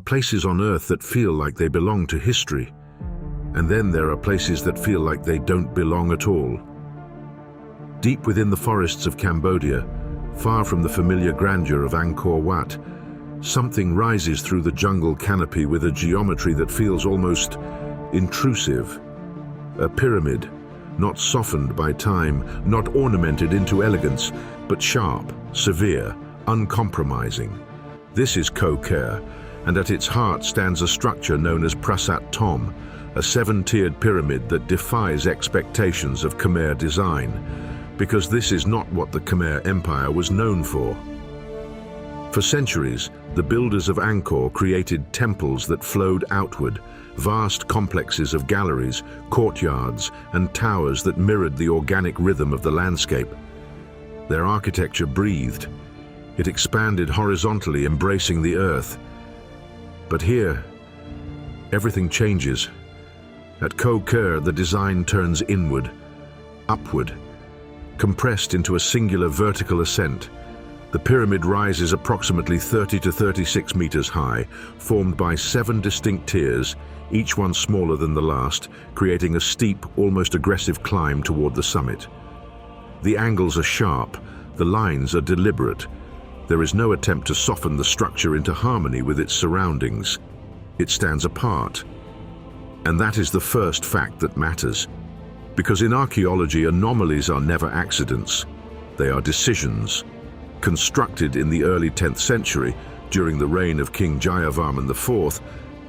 are places on Earth that feel like they belong to history, and then there are places that feel like they don't belong at all. Deep within the forests of Cambodia, far from the familiar grandeur of Angkor Wat, something rises through the jungle canopy with a geometry that feels almost intrusive. A pyramid, not softened by time, not ornamented into elegance, but sharp, severe, uncompromising. This is Koh Ker, and at its heart stands a structure known as Prasat Thom, a seven-tiered pyramid that defies expectations of Khmer design, because this is not what the Khmer Empire was known for. For centuries, the builders of Angkor created temples that flowed outward, vast complexes of galleries, courtyards, and towers that mirrored the organic rhythm of the landscape. Their architecture breathed. It expanded horizontally, embracing the earth. But here, everything changes. At Koh Ker, the design turns inward, upward, compressed into a singular vertical ascent. The pyramid rises approximately 30 to 36 meters high, formed by 7 distinct tiers, each one smaller than the last, creating a steep, almost aggressive climb toward the summit. The angles are sharp, the lines are deliberate. There is no attempt to soften the structure into harmony with its surroundings. It stands apart. And that is the first fact that matters. Because in archaeology, anomalies are never accidents. They are decisions. Constructed in the early 10th century, during the reign of King Jayavarman IV,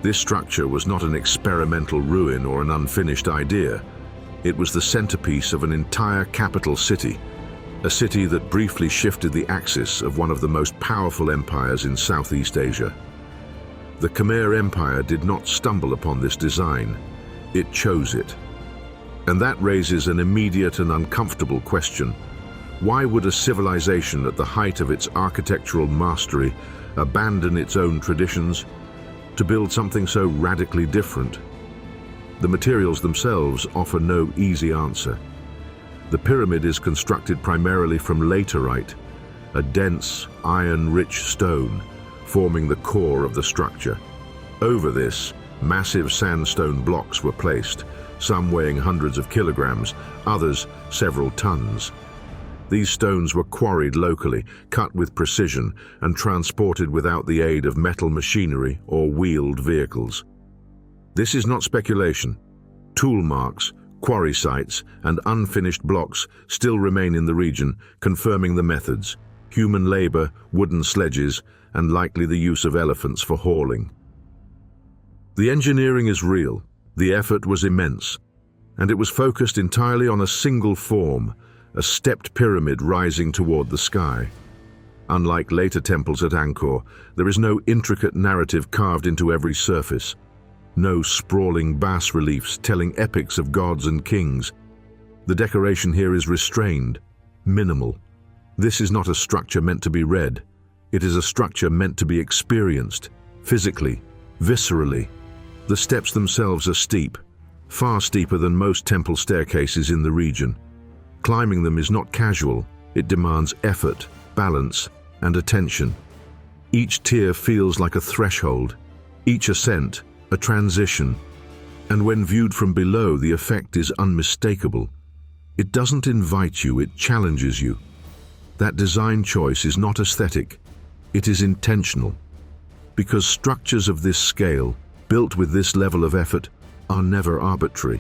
this structure was not an experimental ruin or an unfinished idea. It was the centerpiece of an entire capital city, a city that briefly shifted the axis of one of the most powerful empires in Southeast Asia. The Khmer Empire did not stumble upon this design, it chose it. And that raises an immediate and uncomfortable question. Why would a civilization at the height of its architectural mastery abandon its own traditions to build something so radically different? The materials themselves offer no easy answer. The pyramid is constructed primarily from laterite, a dense, iron-rich stone, forming the core of the structure. Over this, massive sandstone blocks were placed, some weighing hundreds of kilograms, others several tons. These stones were quarried locally, cut with precision, and transported without the aid of metal machinery or wheeled vehicles. This is not speculation. Tool marks, quarry sites, and unfinished blocks still remain in the region, confirming the methods: human labor, wooden sledges, and likely the use of elephants for hauling. The engineering is real, the effort was immense, and it was focused entirely on a single form, a stepped pyramid rising toward the sky. Unlike later temples at Angkor, there is no intricate narrative carved into every surface. No sprawling bas-reliefs telling epics of gods and kings. The decoration here is restrained, minimal. This is not a structure meant to be read. It is a structure meant to be experienced, physically, viscerally. The steps themselves are steep, far steeper than most temple staircases in the region. Climbing them is not casual. It demands effort, balance, and attention. Each tier feels like a threshold, each ascent a transition, and when viewed from below, the effect is unmistakable. It doesn't invite you, it challenges you. That design choice is not aesthetic, it is intentional. Because structures of this scale, built with this level of effort, are never arbitrary.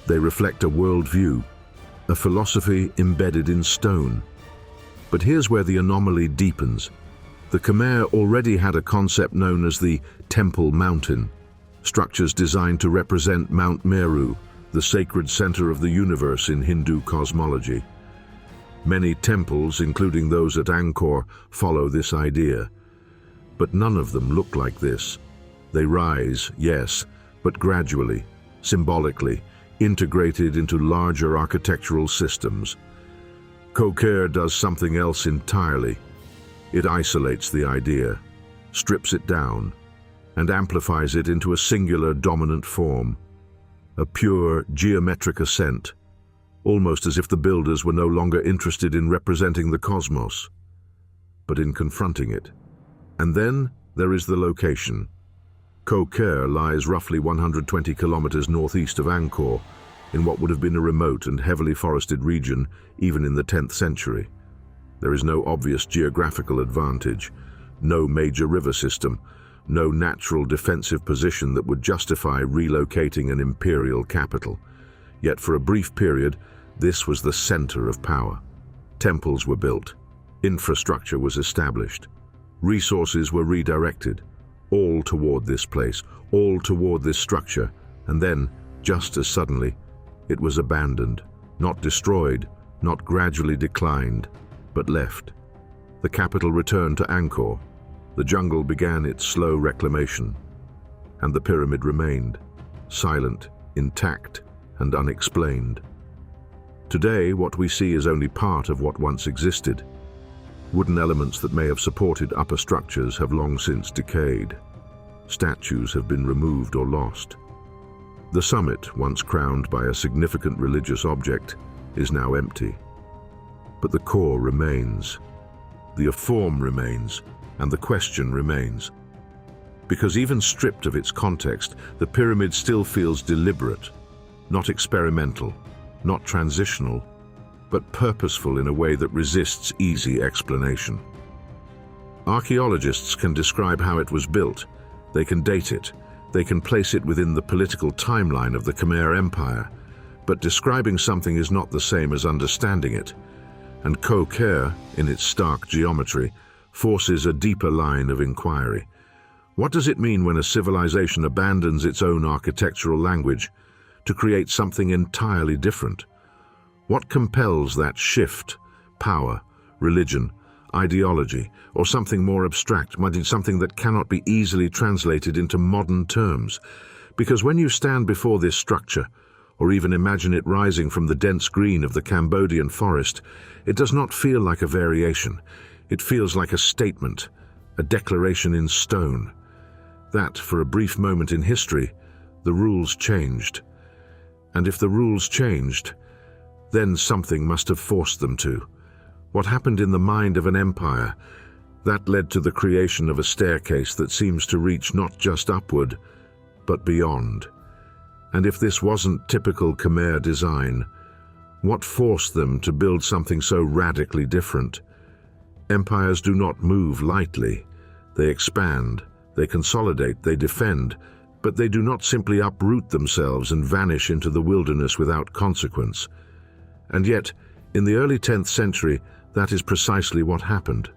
They reflect a worldview, a philosophy embedded in stone. But here's where the anomaly deepens. The Khmer already had a concept known as the Temple Mountain, structures designed to represent Mount Meru, the sacred center of the universe in Hindu cosmology. Many temples, including those at Angkor, follow this idea. But none of them look like this. They rise, yes, but gradually, symbolically, integrated into larger architectural systems. Koh Ker does something else entirely. It isolates the idea, strips it down, and amplifies it into a singular dominant form, a pure geometric ascent, almost as if the builders were no longer interested in representing the cosmos, but in confronting it. And then there is the location, Koh Ker lies roughly 120 kilometers northeast of Angkor, in what would have been a remote and heavily forested region even in the 10th century. There is no obvious geographical advantage, no major river system, no natural defensive position that would justify relocating an imperial capital. Yet for a brief period, this was the center of power. Temples were built, infrastructure was established, resources were redirected, all toward this place, all toward this structure, and then, just as suddenly, it was abandoned, not destroyed, not gradually declined, but left. The capital returned to Angkor. The jungle began its slow reclamation, and the pyramid remained, silent, intact, and unexplained. Today, what we see is only part of what once existed. Wooden elements that may have supported upper structures have long since decayed. Statues have been removed or lost. The summit, once crowned by a significant religious object, is now empty. But the core remains. The form remains, and the question remains. Because even stripped of its context, the pyramid still feels deliberate, not experimental, not transitional, but purposeful in a way that resists easy explanation. Archaeologists can describe how it was built, they can date it, they can place it within the political timeline of the Khmer Empire, but describing something is not the same as understanding it, and Koh Ker, in its stark geometry, forces a deeper line of inquiry. What does it mean when a civilization abandons its own architectural language to create something entirely different? What compels that shift? Power, religion, ideology, or something more abstract, something that cannot be easily translated into modern terms? Because when you stand before this structure, or even imagine it rising from the dense green of the Cambodian forest, it does not feel like a variation. It feels like a statement, a declaration in stone. That, for a brief moment in history, the rules changed. And if the rules changed, then something must have forced them to. What happened in the mind of an empire, that led to the creation of a staircase that seems to reach not just upward, but beyond. And if this wasn't typical Khmer design, what forced them to build something so radically different? Empires do not move lightly. They expand, they consolidate, they defend, but they do not simply uproot themselves and vanish into the wilderness without consequence. And yet, in the early 10th century, that is precisely what happened.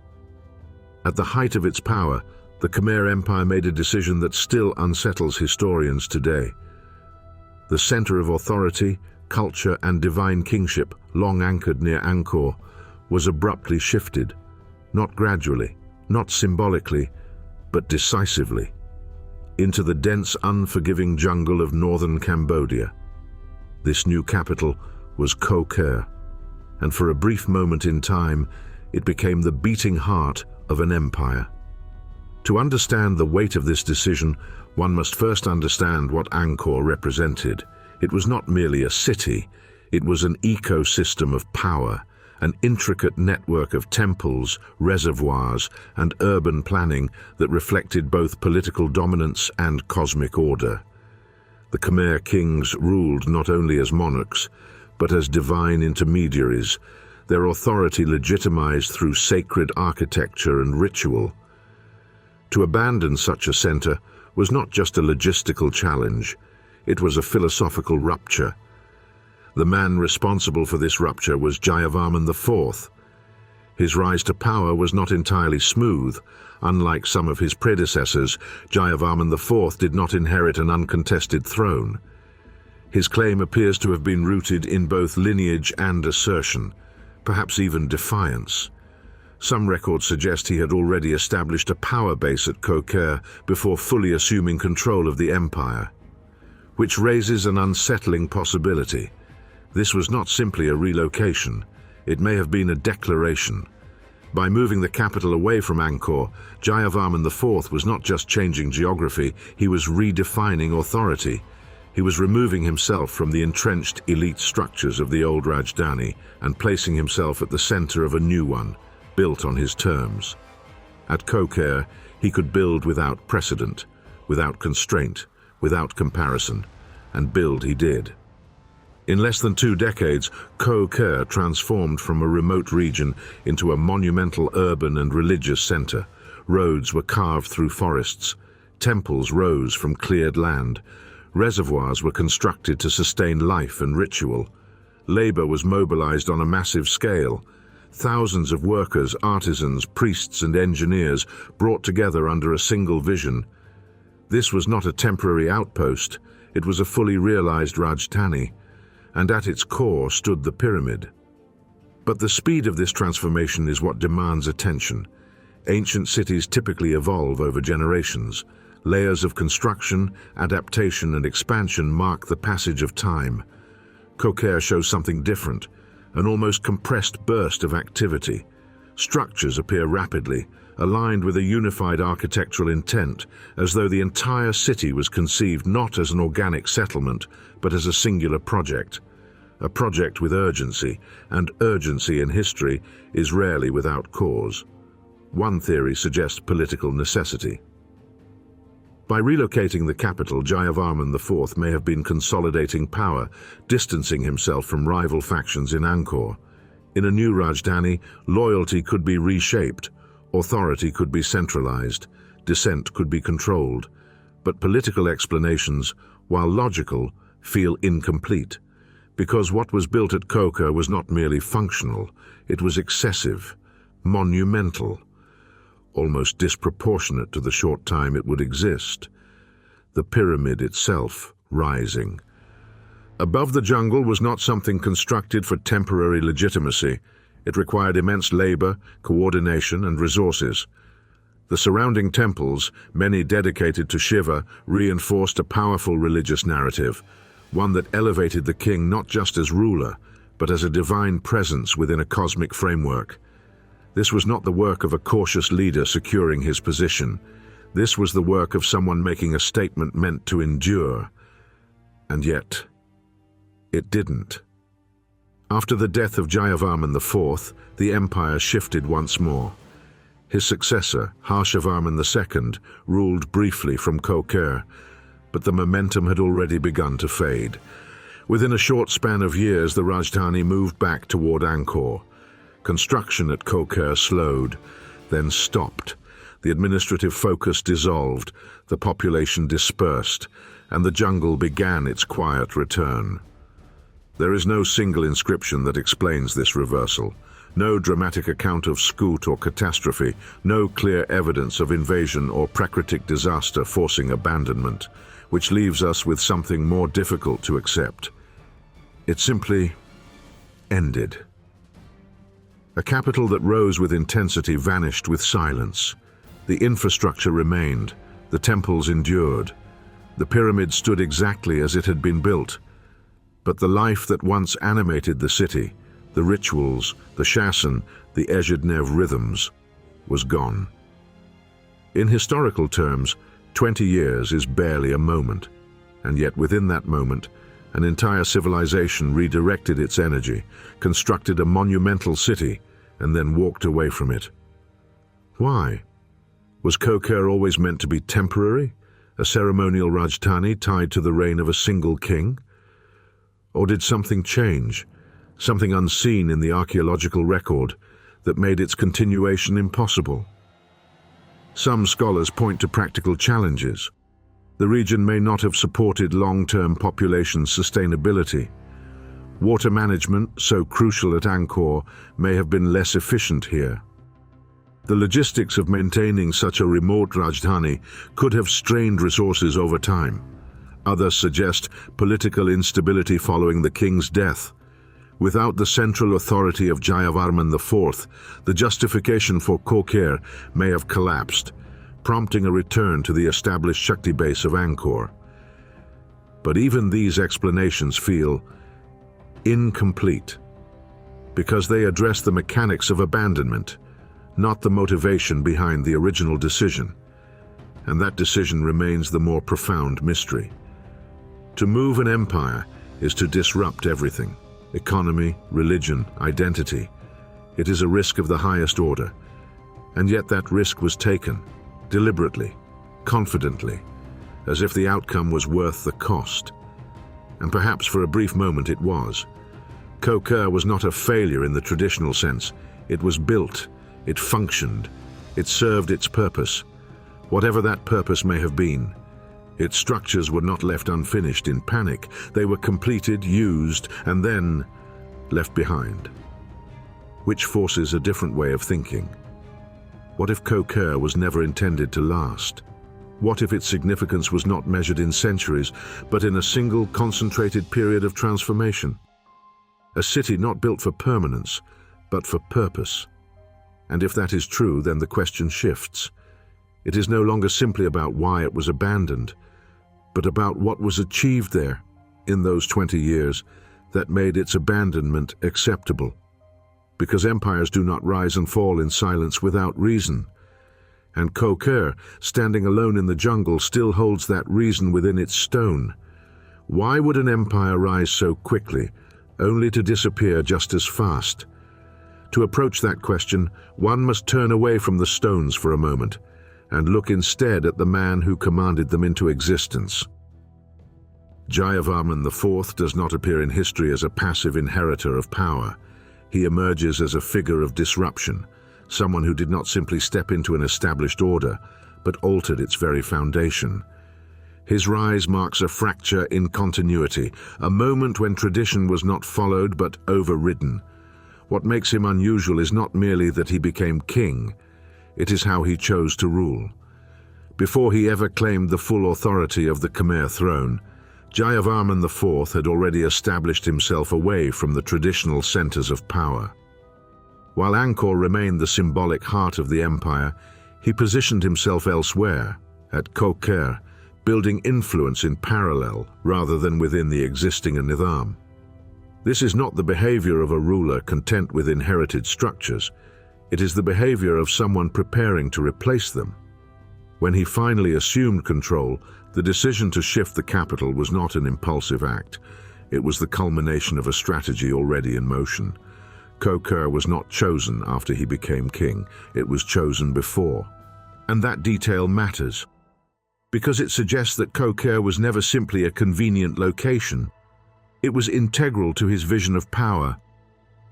At the height of its power, the Khmer Empire made a decision that still unsettles historians today. The center of authority, culture, and divine kingship, long anchored near Angkor, was abruptly shifted, not gradually, not symbolically, but decisively, into the dense, unforgiving jungle of northern Cambodia. This new capital was Koh Ker, and for a brief moment in time, it became the beating heart of an empire. To understand the weight of this decision, one must first understand what Angkor represented. It was not merely a city, it was an ecosystem of power, an intricate network of temples, reservoirs, and urban planning that reflected both political dominance and cosmic order. The Khmer kings ruled not only as monarchs, but as divine intermediaries, their authority legitimized through sacred architecture and ritual. To abandon such a center was not just a logistical challenge, it was a philosophical rupture. The man responsible for this rupture was Jayavarman IV. His rise to power was not entirely smooth. Unlike some of his predecessors, Jayavarman IV did not inherit an uncontested throne. His claim appears to have been rooted in both lineage and assertion, perhaps even defiance. Some records suggest he had already established a power base at Koh Ker before fully assuming control of the empire, which raises an unsettling possibility. This was not simply a relocation, it may have been a declaration. By moving the capital away from Angkor, Jayavarman IV was not just changing geography, he was redefining authority. He was removing himself from the entrenched elite structures of the old Rajdhani and placing himself at the center of a new one, built on his terms. At Koh Ker, he could build without precedent, without constraint, without comparison, and build he did. In less than 2 decades, Koh Ker transformed from a remote region into a monumental urban and religious center. Roads were carved through forests, temples rose from cleared land, reservoirs were constructed to sustain life and ritual. Labor was mobilized on a massive scale. Thousands of workers, artisans, priests, and engineers brought together under a single vision. This was not a temporary outpost, it was a fully realized Rajdhani, and at its core stood the pyramid. But the speed of this transformation is what demands attention. Ancient cities typically evolve over generations. Layers of construction, adaptation, and expansion mark the passage of time. Koh Ker shows something different, an almost compressed burst of activity. Structures appear rapidly, aligned with a unified architectural intent, as though the entire city was conceived not as an organic settlement, but as a singular project. A project with urgency, and urgency in history is rarely without cause. One theory suggests political necessity. By relocating the capital, Jayavarman IV may have been consolidating power, distancing himself from rival factions in Angkor. In a new Rajdhani, loyalty could be reshaped, authority could be centralized, dissent could be controlled. But political explanations, while logical, feel incomplete, because what was built at Koh Ker was not merely functional, it was excessive, monumental, almost disproportionate to the short time it would exist. The pyramid itself rising. Above the jungle was not something constructed for temporary legitimacy. It required immense labor, coordination, and resources. The surrounding temples, many dedicated to Shiva, reinforced a powerful religious narrative, one that elevated the king not just as ruler, but as a divine presence within a cosmic framework. This was not the work of a cautious leader securing his position. This was the work of someone making a statement meant to endure. And yet, it didn't. After the death of Jayavarman IV, the empire shifted once more. His successor, Harshavarman II, ruled briefly from Koh Ker, but the momentum had already begun to fade. Within a short span of years, the Rajdhani moved back toward Angkor. Construction at Koh Ker slowed, then stopped. The administrative focus dissolved, the population dispersed, and the jungle began its quiet return. There is no single inscription that explains this reversal, no dramatic account of scoot or catastrophe, no clear evidence of invasion or prakritic disaster forcing abandonment, which leaves us with something more difficult to accept. It simply ended. A capital that rose with intensity vanished with silence. The infrastructure remained, the temples endured. The pyramid stood exactly as it had been built. But the life that once animated the city, the rituals, the shasan, the Ejidnev rhythms, was gone. In historical terms, 20 years is barely a moment, and yet within that moment, an entire civilization redirected its energy, constructed a monumental city, and then walked away from it. Why? Was Koh Ker always meant to be temporary, a ceremonial Rajdhani tied to the reign of a single king? Or did something change, something unseen in the archaeological record, that made its continuation impossible? Some scholars point to practical challenges. The region may not have supported long-term population sustainability. Water management, so crucial at Angkor, may have been less efficient here. The logistics of maintaining such a remote Rajdhani could have strained resources over time. Others suggest political instability following the king's death. Without the central authority of Jayavarman IV, the justification for Koh Ker may have collapsed, prompting a return to the established Shakti base of Angkor. But even these explanations feel incomplete, because they address the mechanics of abandonment, not the motivation behind the original decision. And that decision remains the more profound mystery. To move an empire is to disrupt everything: economy, religion, identity. It is a risk of the highest order, and yet that risk was taken, deliberately, confidently. as if the outcome was worth the cost. And perhaps for a brief moment it was. Koh Ker was not a failure in the traditional sense. It was built, it functioned, it served its purpose, whatever that purpose may have been. Its structures were not left unfinished in panic. They were completed, used, and then left behind. Which forces a different way of thinking. What if Koh Ker was never intended to last? What if its significance was not measured in centuries, but in a single concentrated period of transformation? A city not built for permanence, but for purpose. And if that is true, then the question shifts. It is no longer simply about why it was abandoned, but about what was achieved there in those 20 years that made its abandonment acceptable. Because empires do not rise and fall in silence without reason. And Koh Ker, standing alone in the jungle, still holds that reason within its stone. Why would an empire rise so quickly, only to disappear just as fast? To approach that question, one must turn away from the stones for a moment and look instead at the man who commanded them into existence. Jayavarman IV does not appear in history as a passive inheritor of power. He emerges as a figure of disruption, someone who did not simply step into an established order, but altered its very foundation. His rise marks a fracture in continuity, a moment when tradition was not followed but overridden. What makes him unusual is not merely that he became king, it is how he chose to rule. Before he ever claimed the full authority of the Khmer throne, Jayavarman IV had already established himself away from the traditional centers of power. While Angkor remained the symbolic heart of the empire, he positioned himself elsewhere, at Koh Ker, building influence in parallel rather than within the existing nizam. This is not the behavior of a ruler content with inherited structures. It is the behavior of someone preparing to replace them. When he finally assumed control, the decision to shift the capital was not an impulsive act. It was the culmination of a strategy already in motion. Koh Ker was not chosen after he became king. It was chosen before. And that detail matters, because it suggests that Koh Ker was never simply a convenient location. It was integral to his vision of power,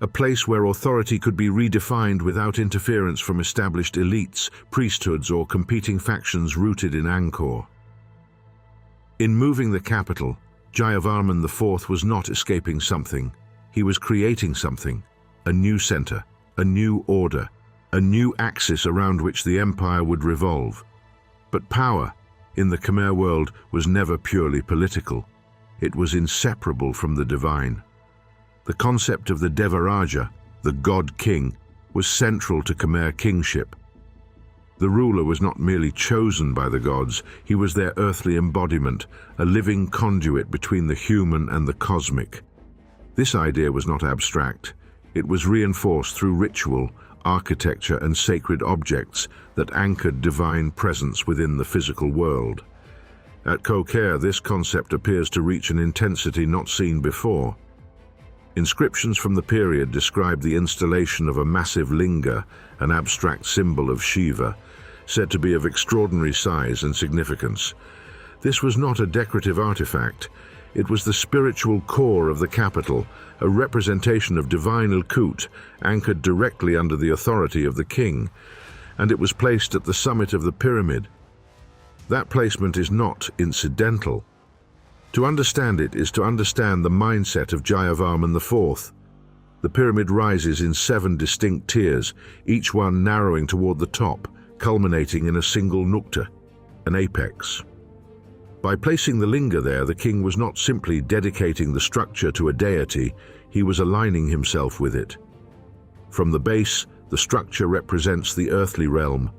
a place where authority could be redefined without interference from established elites, priesthoods, or competing factions rooted in Angkor. In moving the capital, Jayavarman IV was not escaping something. He was creating something, a new center, a new order, a new axis around which the empire would revolve. But power, in the Khmer world, was never purely political. It was inseparable from the divine. The concept of the Devaraja, the god-king, was central to Khmer kingship. The ruler was not merely chosen by the gods, he was their earthly embodiment, a living conduit between the human and the cosmic. This idea was not abstract. It was reinforced through ritual, architecture, and sacred objects that anchored divine presence within the physical world. At Koh Ker, this concept appears to reach an intensity not seen before. Inscriptions from the period describe the installation of a massive linga, an abstract symbol of Shiva, said to be of extraordinary size and significance. This was not a decorative artifact. It was the spiritual core of the capital, a representation of divine Ilkut, anchored directly under the authority of the king, and it was placed at the summit of the pyramid. That placement is not incidental. To understand it is to understand the mindset of Jayavarman IV. The pyramid rises in 7 distinct tiers, each one narrowing toward the top, culminating in a single nukta, an apex. By placing the linga there, the king was not simply dedicating the structure to a deity, he was aligning himself with it. From the base, the structure represents the earthly realm.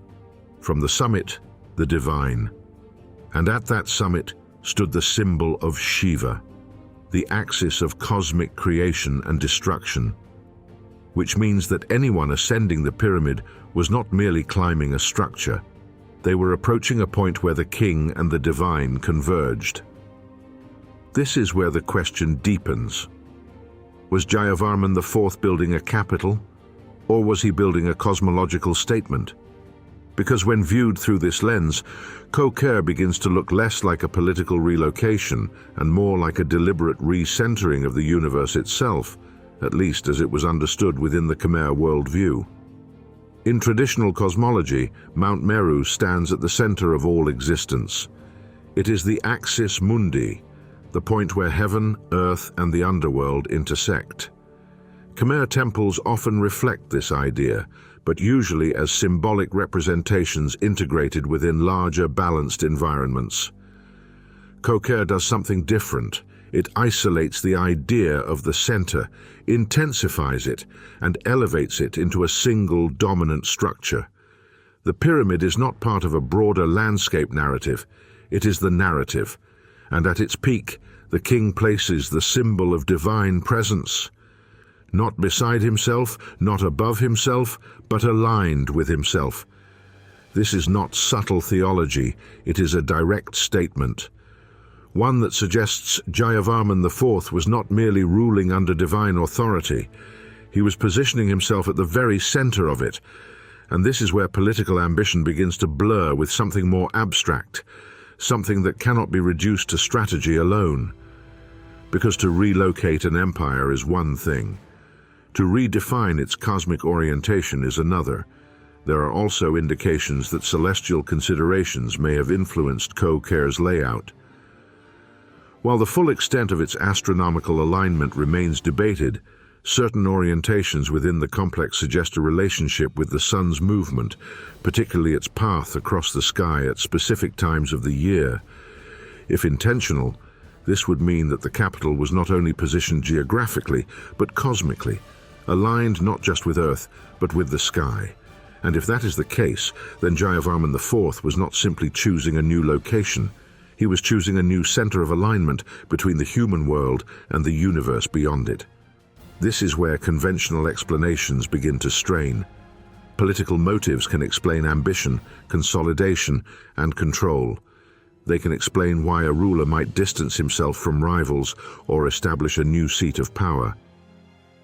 From the summit, the divine. And at that summit stood the symbol of Shiva, the axis of cosmic creation and destruction, which means that anyone ascending the pyramid was not merely climbing a structure, they were approaching a point where the king and the divine converged. This is where the question deepens. Was Jayavarman IV building a capital, or was he building a cosmological statement? Because when viewed through this lens, Koh Ker begins to look less like a political relocation and more like a deliberate recentering of the universe itself, at least as it was understood within the Khmer worldview. In traditional cosmology, Mount Meru stands at the center of all existence. It is the axis mundi, the point where heaven, earth, and the underworld intersect. Khmer temples often reflect this idea, but usually as symbolic representations integrated within larger, balanced environments. Koh Ker does something different. It isolates the idea of the center, intensifies it, and elevates it into a single dominant structure. The pyramid is not part of a broader landscape narrative. It is the narrative, and at its peak, the king places the symbol of divine presence. Not beside himself, not above himself, but aligned with himself. This is not subtle theology, it is a direct statement. One that suggests Jayavarman IV was not merely ruling under divine authority. He was positioning himself at the very center of it. And this is where political ambition begins to blur with something more abstract, something that cannot be reduced to strategy alone. Because to relocate an empire is one thing. To redefine its cosmic orientation is another. There are also indications that celestial considerations may have influenced Koh Ker's layout. While the full extent of its astronomical alignment remains debated, certain orientations within the complex suggest a relationship with the sun's movement, particularly its path across the sky at specific times of the year. If intentional, this would mean that the capital was not only positioned geographically, but cosmically, aligned not just with Earth, but with the sky. And if that is the case, then Jayavarman IV was not simply choosing a new location. He was choosing a new center of alignment between the human world and the universe beyond it. This is where conventional explanations begin to strain. Political motives can explain ambition, consolidation, and control. They can explain why a ruler might distance himself from rivals or establish a new seat of power.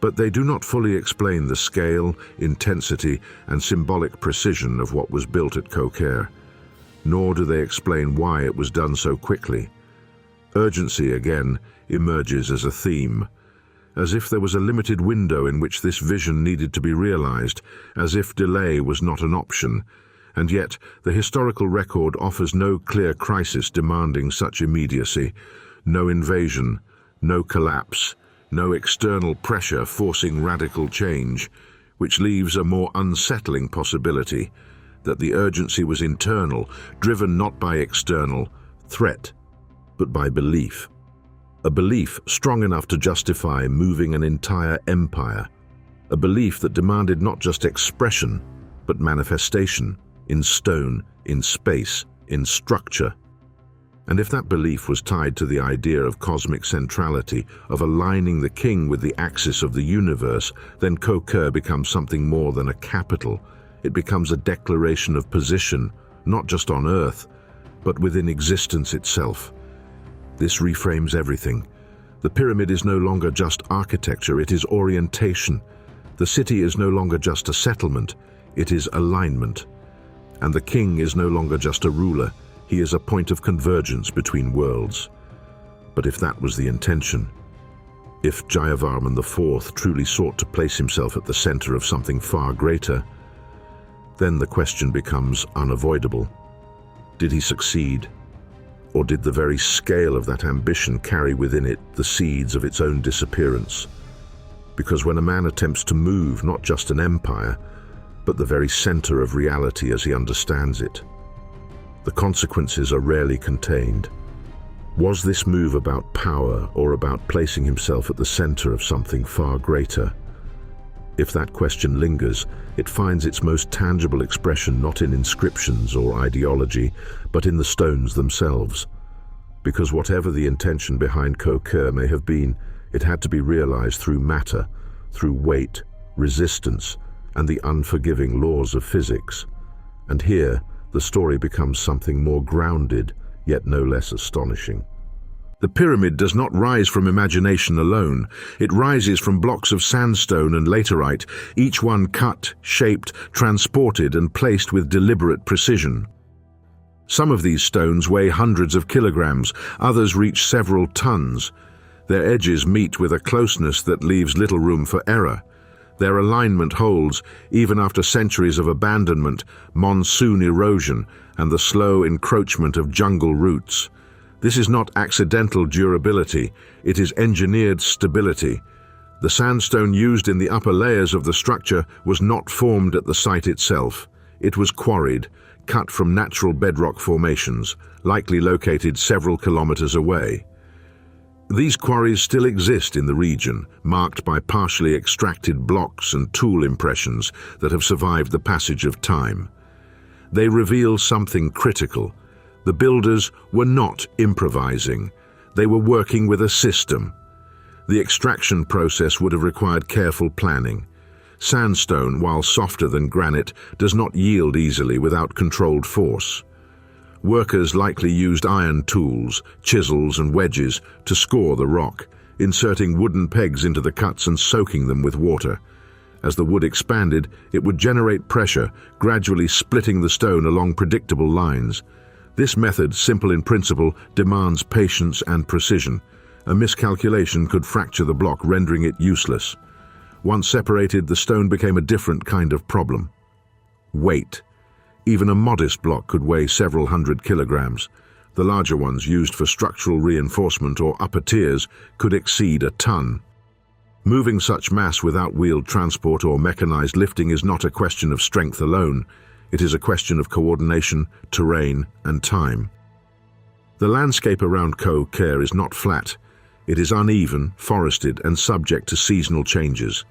But they do not fully explain the scale, intensity, and symbolic precision of what was built at Koh Ker. Nor do they explain why it was done so quickly. Urgency, again, emerges as a theme. As if there was a limited window in which this vision needed to be realized, as if delay was not an option. And yet, the historical record offers no clear crisis demanding such immediacy. No invasion, no collapse, no external pressure forcing radical change, which leaves a more unsettling possibility, that the urgency was internal, driven not by external threat, but by belief. A belief strong enough to justify moving an entire empire. A belief that demanded not just expression, but manifestation, in stone, in space, in structure. And if that belief was tied to the idea of cosmic centrality, of aligning the king with the axis of the universe, then Koh Ker becomes something more than a capital. It becomes a declaration of position, not just on Earth, but within existence itself. This reframes everything. The pyramid is no longer just architecture, it is orientation. The city is no longer just a settlement, it is alignment. And the king is no longer just a ruler, he is a point of convergence between worlds. But if that was the intention, if Jayavarman IV truly sought to place himself at the center of something far greater, then the question becomes unavoidable. Did he succeed? Or did the very scale of that ambition carry within it the seeds of its own disappearance? Because when a man attempts to move not just an empire, but the very center of reality as he understands it, the consequences are rarely contained. Was this move about power or about placing himself at the center of something far greater? If that question lingers, it finds its most tangible expression not in inscriptions or ideology, but in the stones themselves. Because whatever the intention behind Koh Ker may have been, it had to be realized through matter, through weight, resistance, and the unforgiving laws of physics. And here, the story becomes something more grounded, yet no less astonishing. The pyramid does not rise from imagination alone. It rises from blocks of sandstone and laterite, each one cut, shaped, transported, and placed with deliberate precision. Some of these stones weigh hundreds of kilograms, others reach several tons. Their edges meet with a closeness that leaves little room for error. Their alignment holds, even after centuries of abandonment, monsoon erosion, and the slow encroachment of jungle roots. This is not accidental durability, it is engineered stability. The sandstone used in the upper layers of the structure was not formed at the site itself. It was quarried, cut from natural bedrock formations, likely located several kilometers away. These quarries still exist in the region, marked by partially extracted blocks and tool impressions that have survived the passage of time. They reveal something critical. The builders were not improvising. They were working with a system. The extraction process would have required careful planning. Sandstone, while softer than granite, does not yield easily without controlled force. Workers likely used iron tools, chisels and wedges to score the rock, inserting wooden pegs into the cuts and soaking them with water. As the wood expanded, it would generate pressure, gradually splitting the stone along predictable lines. This method, simple in principle, demands patience and precision. A miscalculation could fracture the block, rendering it useless. Once separated, the stone became a different kind of problem. Weight. Even a modest block could weigh several hundred kilograms. The larger ones, used for structural reinforcement or upper tiers, could exceed a ton. Moving such mass without wheeled transport or mechanized lifting is not a question of strength alone. It is a question of coordination, terrain, and time. The landscape around Koh Ker is not flat. It is uneven, forested, and subject to seasonal changes.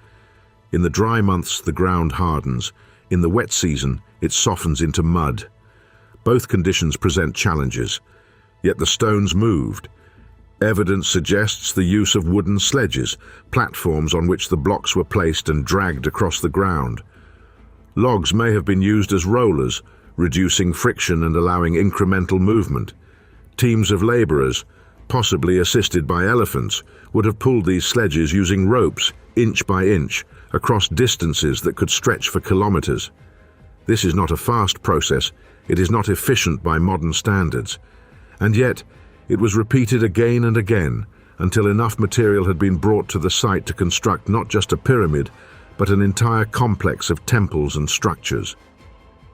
In the dry months, the ground hardens. In the wet season, it softens into mud. Both conditions present challenges, yet the stones moved. Evidence suggests the use of wooden sledges, platforms on which the blocks were placed and dragged across the ground. Logs may have been used as rollers, reducing friction and allowing incremental movement. Teams of laborers, possibly assisted by elephants, would have pulled these sledges using ropes, inch by inch, across distances that could stretch for kilometers. This is not a fast process, it is not efficient by modern standards. And yet, it was repeated again and again, until enough material had been brought to the site to construct not just a pyramid, but an entire complex of temples and structures.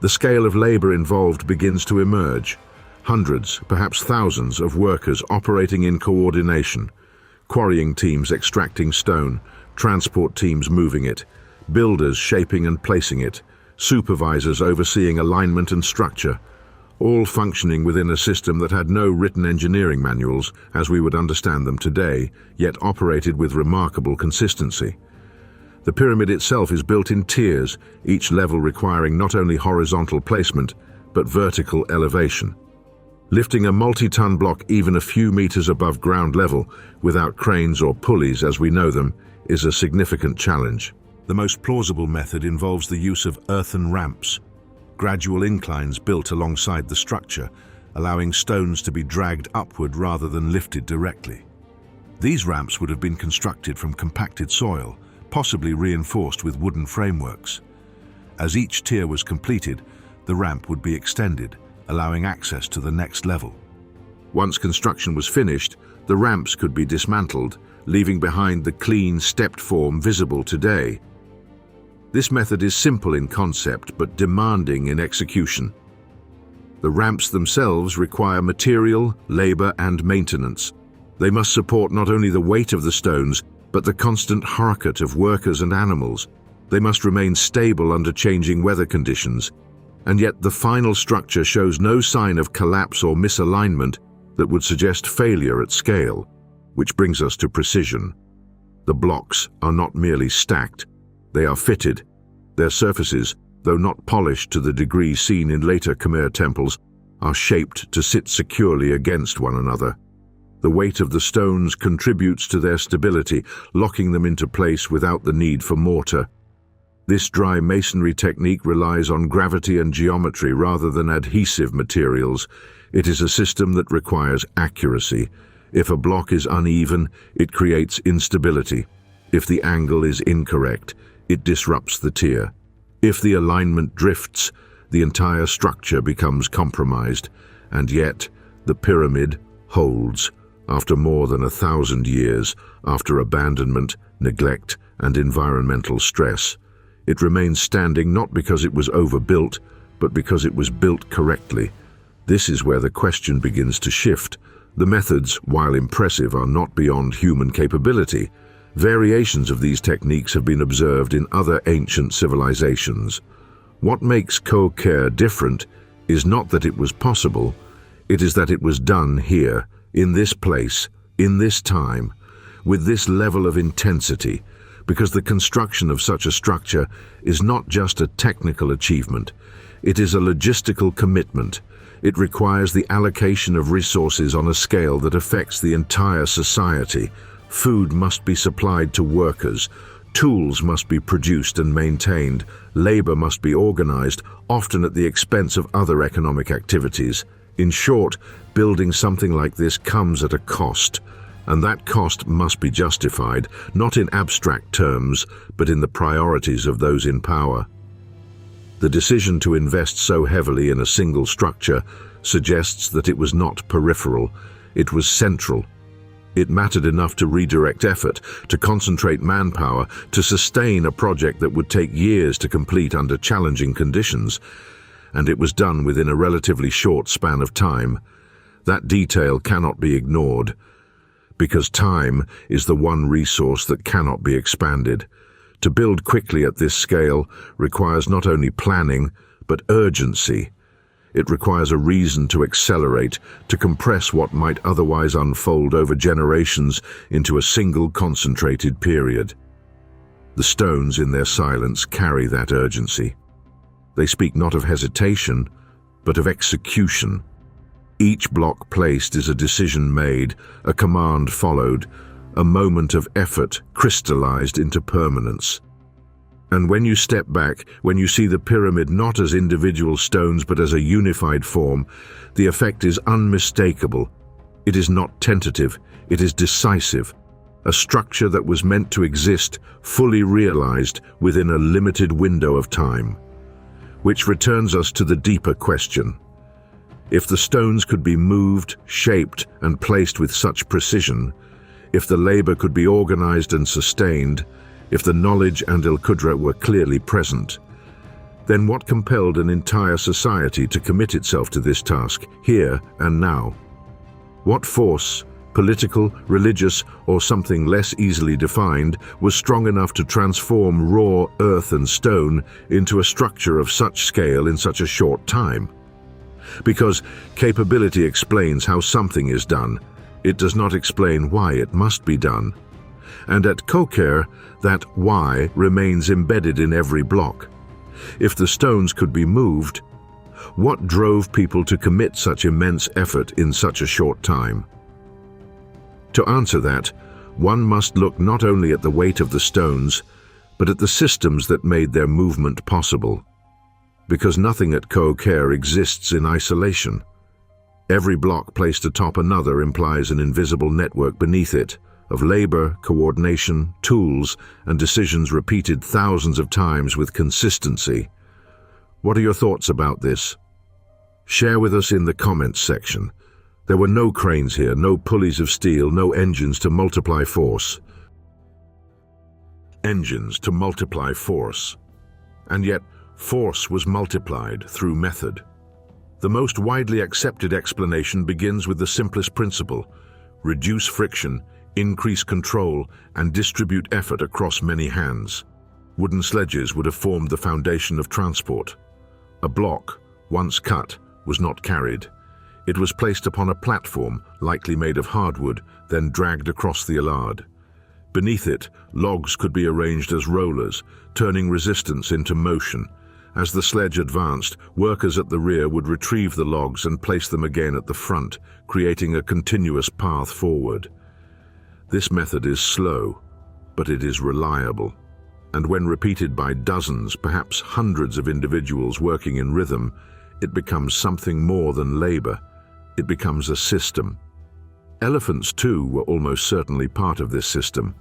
The scale of labor involved begins to emerge. Hundreds, perhaps thousands, of workers operating in coordination. Quarrying teams extracting stone, transport teams moving it, builders shaping and placing it, supervisors overseeing alignment and structure, all functioning within a system that had no written engineering manuals as we would understand them today, yet operated with remarkable consistency. The pyramid itself is built in tiers, each level requiring not only horizontal placement, but vertical elevation. Lifting a multi-ton block even a few meters above ground level, without cranes or pulleys as we know them, is a significant challenge. The most plausible method involves the use of earthen ramps, gradual inclines built alongside the structure, allowing stones to be dragged upward rather than lifted directly. These ramps would have been constructed from compacted soil, possibly reinforced with wooden frameworks. As each tier was completed, the ramp would be extended, allowing access to the next level. Once construction was finished, the ramps could be dismantled, leaving behind the clean, stepped form visible today. This method is simple in concept, but demanding in execution. The ramps themselves require material, labor, and maintenance. They must support not only the weight of the stones, but the constant harakat of workers and animals. They must remain stable under changing weather conditions. And yet the final structure shows no sign of collapse or misalignment that would suggest failure at scale, which brings us to precision. The blocks are not merely stacked, they are fitted. Their surfaces, though not polished to the degree seen in later Khmer temples, are shaped to sit securely against one another. The weight of the stones contributes to their stability, locking them into place without the need for mortar. This dry masonry technique relies on gravity and geometry rather than adhesive materials. It is a system that requires accuracy, If a block is uneven, it creates instability. If the angle is incorrect, it disrupts the tier. If the alignment drifts, the entire structure becomes compromised, and yet the pyramid holds after more than 1,000 years, after abandonment, neglect, and environmental stress. It remains standing not because it was overbuilt, but because it was built correctly. This is where the question begins to shift. The methods, while impressive, are not beyond human capability. Variations of these techniques have been observed in other ancient civilizations. What makes Koh Ker different is not that it was possible, it is that it was done here, in this place, in this time, with this level of intensity, because the construction of such a structure is not just a technical achievement, it is a logistical commitment. It requires the allocation of resources on a scale that affects the entire society. Food must be supplied to workers, tools must be produced and maintained, labor must be organized, often at the expense of other economic activities. In short, building something like this comes at a cost, and that cost must be justified, not in abstract terms, but in the priorities of those in power. The decision to invest so heavily in a single structure suggests that it was not peripheral, it was central. It mattered enough to redirect effort, to concentrate manpower, to sustain a project that would take years to complete under challenging conditions. And it was done within a relatively short span of time. That detail cannot be ignored, because time is the one resource that cannot be expanded. To build quickly at this scale requires not only planning, but urgency. It requires a reason to accelerate, to compress what might otherwise unfold over generations into a single concentrated period. The stones in their silence carry that urgency. They speak not of hesitation, but of execution. Each block placed is a decision made, a command followed, a moment of effort crystallized into permanence. And when you step back, when you see the pyramid not as individual stones but as a unified form, the effect is unmistakable. It is not tentative, it is decisive. A structure that was meant to exist, fully realized within a limited window of time. Which returns us to the deeper question. If the stones could be moved, shaped, and placed with such precision, if the labor could be organized and sustained, if the knowledge and al-Qudra were clearly present, then what compelled an entire society to commit itself to this task, here and now? What force, political, religious, or something less easily defined, was strong enough to transform raw earth and stone into a structure of such scale in such a short time? Because capability explains how something is done, it does not explain why it must be done. And at Koh Ker, that why remains embedded in every block. If the stones could be moved, what drove people to commit such immense effort in such a short time? To answer that, one must look not only at the weight of the stones, but at the systems that made their movement possible. Because nothing at Koh Ker exists in isolation. Every block placed atop another implies an invisible network beneath it, of labor, coordination, tools, and decisions repeated thousands of times with consistency. What are your thoughts about this? Share with us in the comments section. There were no cranes here, no pulleys of steel, no engines to multiply force. Engines to multiply force. And yet, force was multiplied through method. The most widely accepted explanation begins with the simplest principle: reduce friction, increase control, and distribute effort across many hands. Wooden sledges would have formed the foundation of transport. A block, once cut, was not carried. It was placed upon a platform, likely made of hardwood, then dragged across the allard. Beneath it, logs could be arranged as rollers, turning resistance into motion. As the sledge advanced, workers at the rear would retrieve the logs and place them again at the front, creating a continuous path forward. This method is slow, but it is reliable. And when repeated by dozens, perhaps hundreds of individuals working in rhythm, it becomes something more than labor. It becomes a system. Elephants, too, were almost certainly part of this system,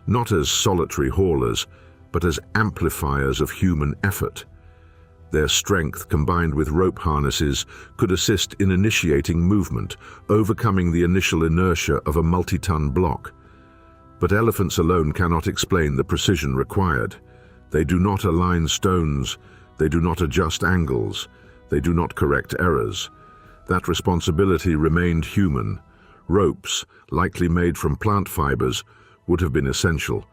not as solitary haulers, but as amplifiers of human effort. Their strength, combined with rope harnesses, could assist in initiating movement, overcoming the initial inertia of a multi-ton block. But elephants alone cannot explain the precision required. They do not align stones, they do not adjust angles, they do not correct errors. That responsibility remained human. Ropes, likely made from plant fibers, would have been essential.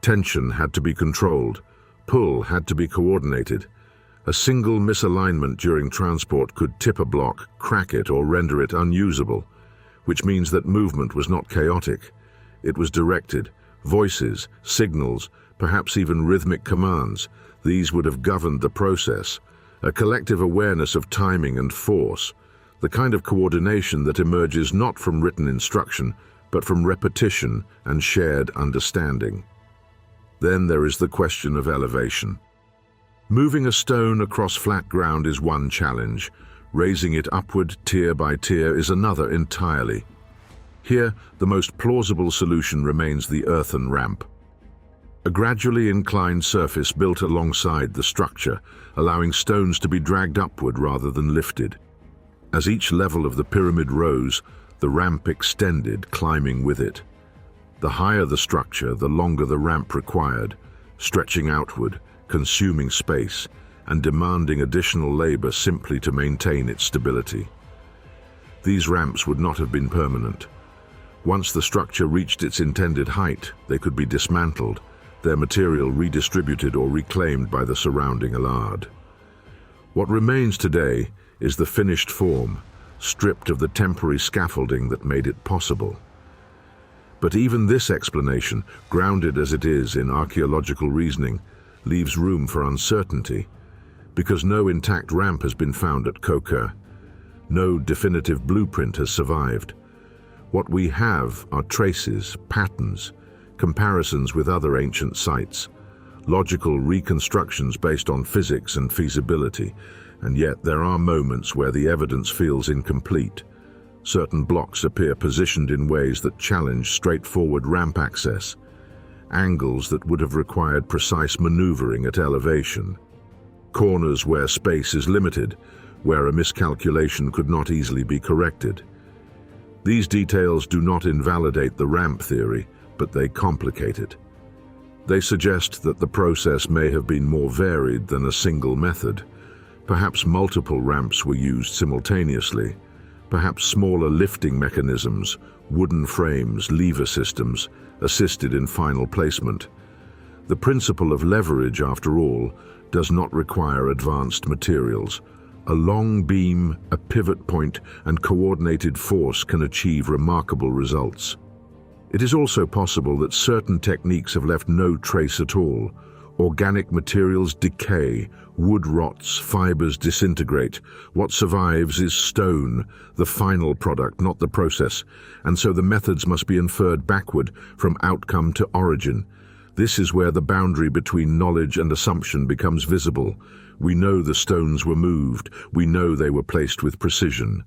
Tension had to be controlled. Pull had to be coordinated. A single misalignment during transport could tip a block, crack it, or render it unusable, which means that movement was not chaotic. It was directed. Voices, signals, perhaps even rhythmic commands, these would have governed the process. A collective awareness of timing and force, the kind of coordination that emerges not from written instruction, but from repetition and shared understanding. Then there is the question of elevation. Moving a stone across flat ground is one challenge. Raising it upward tier by tier is another entirely. Here, the most plausible solution remains the earthen ramp. A gradually inclined surface built alongside the structure, allowing stones to be dragged upward rather than lifted. As each level of the pyramid rose, the ramp extended, climbing with it. The higher the structure, the longer the ramp required, stretching outward, consuming space, and demanding additional labor simply to maintain its stability. These ramps would not have been permanent. Once the structure reached its intended height, they could be dismantled, their material redistributed or reclaimed by the surrounding alard. What remains today is the finished form, stripped of the temporary scaffolding that made it possible. But even this explanation, grounded as it is in archaeological reasoning, leaves room for uncertainty, because no intact ramp has been found at Koh Ker. No definitive blueprint has survived. What we have are traces, patterns, comparisons with other ancient sites, logical reconstructions based on physics and feasibility, and yet there are moments where the evidence feels incomplete. Certain blocks appear positioned in ways that challenge straightforward ramp access, angles that would have required precise maneuvering at elevation, corners where space is limited, where a miscalculation could not easily be corrected. These details do not invalidate the ramp theory, but they complicate it. They suggest that the process may have been more varied than a single method. Perhaps multiple ramps were used simultaneously. Perhaps smaller lifting mechanisms, wooden frames, lever systems, assisted in final placement. The principle of leverage, after all, does not require advanced materials. A long beam, a pivot point, and coordinated force can achieve remarkable results. It is also possible that certain techniques have left no trace at all. Organic materials decay, wood rots, fibers disintegrate. What survives is stone, the final product, not the process, and so the methods must be inferred backward from outcome to origin. This is where the boundary between knowledge and assumption becomes visible. We know the stones were moved, we know they were placed with precision,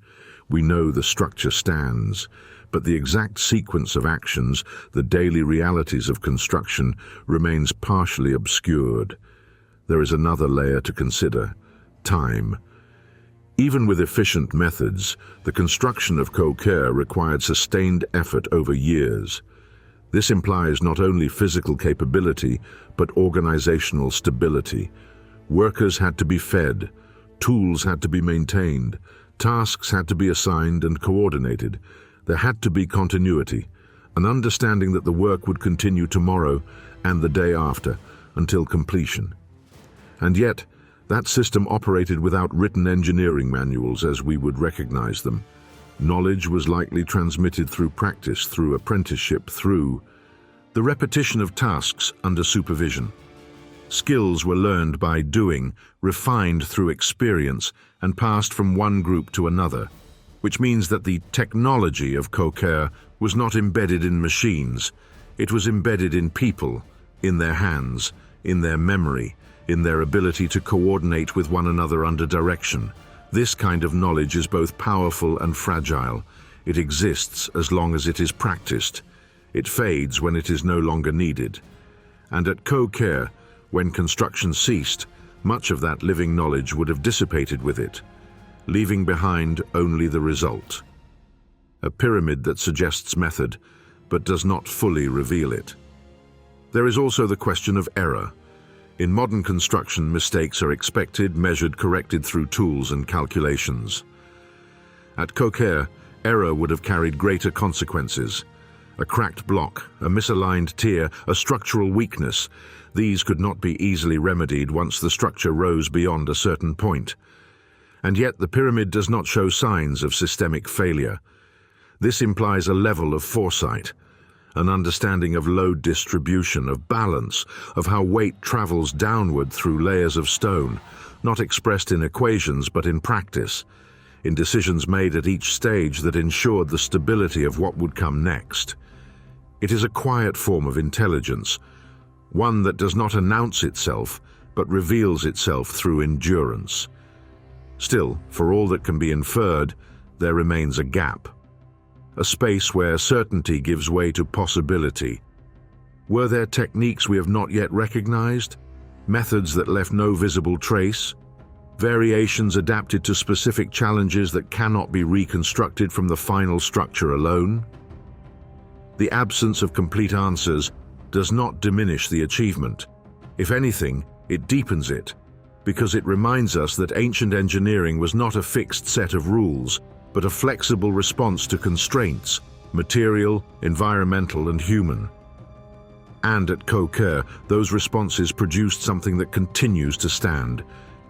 we know the structure stands. But the exact sequence of actions, the daily realities of construction, remains partially obscured. There is another layer to consider: time. Even with efficient methods, the construction of Koh Ker required sustained effort over years. This implies not only physical capability, but organizational stability. Workers had to be fed, tools had to be maintained, tasks had to be assigned and coordinated. There had to be continuity, an understanding that the work would continue tomorrow and the day after, until completion. And yet, that system operated without written engineering manuals as we would recognize them. Knowledge was likely transmitted through practice, through apprenticeship, through the repetition of tasks under supervision. Skills were learned by doing, refined through experience, and passed from one group to another, which means that the technology of Koh Ker was not embedded in machines. It was embedded in people, in their hands, in their memory, in their ability to coordinate with one another under direction. This kind of knowledge is both powerful and fragile. It exists as long as it is practiced. It fades when it is no longer needed. And at Koh Ker, when construction ceased, much of that living knowledge would have dissipated with it, leaving behind only the result. A pyramid that suggests method, but does not fully reveal it. There is also the question of error. In modern construction, mistakes are expected, measured, corrected through tools and calculations. At Koh Ker, error would have carried greater consequences. A cracked block, a misaligned tier, a structural weakness. These could not be easily remedied once the structure rose beyond a certain point. And yet the pyramid does not show signs of systemic failure. This implies a level of foresight, an understanding of load distribution, of balance, of how weight travels downward through layers of stone, not expressed in equations but in practice, in decisions made at each stage that ensured the stability of what would come next. It is a quiet form of intelligence, one that does not announce itself but reveals itself through endurance. Still, for all that can be inferred, there remains a gap. A space where certainty gives way to possibility. Were there techniques we have not yet recognized? Methods that left no visible trace? Variations adapted to specific challenges that cannot be reconstructed from the final structure alone? The absence of complete answers does not diminish the achievement. If anything, it deepens it, because it reminds us that ancient engineering was not a fixed set of rules, but a flexible response to constraints, material, environmental, and human. And at Koh Ker, those responses produced something that continues to stand,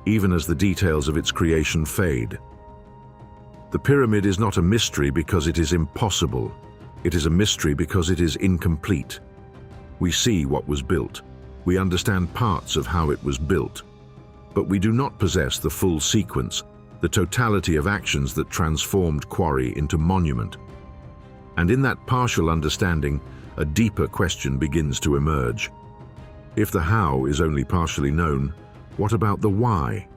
even as the details of its creation fade. The pyramid is not a mystery because it is impossible. It is a mystery because it is incomplete. We see what was built. We understand parts of how it was built. But we do not possess the full sequence, the totality of actions that transformed quarry into monument. And in that partial understanding, a deeper question begins to emerge. If the how is only partially known, what about the why?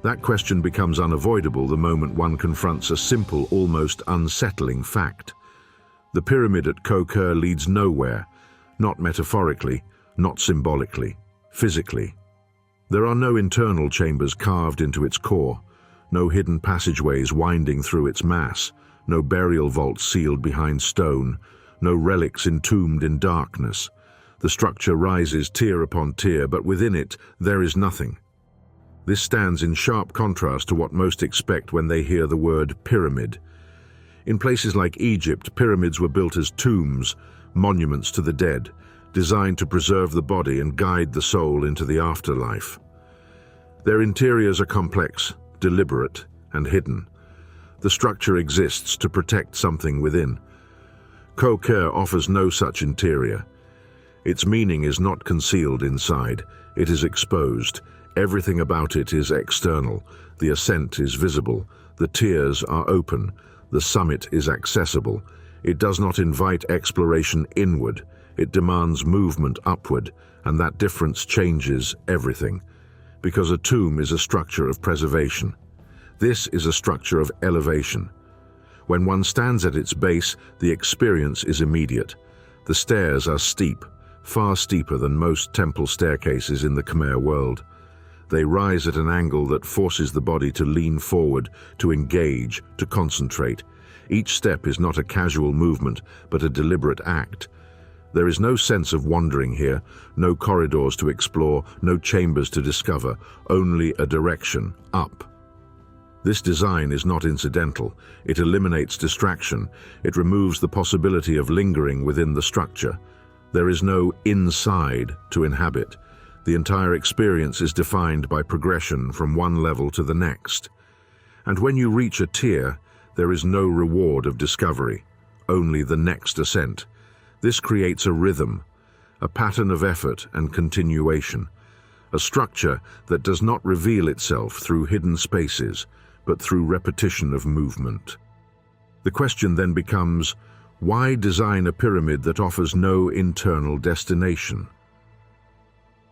That question becomes unavoidable the moment one confronts a simple, almost unsettling fact. The pyramid at Koh Ker leads nowhere, not metaphorically, not symbolically, physically. There are no internal chambers carved into its core, no hidden passageways winding through its mass, no burial vaults sealed behind stone, no relics entombed in darkness. The structure rises tier upon tier, but within it there is nothing. This stands in sharp contrast to what most expect when they hear the word pyramid. In places like Egypt, pyramids were built as tombs, monuments to the dead, designed to preserve the body and guide the soul into the afterlife. Their interiors are complex, deliberate, and hidden. The structure exists to protect something within. Koh Ker offers no such interior. Its meaning is not concealed inside, it is exposed. Everything about it is external. The ascent is visible, the tiers are open, the summit is accessible. It does not invite exploration inward, it demands movement upward, and that difference changes everything. Because a tomb is a structure of preservation. This is a structure of elevation. When one stands at its base, the experience is immediate. The stairs are steep, far steeper than most temple staircases in the Khmer world. They rise at an angle that forces the body to lean forward, to engage, to concentrate. Each step is not a casual movement, but a deliberate act. There is no sense of wandering here, no corridors to explore, no chambers to discover, only a direction, up. This design is not incidental. It eliminates distraction. It removes the possibility of lingering within the structure. There is no inside to inhabit. The entire experience is defined by progression from one level to the next. And when you reach a tier, there is no reward of discovery, only the next ascent. This creates a rhythm, a pattern of effort and continuation, a structure that does not reveal itself through hidden spaces, but through repetition of movement. The question then becomes, why design a pyramid that offers no internal destination?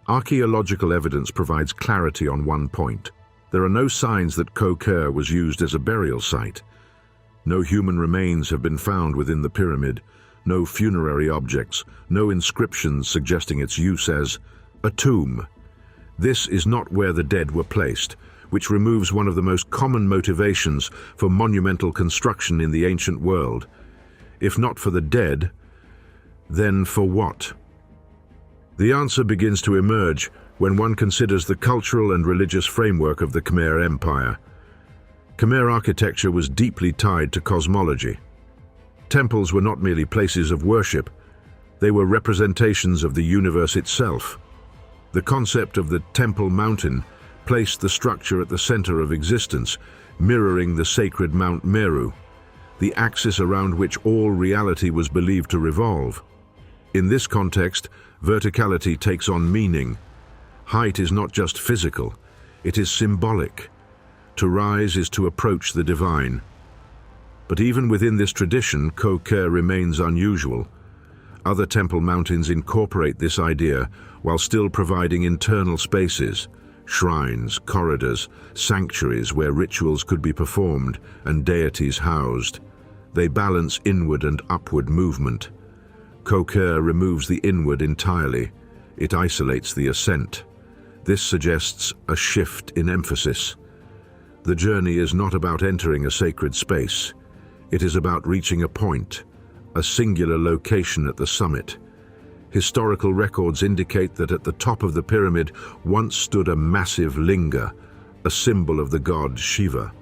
Archaeological evidence provides clarity on one point. There are no signs that Koh Ker was used as a burial site. No human remains have been found within the pyramid, no funerary objects, no inscriptions suggesting its use as a tomb. This is not where the dead were placed, which removes one of the most common motivations for monumental construction in the ancient world. If not for the dead, then for what? The answer begins to emerge when one considers the cultural and religious framework of the Khmer Empire. Khmer architecture was deeply tied to cosmology. Temples were not merely places of worship, they were representations of the universe itself. The concept of the Temple Mountain placed the structure at the center of existence, mirroring the sacred Mount Meru, the axis around which all reality was believed to revolve. In this context, verticality takes on meaning. Height is not just physical, it is symbolic. To rise is to approach the divine. But even within this tradition, Koh Ker remains unusual. Other temple mountains incorporate this idea while still providing internal spaces, shrines, corridors, sanctuaries where rituals could be performed and deities housed. They balance inward and upward movement. Koh Ker removes the inward entirely. It isolates the ascent. This suggests a shift in emphasis. The journey is not about entering a sacred space. It is about reaching a point, a singular location at the summit. Historical records indicate that at the top of the pyramid once stood a massive linga, a symbol of the god Shiva.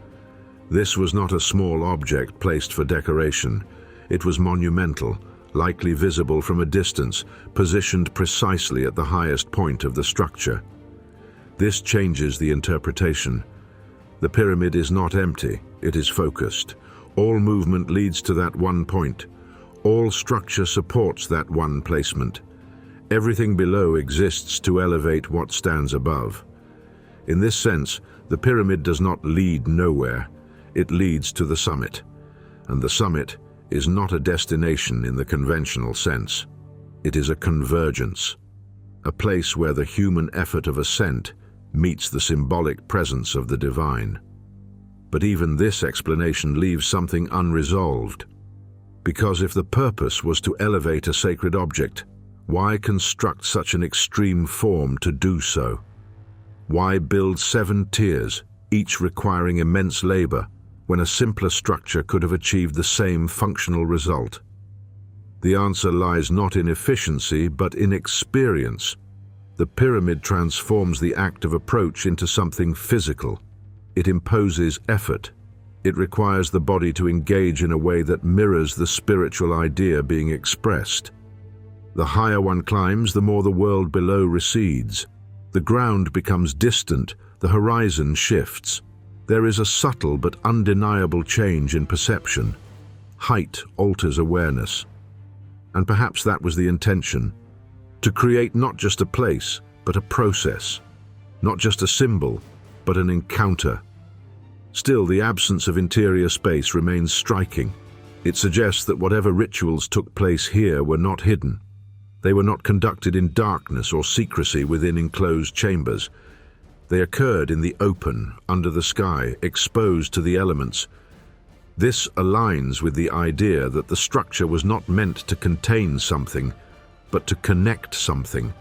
This was not a small object placed for decoration. It was monumental, likely visible from a distance, positioned precisely at the highest point of the structure. This changes the interpretation. The pyramid is not empty, it is focused. All movement leads to that one point. All structure supports that one placement. Everything below exists to elevate what stands above. In this sense, the pyramid does not lead nowhere. It leads to the summit. And the summit is not a destination in the conventional sense. It is a convergence, a place where the human effort of ascent meets the symbolic presence of the divine. But even this explanation leaves something unresolved. Because if the purpose was to elevate a sacred object, why construct such an extreme form to do so? Why build 7 tiers, each requiring immense labor, when a simpler structure could have achieved the same functional result? The answer lies not in efficiency, but in experience. The pyramid transforms the act of approach into something physical. It imposes effort. It requires the body to engage in a way that mirrors the spiritual idea being expressed. The higher one climbs, the more the world below recedes. The ground becomes distant, the horizon shifts. There is a subtle but undeniable change in perception. Height alters awareness. And perhaps that was the intention. To create not just a place, but a process. Not just a symbol, but an encounter. Still, the absence of interior space remains striking. It suggests that whatever rituals took place here were not hidden. They were not conducted in darkness or secrecy within enclosed chambers. They occurred in the open, under the sky, exposed to the elements. This aligns with the idea that the structure was not meant to contain something, but to connect something.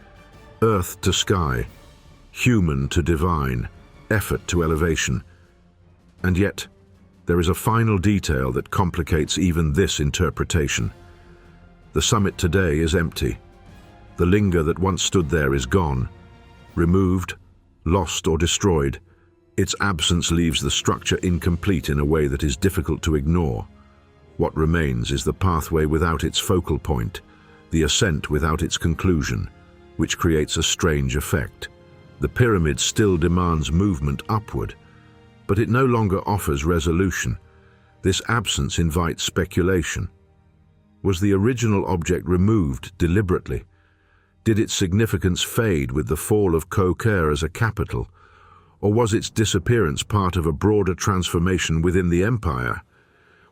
Earth to sky, human to divine, effort to elevation. And yet, there is a final detail that complicates even this interpretation. The summit today is empty. The linga that once stood there is gone, removed, lost or destroyed. Its absence leaves the structure incomplete in a way that is difficult to ignore. What remains is the pathway without its focal point, the ascent without its conclusion, which creates a strange effect. The pyramid still demands movement upward, but it no longer offers resolution. This absence invites speculation. Was the original object removed deliberately? Did its significance fade with the fall of Koh Ker as a capital? Or was its disappearance part of a broader transformation within the empire?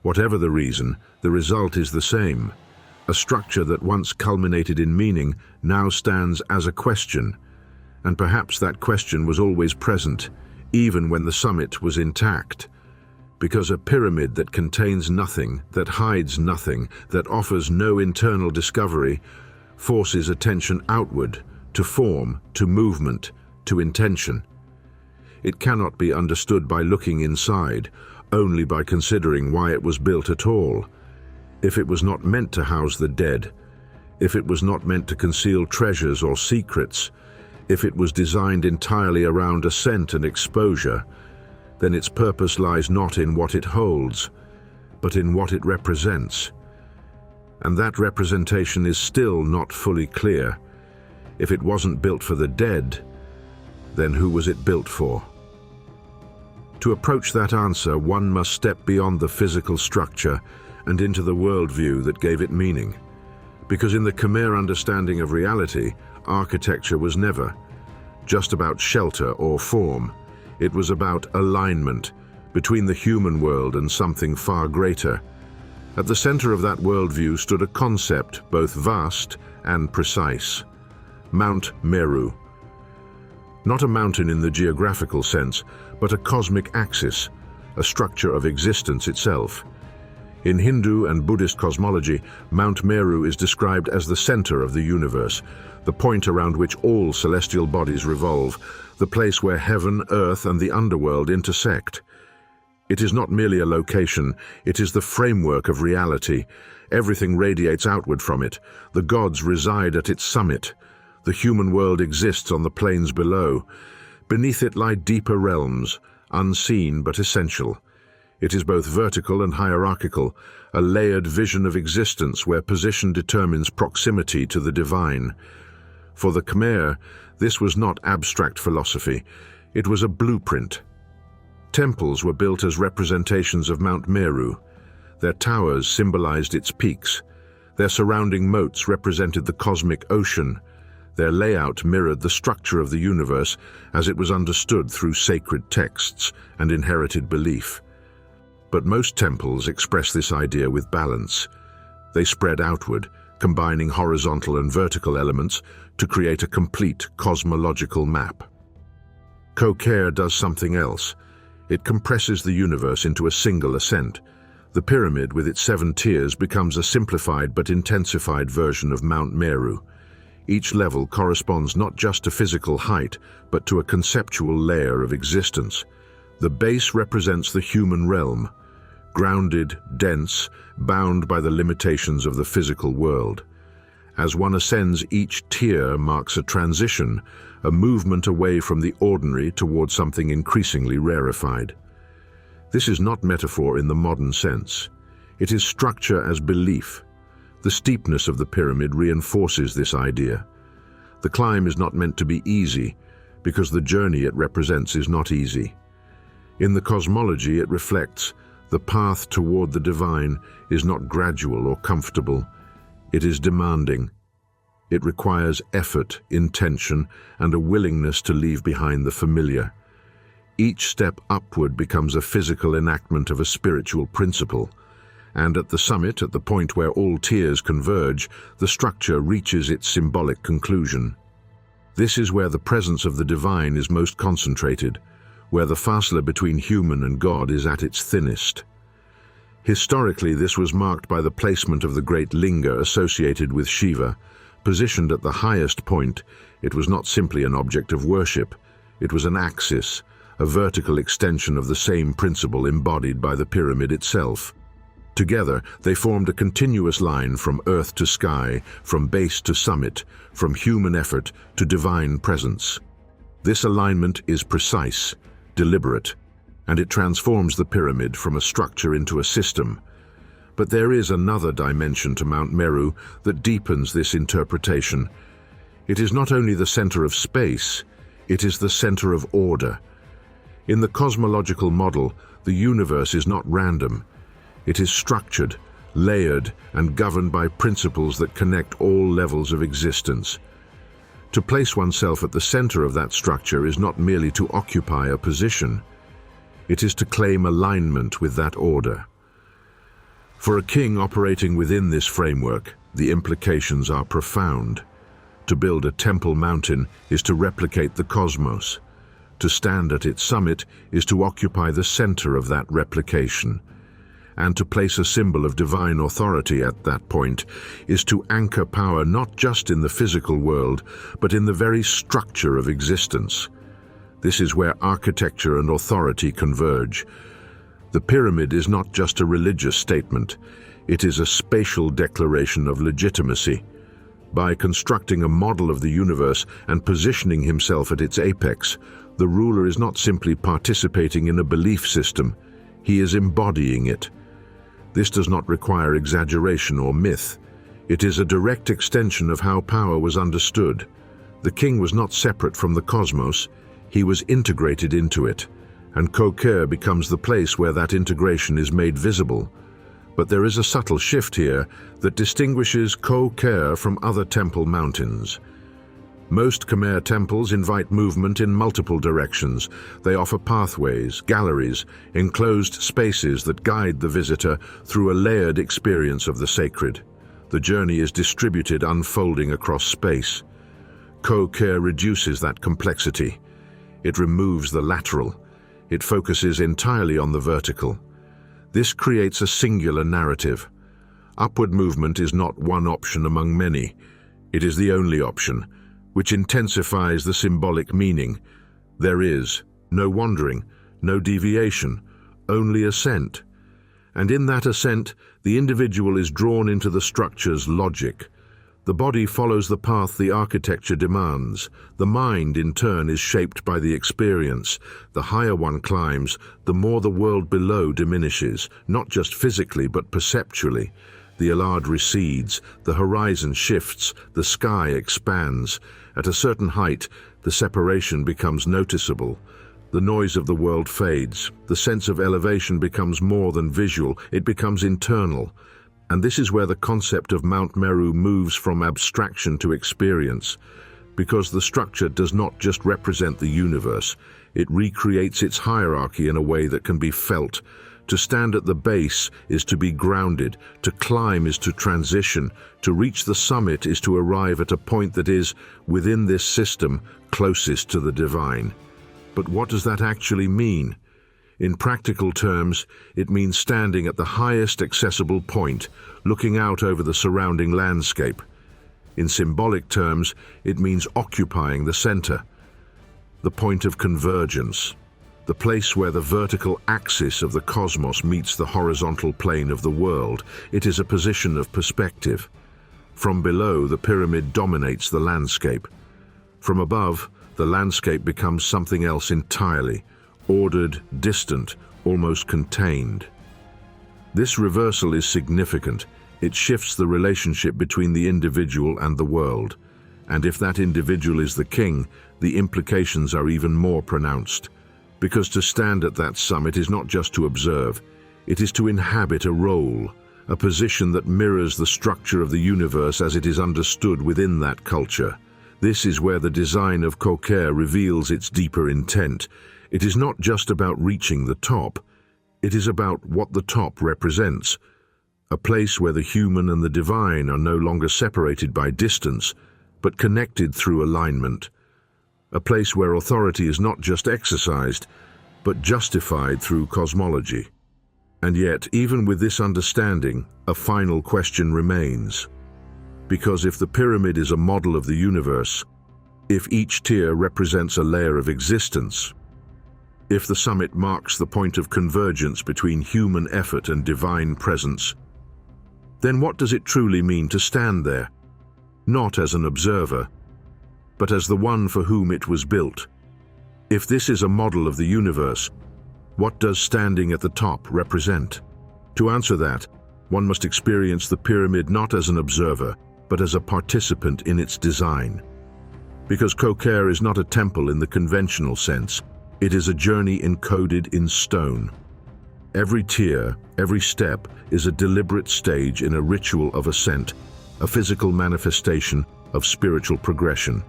Whatever the reason, the result is the same. A structure that once culminated in meaning now stands as a question. And perhaps that question was always present, even when the summit was intact. Because a pyramid that contains nothing, that hides nothing, that offers no internal discovery, forces attention outward, to form, to movement, to intention. It cannot be understood by looking inside, only by considering why it was built at all. If it was not meant to house the dead, if it was not meant to conceal treasures or secrets, if it was designed entirely around ascent and exposure, then its purpose lies not in what it holds, but in what it represents. And that representation is still not fully clear. If it wasn't built for the dead, then who was it built for? To approach that answer, one must step beyond the physical structure and into the worldview that gave it meaning. Because in the Khmer understanding of reality, architecture was never just about shelter or form. It was about alignment between the human world and something far greater. At the center of that worldview stood a concept both vast and precise: Mount Meru. Not a mountain in the geographical sense, but a cosmic axis, a structure of existence itself. In Hindu and Buddhist cosmology, Mount Meru is described as the center of the universe, the point around which all celestial bodies revolve, the place where heaven, earth, and the underworld intersect. It is not merely a location, it is the framework of reality. Everything radiates outward from it. The gods reside at its summit. The human world exists on the plains below. Beneath it lie deeper realms, unseen but essential. It is both vertical and hierarchical, a layered vision of existence where position determines proximity to the divine. For the Khmer, this was not abstract philosophy, it was a blueprint. Temples were built as representations of Mount Meru. Their towers symbolized its peaks. Their surrounding moats represented the cosmic ocean. Their layout mirrored the structure of the universe as it was understood through sacred texts and inherited belief. But most temples express this idea with balance. They spread outward, combining horizontal and vertical elements to create a complete cosmological map. Koh Ker does something else. It compresses the universe into a single ascent. The pyramid with its 7 tiers becomes a simplified but intensified version of Mount Meru. Each level corresponds not just to physical height, but to a conceptual layer of existence. The base represents the human realm, grounded, dense, bound by the limitations of the physical world. As one ascends, each tier marks a transition, a movement away from the ordinary toward something increasingly rarefied. This is not metaphor in the modern sense. It is structure as belief. The steepness of the pyramid reinforces this idea. The climb is not meant to be easy, because the journey it represents is not easy. In the cosmology, it reflects the path toward the divine is not gradual or comfortable. It is demanding. It requires effort, intention, and a willingness to leave behind the familiar. Each step upward becomes a physical enactment of a spiritual principle. And at the summit, at the point where all tiers converge, the structure reaches its symbolic conclusion. This is where the presence of the divine is most concentrated, where the fasla between human and God is at its thinnest. Historically, this was marked by the placement of the great linga associated with Shiva. Positioned at the highest point, it was not simply an object of worship, it was an axis, a vertical extension of the same principle embodied by the pyramid itself. Together, they formed a continuous line from earth to sky, from base to summit, from human effort to divine presence. This alignment is precise, deliberate, and it transforms the pyramid from a structure into a system. But there is another dimension to Mount Meru that deepens this interpretation. It is not only the center of space, it is the center of order. In the cosmological model, the universe is not random. It is structured, layered, and governed by principles that connect all levels of existence. To place oneself at the center of that structure is not merely to occupy a position. It is to claim alignment with that order. For a king operating within this framework, the implications are profound. To build a temple mountain is to replicate the cosmos. To stand at its summit is to occupy the center of that replication. And to place a symbol of divine authority at that point is to anchor power not just in the physical world, but in the very structure of existence. This is where architecture and authority converge. The pyramid is not just a religious statement, it is a spatial declaration of legitimacy. By constructing a model of the universe and positioning himself at its apex, the ruler is not simply participating in a belief system, he is embodying it. This does not require exaggeration or myth. It is a direct extension of how power was understood. The king was not separate from the cosmos, he was integrated into it, and Koh Ker becomes the place where that integration is made visible. But there is a subtle shift here that distinguishes Koh Ker from other temple mountains. Most Khmer temples invite movement in multiple directions. They offer pathways, galleries, enclosed spaces that guide the visitor through a layered experience of the sacred. The journey is distributed, unfolding across space. Koh Ker reduces that complexity. It removes the lateral. It focuses entirely on the vertical. This creates a singular narrative. Upward movement is not one option among many. It is the only option, which intensifies the symbolic meaning. There is no wandering, no deviation, only ascent. And in that ascent, the individual is drawn into the structure's logic. The body follows the path the architecture demands. The mind, in turn, is shaped by the experience. The higher one climbs, the more the world below diminishes, not just physically but perceptually. The allard recedes, the horizon shifts, the sky expands. At a certain height, the separation becomes noticeable. The noise of the world fades. The sense of elevation becomes more than visual, it becomes internal. And this is where the concept of Mount Meru moves from abstraction to experience. Because the structure does not just represent the universe, it recreates its hierarchy in a way that can be felt. To stand at the base is to be grounded, to climb is to transition, to reach the summit is to arrive at a point that is, within this system, closest to the divine. But what does that actually mean? In practical terms, it means standing at the highest accessible point, looking out over the surrounding landscape. In symbolic terms, it means occupying the center, the point of convergence, the place where the vertical axis of the cosmos meets the horizontal plane of the world. It is a position of perspective. From below, the pyramid dominates the landscape. From above, the landscape becomes something else entirely. Ordered, distant, almost contained. This reversal is significant. It shifts the relationship between the individual and the world. And if that individual is the king, the implications are even more pronounced. Because to stand at that summit is not just to observe, it is to inhabit a role, a position that mirrors the structure of the universe as it is understood within that culture. This is where the design of Koh Ker reveals its deeper intent. It is not just about reaching the top, it is about what the top represents. A place where the human and the divine are no longer separated by distance, but connected through alignment. A place where authority is not just exercised, but justified through cosmology. And yet, even with this understanding, a final question remains. Because if the pyramid is a model of the universe, if each tier represents a layer of existence, if the summit marks the point of convergence between human effort and divine presence, then what does it truly mean to stand there? Not as an observer, but as the one for whom it was built. If this is a model of the universe, what does standing at the top represent? To answer that, one must experience the pyramid not as an observer, but as a participant in its design. Because Koh Ker is not a temple in the conventional sense, it is a journey encoded in stone. Every tier, every step, is a deliberate stage in a ritual of ascent, a physical manifestation of spiritual progression.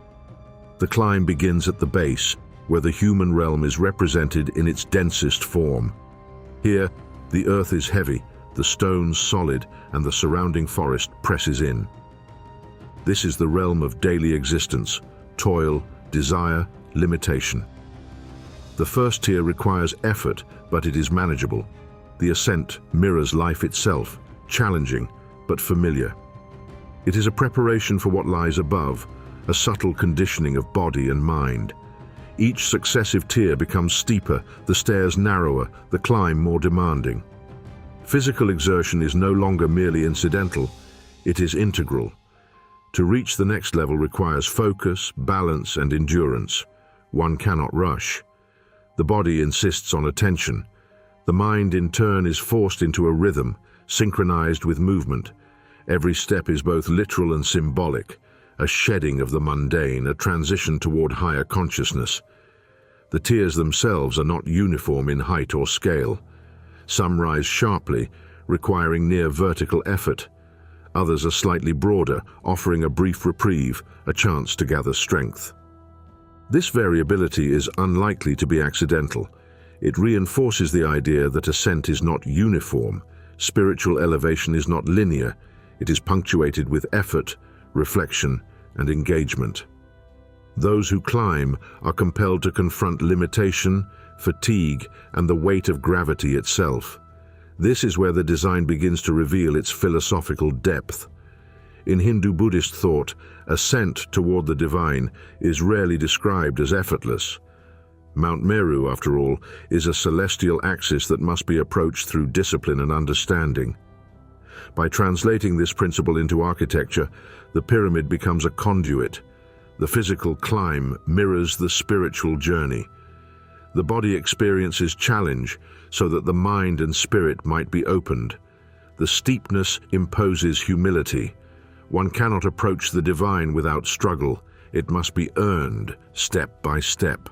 The climb begins at the base, where the human realm is represented in its densest form. Here, the earth is heavy, the stones solid, and the surrounding forest presses in. This is the realm of daily existence, toil, desire, limitation. The first tier requires effort, but it is manageable. The ascent mirrors life itself, challenging but familiar. It is a preparation for what lies above, a subtle conditioning of body and mind. Each successive tier becomes steeper, the stairs narrower, the climb more demanding. Physical exertion is no longer merely incidental, it is integral. To reach the next level requires focus, balance, and endurance. One cannot rush. The body insists on attention. The mind, in turn, is forced into a rhythm, synchronized with movement. Every step is both literal and symbolic, a shedding of the mundane, a transition toward higher consciousness. The tiers themselves are not uniform in height or scale. Some rise sharply, requiring near vertical effort. Others are slightly broader, offering a brief reprieve, a chance to gather strength. This variability is unlikely to be accidental. It reinforces the idea that ascent is not uniform. Spiritual elevation is not linear. It is punctuated with effort, reflection, and engagement. Those who climb are compelled to confront limitation, fatigue, and the weight of gravity itself. This is where the design begins to reveal its philosophical depth. In Hindu-Buddhist thought, ascent toward the divine is rarely described as effortless. Mount Meru, after all, is a celestial axis that must be approached through discipline and understanding. By translating this principle into architecture, the pyramid becomes a conduit. The physical climb mirrors the spiritual journey. The body experiences challenge so that the mind and spirit might be opened. The steepness imposes humility. One cannot approach the divine without struggle. It must be earned, step by step.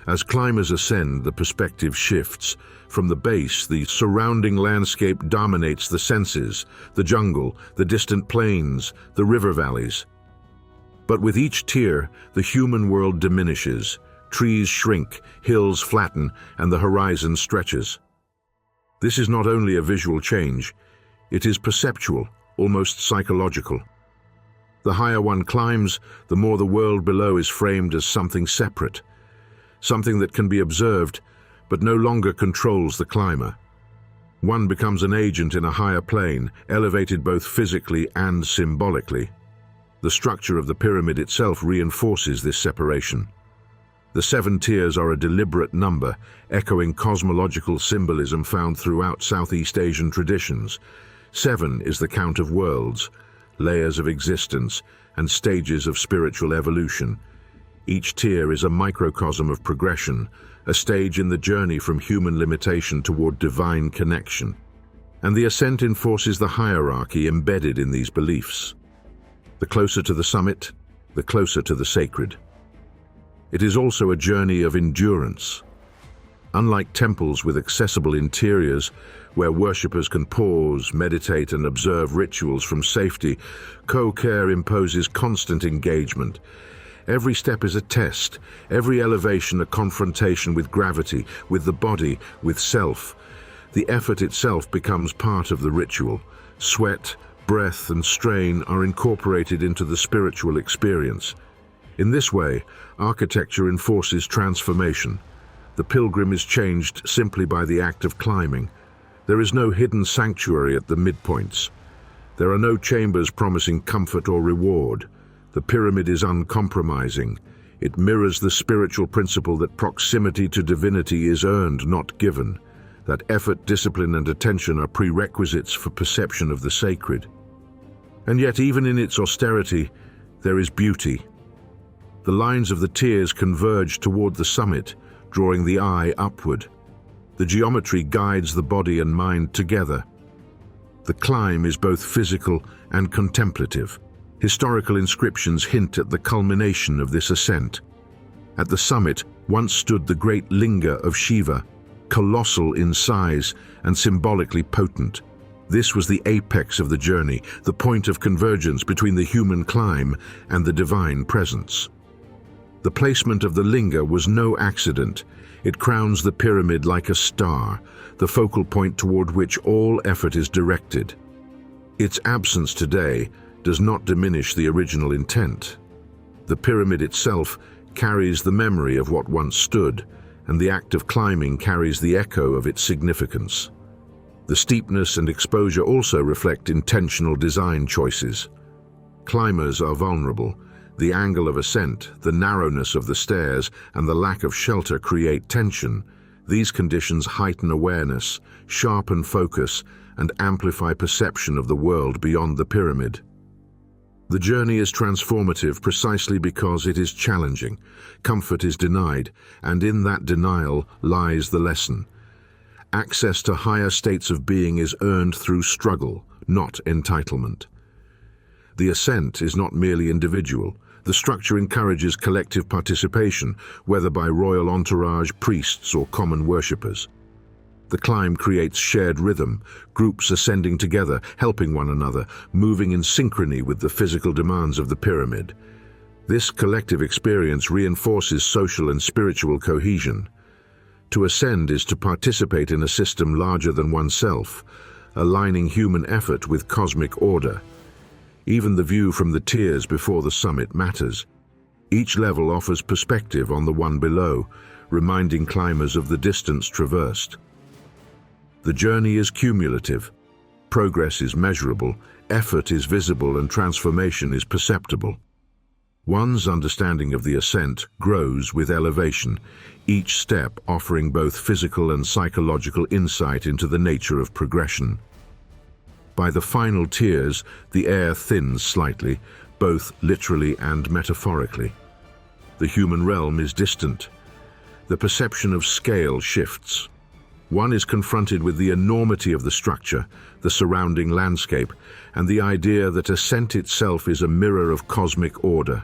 As climbers ascend, the perspective shifts. From the base, the surrounding landscape dominates the senses, the jungle, the distant plains, the river valleys. But with each tier, the human world diminishes. Trees shrink, hills flatten, and the horizon stretches. This is not only a visual change, it is perceptual, almost psychological. The higher one climbs, the more the world below is framed as something separate, something that can be observed, but no longer controls the climber. One becomes an agent in a higher plane, elevated both physically and symbolically. The structure of the pyramid itself reinforces this separation. The 7 tiers are a deliberate number, echoing cosmological symbolism found throughout Southeast Asian traditions. 7 is the count of worlds, layers of existence, and stages of spiritual evolution. Each tier is a microcosm of progression, a stage in the journey from human limitation toward divine connection. And the ascent enforces the hierarchy embedded in these beliefs. The closer to the summit, the closer to the sacred. It is also a journey of endurance. Unlike temples with accessible interiors, where worshippers can pause, meditate, and observe rituals from safety, Koh Ker imposes constant engagement. Every step is a test, every elevation a confrontation with gravity, with the body, with self. The effort itself becomes part of the ritual. Sweat, breath, and strain are incorporated into the spiritual experience. In this way, architecture enforces transformation. The pilgrim is changed simply by the act of climbing. There is no hidden sanctuary at the midpoints. There are no chambers promising comfort or reward. The pyramid is uncompromising. It mirrors the spiritual principle that proximity to divinity is earned, not given. That effort, discipline, and attention are prerequisites for perception of the sacred. And yet, even in its austerity, there is beauty. The lines of the tiers converge toward the summit, drawing the eye upward. The geometry guides the body and mind together. The climb is both physical and contemplative. Historical inscriptions hint at the culmination of this ascent. At the summit once stood the great linga of Shiva, colossal in size and symbolically potent. This was the apex of the journey, the point of convergence between the human climb and the divine presence. The placement of the linga was no accident. It crowns the pyramid like a star, the focal point toward which all effort is directed. Its absence today does not diminish the original intent. The pyramid itself carries the memory of what once stood, and the act of climbing carries the echo of its significance. The steepness and exposure also reflect intentional design choices. Climbers are vulnerable. The angle of ascent, the narrowness of the stairs, and the lack of shelter create tension. These conditions heighten awareness, sharpen focus, and amplify perception of the world beyond the pyramid. The journey is transformative precisely because it is challenging. Comfort is denied, and in that denial lies the lesson. Access to higher states of being is earned through struggle, not entitlement. The ascent is not merely individual. The structure encourages collective participation, whether by royal entourage, priests, or common worshippers. The climb creates shared rhythm, groups ascending together, helping one another, moving in synchrony with the physical demands of the pyramid. This collective experience reinforces social and spiritual cohesion. To ascend is to participate in a system larger than oneself, aligning human effort with cosmic order. Even the view from the tiers before the summit matters. Each level offers perspective on the one below, reminding climbers of the distance traversed. The journey is cumulative. Progress is measurable, effort is visible, and transformation is perceptible. One's understanding of the ascent grows with elevation, each step offering both physical and psychological insight into the nature of progression. By the final tiers, the air thins slightly, both literally and metaphorically. The human realm is distant. The perception of scale shifts. One is confronted with the enormity of the structure, the surrounding landscape, and the idea that ascent itself is a mirror of cosmic order.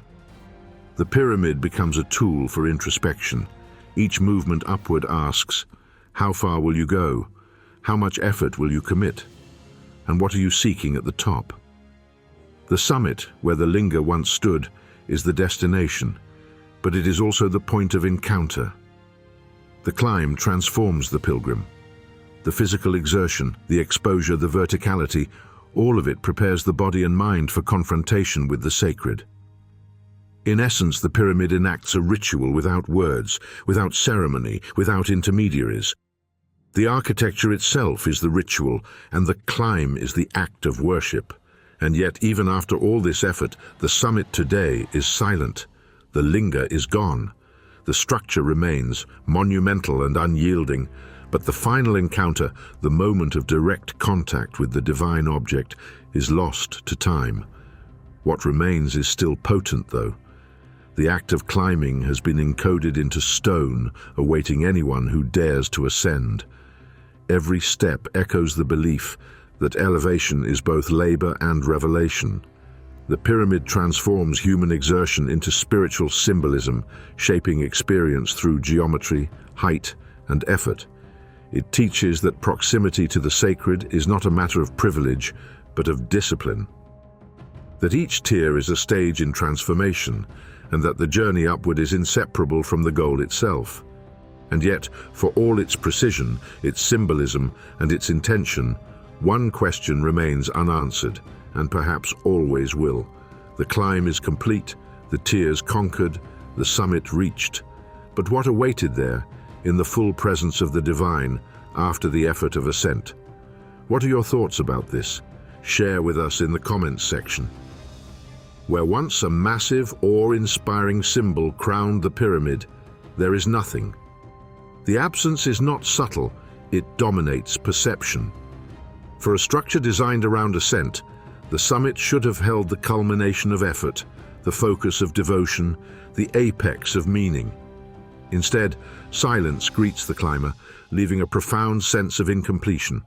The pyramid becomes a tool for introspection. Each movement upward asks, how far will you go? How much effort will you commit? And what are you seeking at the top? The summit, where the linga once stood, is the destination, but it is also the point of encounter. The climb transforms the pilgrim. The physical exertion, the exposure, the verticality, all of it prepares the body and mind for confrontation with the sacred. In essence, the pyramid enacts a ritual without words, without ceremony, without intermediaries. The architecture itself is the ritual, and the climb is the act of worship. And yet, even after all this effort, the summit today is silent. The linga is gone. The structure remains, monumental and unyielding, but the final encounter, the moment of direct contact with the divine object, is lost to time. What remains is still potent, though. The act of climbing has been encoded into stone, awaiting anyone who dares to ascend. Every step echoes the belief that elevation is both labor and revelation. The pyramid transforms human exertion into spiritual symbolism, shaping experience through geometry, height, and effort. It teaches that proximity to the sacred is not a matter of privilege, but of discipline. That each tier is a stage in transformation, and that the journey upward is inseparable from the goal itself. And yet, for all its precision, its symbolism, and its intention, one question remains unanswered, and perhaps always will. The climb is complete, the tiers conquered, the summit reached. But what awaited there, in the full presence of the divine, after the effort of ascent? What are your thoughts about this? Share with us in the comments section. Where once a massive, awe-inspiring symbol crowned the pyramid, there is nothing. The absence is not subtle, it dominates perception. For a structure designed around ascent, the summit should have held the culmination of effort, the focus of devotion, the apex of meaning. Instead, silence greets the climber, leaving a profound sense of incompletion.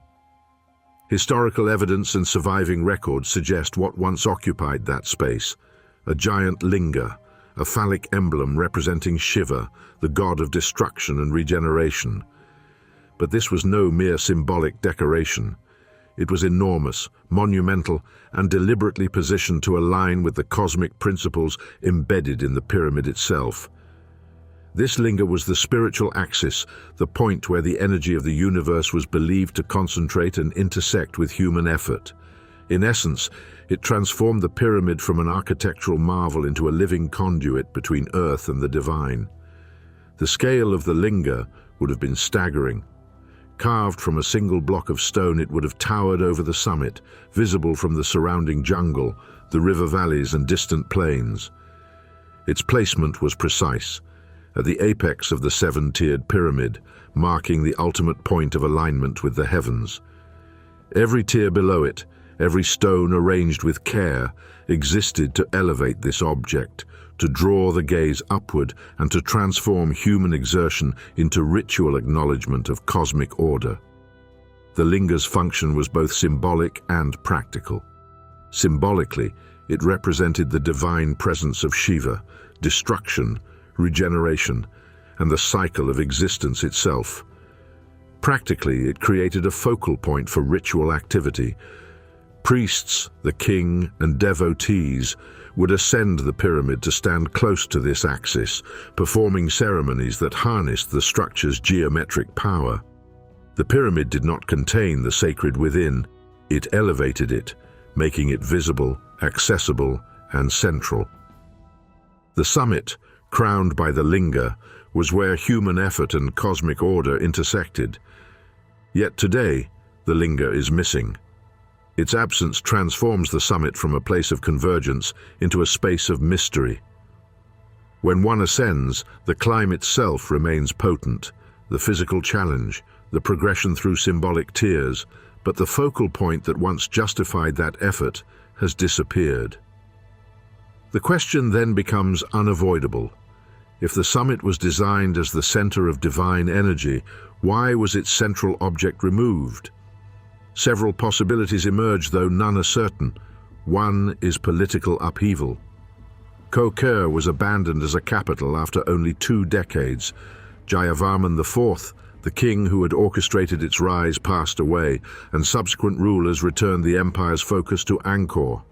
Historical evidence and surviving records suggest what once occupied that space: a giant linga, a phallic emblem representing Shiva, the god of destruction and regeneration. But this was no mere symbolic decoration. It was enormous, monumental, and deliberately positioned to align with the cosmic principles embedded in the pyramid itself. This linga was the spiritual axis, the point where the energy of the universe was believed to concentrate and intersect with human effort. In essence, it transformed the pyramid from an architectural marvel into a living conduit between earth and the divine. The scale of the linga would have been staggering. Carved from a single block of stone, it would have towered over the summit, visible from the surrounding jungle, the river valleys and distant plains. Its placement was precise, at the apex of the seven-tiered pyramid, marking the ultimate point of alignment with the heavens. Every tier below it, every stone arranged with care, existed to elevate this object, to draw the gaze upward and to transform human exertion into ritual acknowledgement of cosmic order. The linga's function was both symbolic and practical. Symbolically, it represented the divine presence of Shiva, destruction, regeneration, and the cycle of existence itself. Practically, it created a focal point for ritual activity. Priests, the king, and devotees would ascend the pyramid to stand close to this axis, performing ceremonies that harnessed the structure's geometric power. The pyramid did not contain the sacred within, it elevated it, making it visible, accessible, and central. The summit, crowned by the linga, was where human effort and cosmic order intersected. Yet today, the linga is missing. Its absence transforms the summit from a place of convergence into a space of mystery. When one ascends, the climb itself remains potent, the physical challenge, the progression through symbolic tiers, but the focal point that once justified that effort has disappeared. The question then becomes unavoidable. If the summit was designed as the center of divine energy, why was its central object removed? Several possibilities emerge, though none are certain. One is political upheaval. Koh Ker was abandoned as a capital after only 2 decades. Jayavarman IV, the king who had orchestrated its rise, passed away, and subsequent rulers returned the empire's focus to Angkor.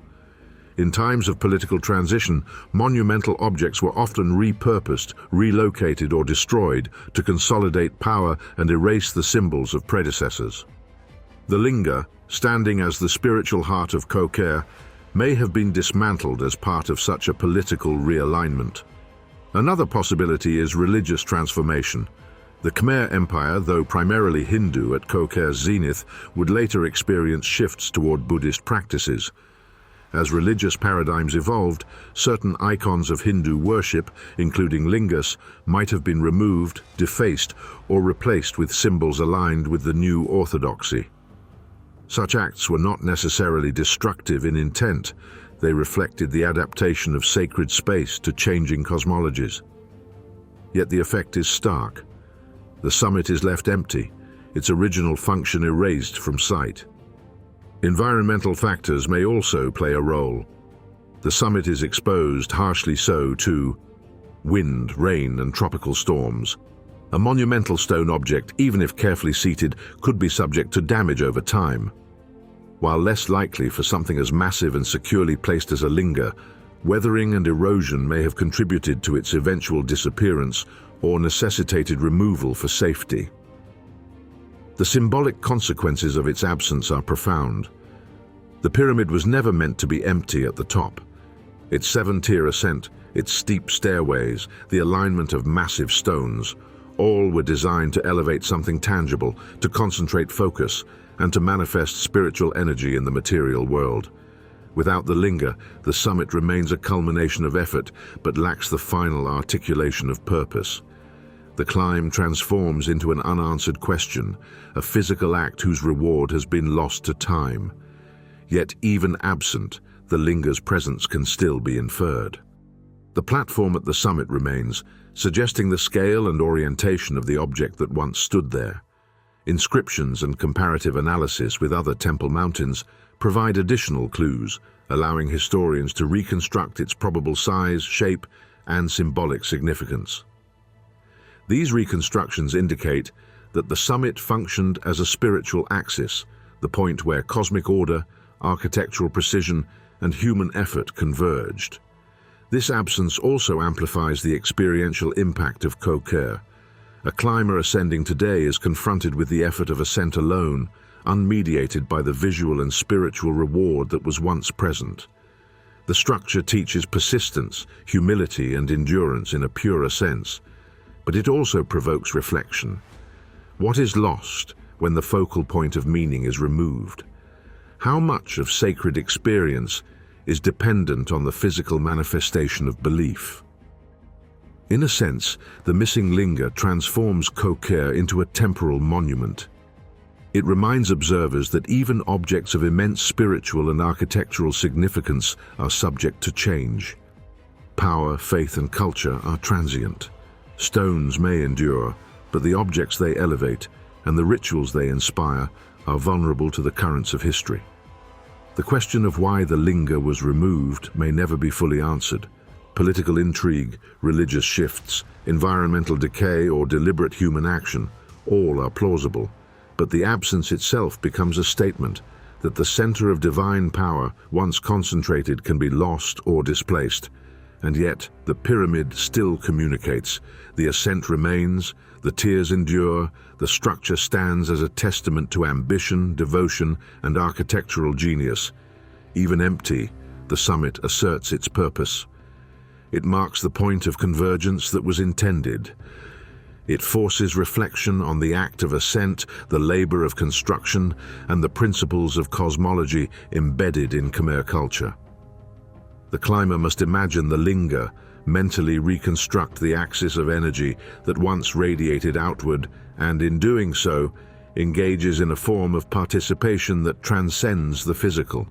In times of political transition, monumental objects were often repurposed, relocated, or destroyed to consolidate power and erase the symbols of predecessors. The linga, standing as the spiritual heart of Koh Ker, may have been dismantled as part of such a political realignment. Another possibility is religious transformation. The Khmer Empire, though primarily Hindu at Koh Ker's zenith, would later experience shifts toward Buddhist practices. As religious paradigms evolved, certain icons of Hindu worship, including lingas, might have been removed, defaced, or replaced with symbols aligned with the new orthodoxy. Such acts were not necessarily destructive in intent. They reflected the adaptation of sacred space to changing cosmologies. Yet the effect is stark. The summit is left empty, its original function erased from sight. Environmental factors may also play a role. The summit is exposed, harshly so, to wind, rain, and tropical storms. A monumental stone object, even if carefully seated, could be subject to damage over time. While less likely for something as massive and securely placed as a linga, weathering and erosion may have contributed to its eventual disappearance or necessitated removal for safety. The symbolic consequences of its absence are profound. The pyramid was never meant to be empty at the top. Its 7-tier ascent, its steep stairways, the alignment of massive stones, all were designed to elevate something tangible, to concentrate focus, and to manifest spiritual energy in the material world. Without the linga, the summit remains a culmination of effort, but lacks the final articulation of purpose. The climb transforms into an unanswered question, a physical act whose reward has been lost to time. Yet even absent, the linga's presence can still be inferred. The platform at the summit remains, suggesting the scale and orientation of the object that once stood there. Inscriptions and comparative analysis with other temple mountains provide additional clues, allowing historians to reconstruct its probable size, shape, and symbolic significance. These reconstructions indicate that the summit functioned as a spiritual axis, the point where cosmic order, architectural precision, and human effort converged. This absence also amplifies the experiential impact of Koh Ker. A climber ascending today is confronted with the effort of ascent alone, unmediated by the visual and spiritual reward that was once present. The structure teaches persistence, humility, and endurance in a purer sense, but it also provokes reflection. What is lost when the focal point of meaning is removed? How much of sacred experience is dependent on the physical manifestation of belief? In a sense, the missing linga transforms Koh Ker into a temporal monument. It reminds observers that even objects of immense spiritual and architectural significance are subject to change. Power, faith, and culture are transient. Stones may endure, but the objects they elevate and the rituals they inspire are vulnerable to the currents of history. The question of why the linga was removed may never be fully answered. Political intrigue, religious shifts, environmental decay, or deliberate human action, all are plausible. But the absence itself becomes a statement that the center of divine power, once concentrated, can be lost or displaced. And yet, the pyramid still communicates. The ascent remains, the tiers endure, the structure stands as a testament to ambition, devotion, and architectural genius. Even empty, the summit asserts its purpose. It marks the point of convergence that was intended. It forces reflection on the act of ascent, the labor of construction, and the principles of cosmology embedded in Khmer culture. The climber must imagine the linga, mentally reconstruct the axis of energy that once radiated outward, and in doing so, engages in a form of participation that transcends the physical.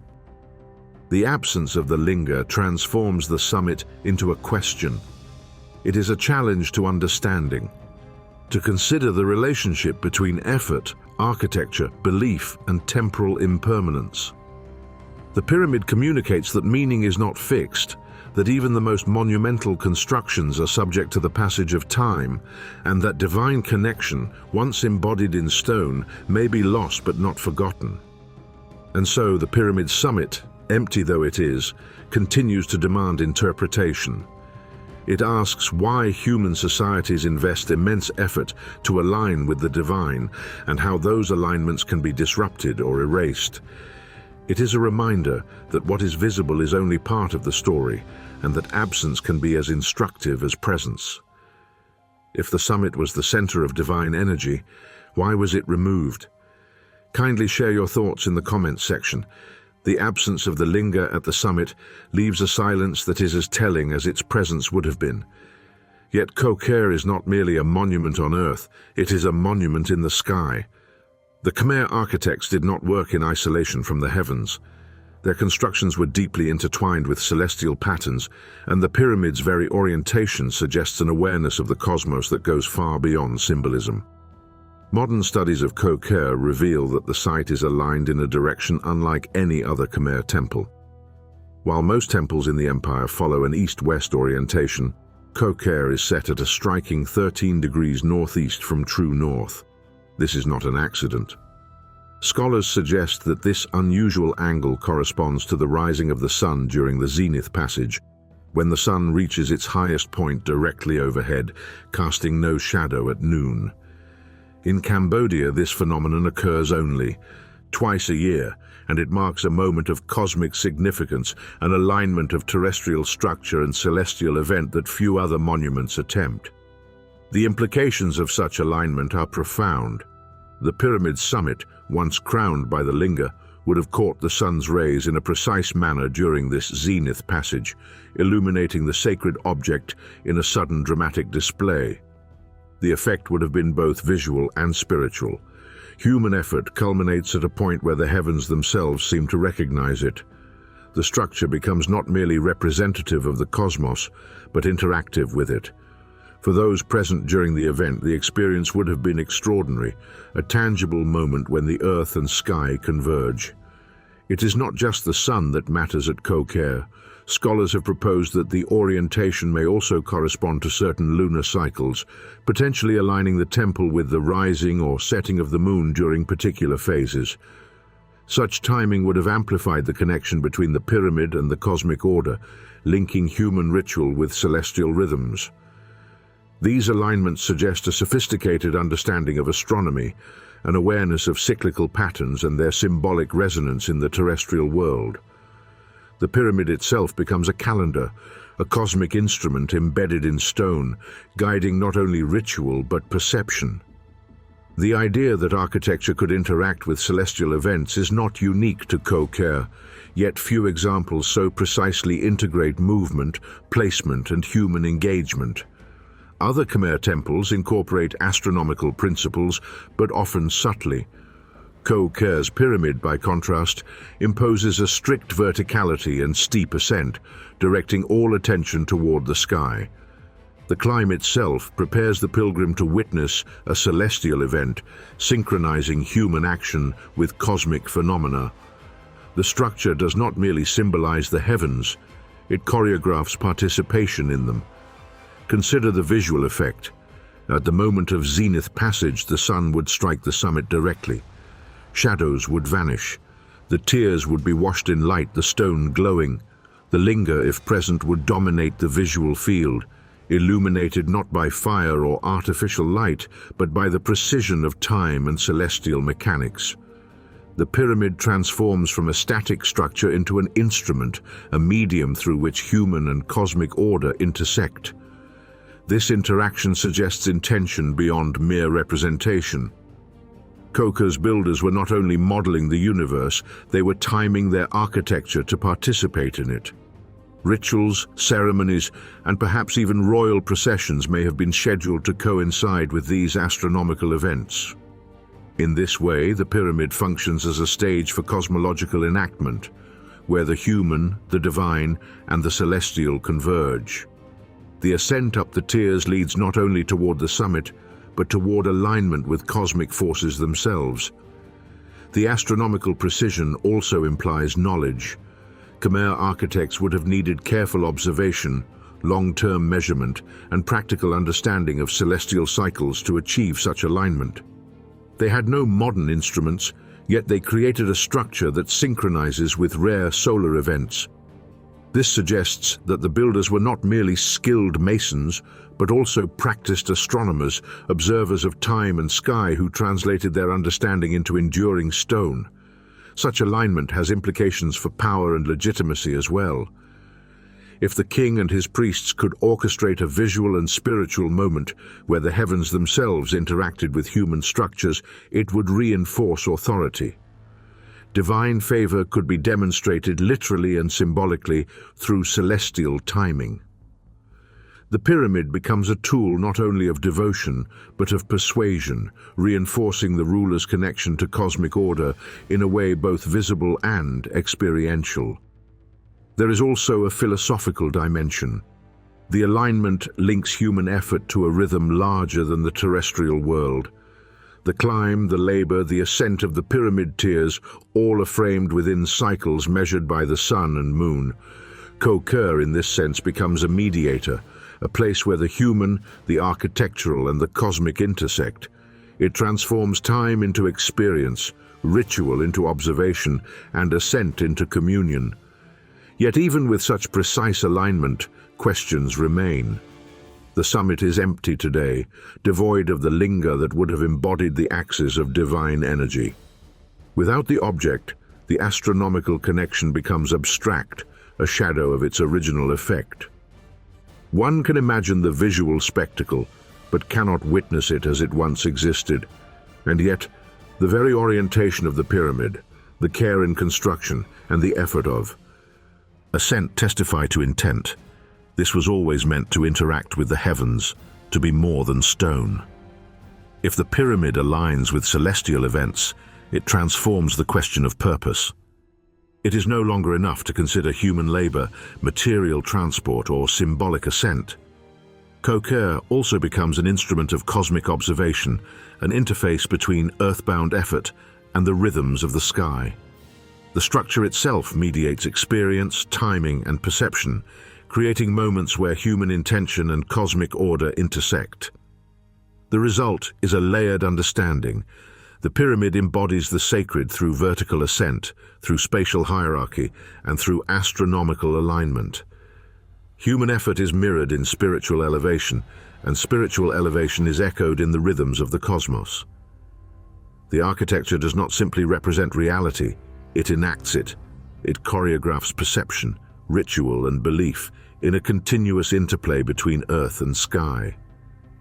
The absence of the linga transforms the summit into a question. It is a challenge to understanding, to consider the relationship between effort, architecture, belief, and temporal impermanence. The pyramid communicates that meaning is not fixed, that even the most monumental constructions are subject to the passage of time, and that divine connection, once embodied in stone, may be lost but not forgotten. And so the pyramid's summit, empty though it is, continues to demand interpretation. It asks why human societies invest immense effort to align with the divine, and how those alignments can be disrupted or erased. It is a reminder that what is visible is only part of the story, and that absence can be as instructive as presence. If the summit was the center of divine energy, why was it removed? Kindly share your thoughts in the comments section. The absence of the linga at the summit leaves a silence that is as telling as its presence would have been. Yet Koh Ker is not merely a monument on earth, it is a monument in the sky. The Khmer architects did not work in isolation from the heavens. Their constructions were deeply intertwined with celestial patterns, and the pyramid's very orientation suggests an awareness of the cosmos that goes far beyond symbolism. Modern studies of Koh Ker reveal that the site is aligned in a direction unlike any other Khmer temple. While most temples in the empire follow an east-west orientation, Koh Ker is set at a striking 13 degrees northeast from true north. This is not an accident. Scholars suggest that this unusual angle corresponds to the rising of the sun during the zenith passage, when the sun reaches its highest point directly overhead, casting no shadow at noon. In Cambodia, this phenomenon occurs only twice a year, and it marks a moment of cosmic significance, an alignment of terrestrial structure and celestial event that few other monuments attempt. The implications of such alignment are profound. The pyramid's summit, once crowned by the linga, would have caught the sun's rays in a precise manner during this zenith passage, illuminating the sacred object in a sudden dramatic display. The effect would have been both visual and spiritual. Human effort culminates at a point where the heavens themselves seem to recognize it. The structure becomes not merely representative of the cosmos, but interactive with it. For those present during the event, the experience would have been extraordinary, a tangible moment when the earth and sky converge. It is not just the sun that matters at Koh Ker. Scholars have proposed that the orientation may also correspond to certain lunar cycles, potentially aligning the temple with the rising or setting of the moon during particular phases. Such timing would have amplified the connection between the pyramid and the cosmic order, linking human ritual with celestial rhythms. These alignments suggest a sophisticated understanding of astronomy, an awareness of cyclical patterns and their symbolic resonance in the terrestrial world. The pyramid itself becomes a calendar, a cosmic instrument embedded in stone, guiding not only ritual but perception. The idea that architecture could interact with celestial events is not unique to Koh Ker, yet few examples so precisely integrate movement, placement, and human engagement. Other Khmer temples incorporate astronomical principles, but often subtly. Koh Ker's pyramid, by contrast, imposes a strict verticality and steep ascent, directing all attention toward the sky. The climb itself prepares the pilgrim to witness a celestial event, synchronizing human action with cosmic phenomena. The structure does not merely symbolize the heavens, it choreographs participation in them. Consider the visual effect. At the moment of zenith passage, the sun would strike the summit directly. Shadows would vanish. The tiers would be washed in light, the stone glowing. The linga, if present, would dominate the visual field, illuminated not by fire or artificial light, but by the precision of time and celestial mechanics. The pyramid transforms from a static structure into an instrument, a medium through which human and cosmic order intersect. This interaction suggests intention beyond mere representation. Koh Ker's builders were not only modeling the universe, they were timing their architecture to participate in it. Rituals, ceremonies, and perhaps even royal processions may have been scheduled to coincide with these astronomical events. In this way, the pyramid functions as a stage for cosmological enactment, where the human, the divine, and the celestial converge. The ascent up the tiers leads not only toward the summit, but toward alignment with cosmic forces themselves. The astronomical precision also implies knowledge. Khmer architects would have needed careful observation, long-term measurement, and practical understanding of celestial cycles to achieve such alignment. They had no modern instruments, yet they created a structure that synchronizes with rare solar events. This suggests that the builders were not merely skilled masons, but also practiced astronomers, observers of time and sky who translated their understanding into enduring stone. Such alignment has implications for power and legitimacy as well. If the king and his priests could orchestrate a visual and spiritual moment where the heavens themselves interacted with human structures, it would reinforce authority. Divine favor could be demonstrated literally and symbolically through celestial timing. The pyramid becomes a tool not only of devotion, but of persuasion, reinforcing the ruler's connection to cosmic order in a way both visible and experiential. There is also a philosophical dimension. The alignment links human effort to a rhythm larger than the terrestrial world. The climb, the labor, the ascent of the pyramid tiers, all are framed within cycles measured by the sun and moon. Koh Ker, in this sense, becomes a mediator, a place where the human, the architectural, and the cosmic intersect. It transforms time into experience, ritual into observation, and ascent into communion. Yet even with such precise alignment, questions remain. The summit is empty today, devoid of the linga that would have embodied the axis of divine energy. Without the object, the astronomical connection becomes abstract, a shadow of its original effect. One can imagine the visual spectacle, but cannot witness it as it once existed. And yet, the very orientation of the pyramid, the care in construction, and the effort of ascent testify to intent. This was always meant to interact with the heavens, to be more than stone. If the pyramid aligns with celestial events, it transforms the question of purpose. It is no longer enough to consider human labor, material transport, or symbolic ascent. Koh Ker also becomes an instrument of cosmic observation, an interface between earthbound effort and the rhythms of the sky. The structure itself mediates experience, timing, and perception, creating moments where human intention and cosmic order intersect. The result is a layered understanding. The pyramid embodies the sacred through vertical ascent, through spatial hierarchy, and through astronomical alignment. Human effort is mirrored in spiritual elevation, and spiritual elevation is echoed in the rhythms of the cosmos. The architecture does not simply represent reality, it enacts it. It choreographs perception, ritual, and belief, in a continuous interplay between earth and sky.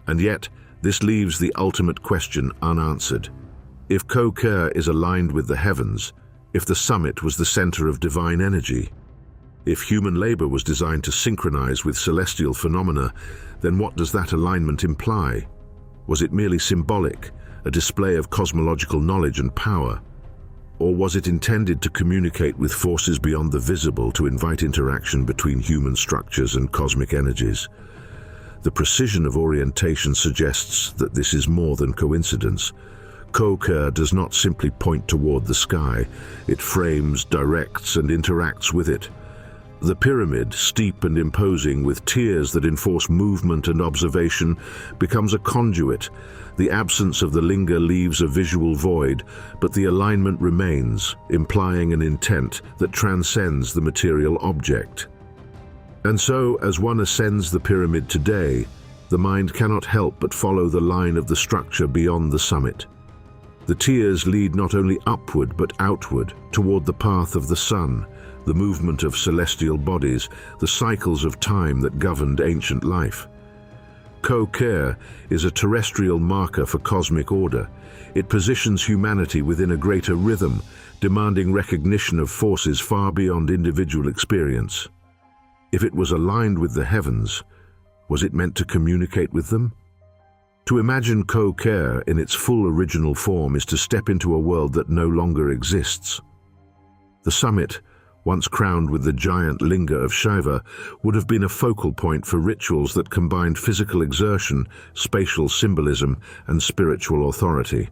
And yet, this leaves the ultimate question unanswered. If Koh Ker is aligned with the heavens, if the summit was the center of divine energy, if human labor was designed to synchronize with celestial phenomena, then what does that alignment imply? Was it merely symbolic, a display of cosmological knowledge and power? Or was it intended to communicate with forces beyond the visible, to invite interaction between human structures and cosmic energies? The precision of orientation suggests that this is more than coincidence. Koh Ker does not simply point toward the sky, it frames, directs, and interacts with it. The pyramid, steep and imposing with tiers that enforce movement and observation, becomes a conduit. The absence of the linga leaves a visual void, but the alignment remains, implying an intent that transcends the material object. And so, as one ascends the pyramid today, the mind cannot help but follow the line of the structure beyond the summit. The tiers lead not only upward but outward, toward the path of the sun, the movement of celestial bodies, the cycles of time that governed ancient life. Koh Ker is a terrestrial marker for cosmic order. It positions humanity within a greater rhythm, demanding recognition of forces far beyond individual experience. If it was aligned with the heavens, was it meant to communicate with them? To imagine Koh Ker in its full original form is to step into a world that no longer exists. The summit, once crowned with the giant linga of Shiva, would have been a focal point for rituals that combined physical exertion, spatial symbolism, and spiritual authority.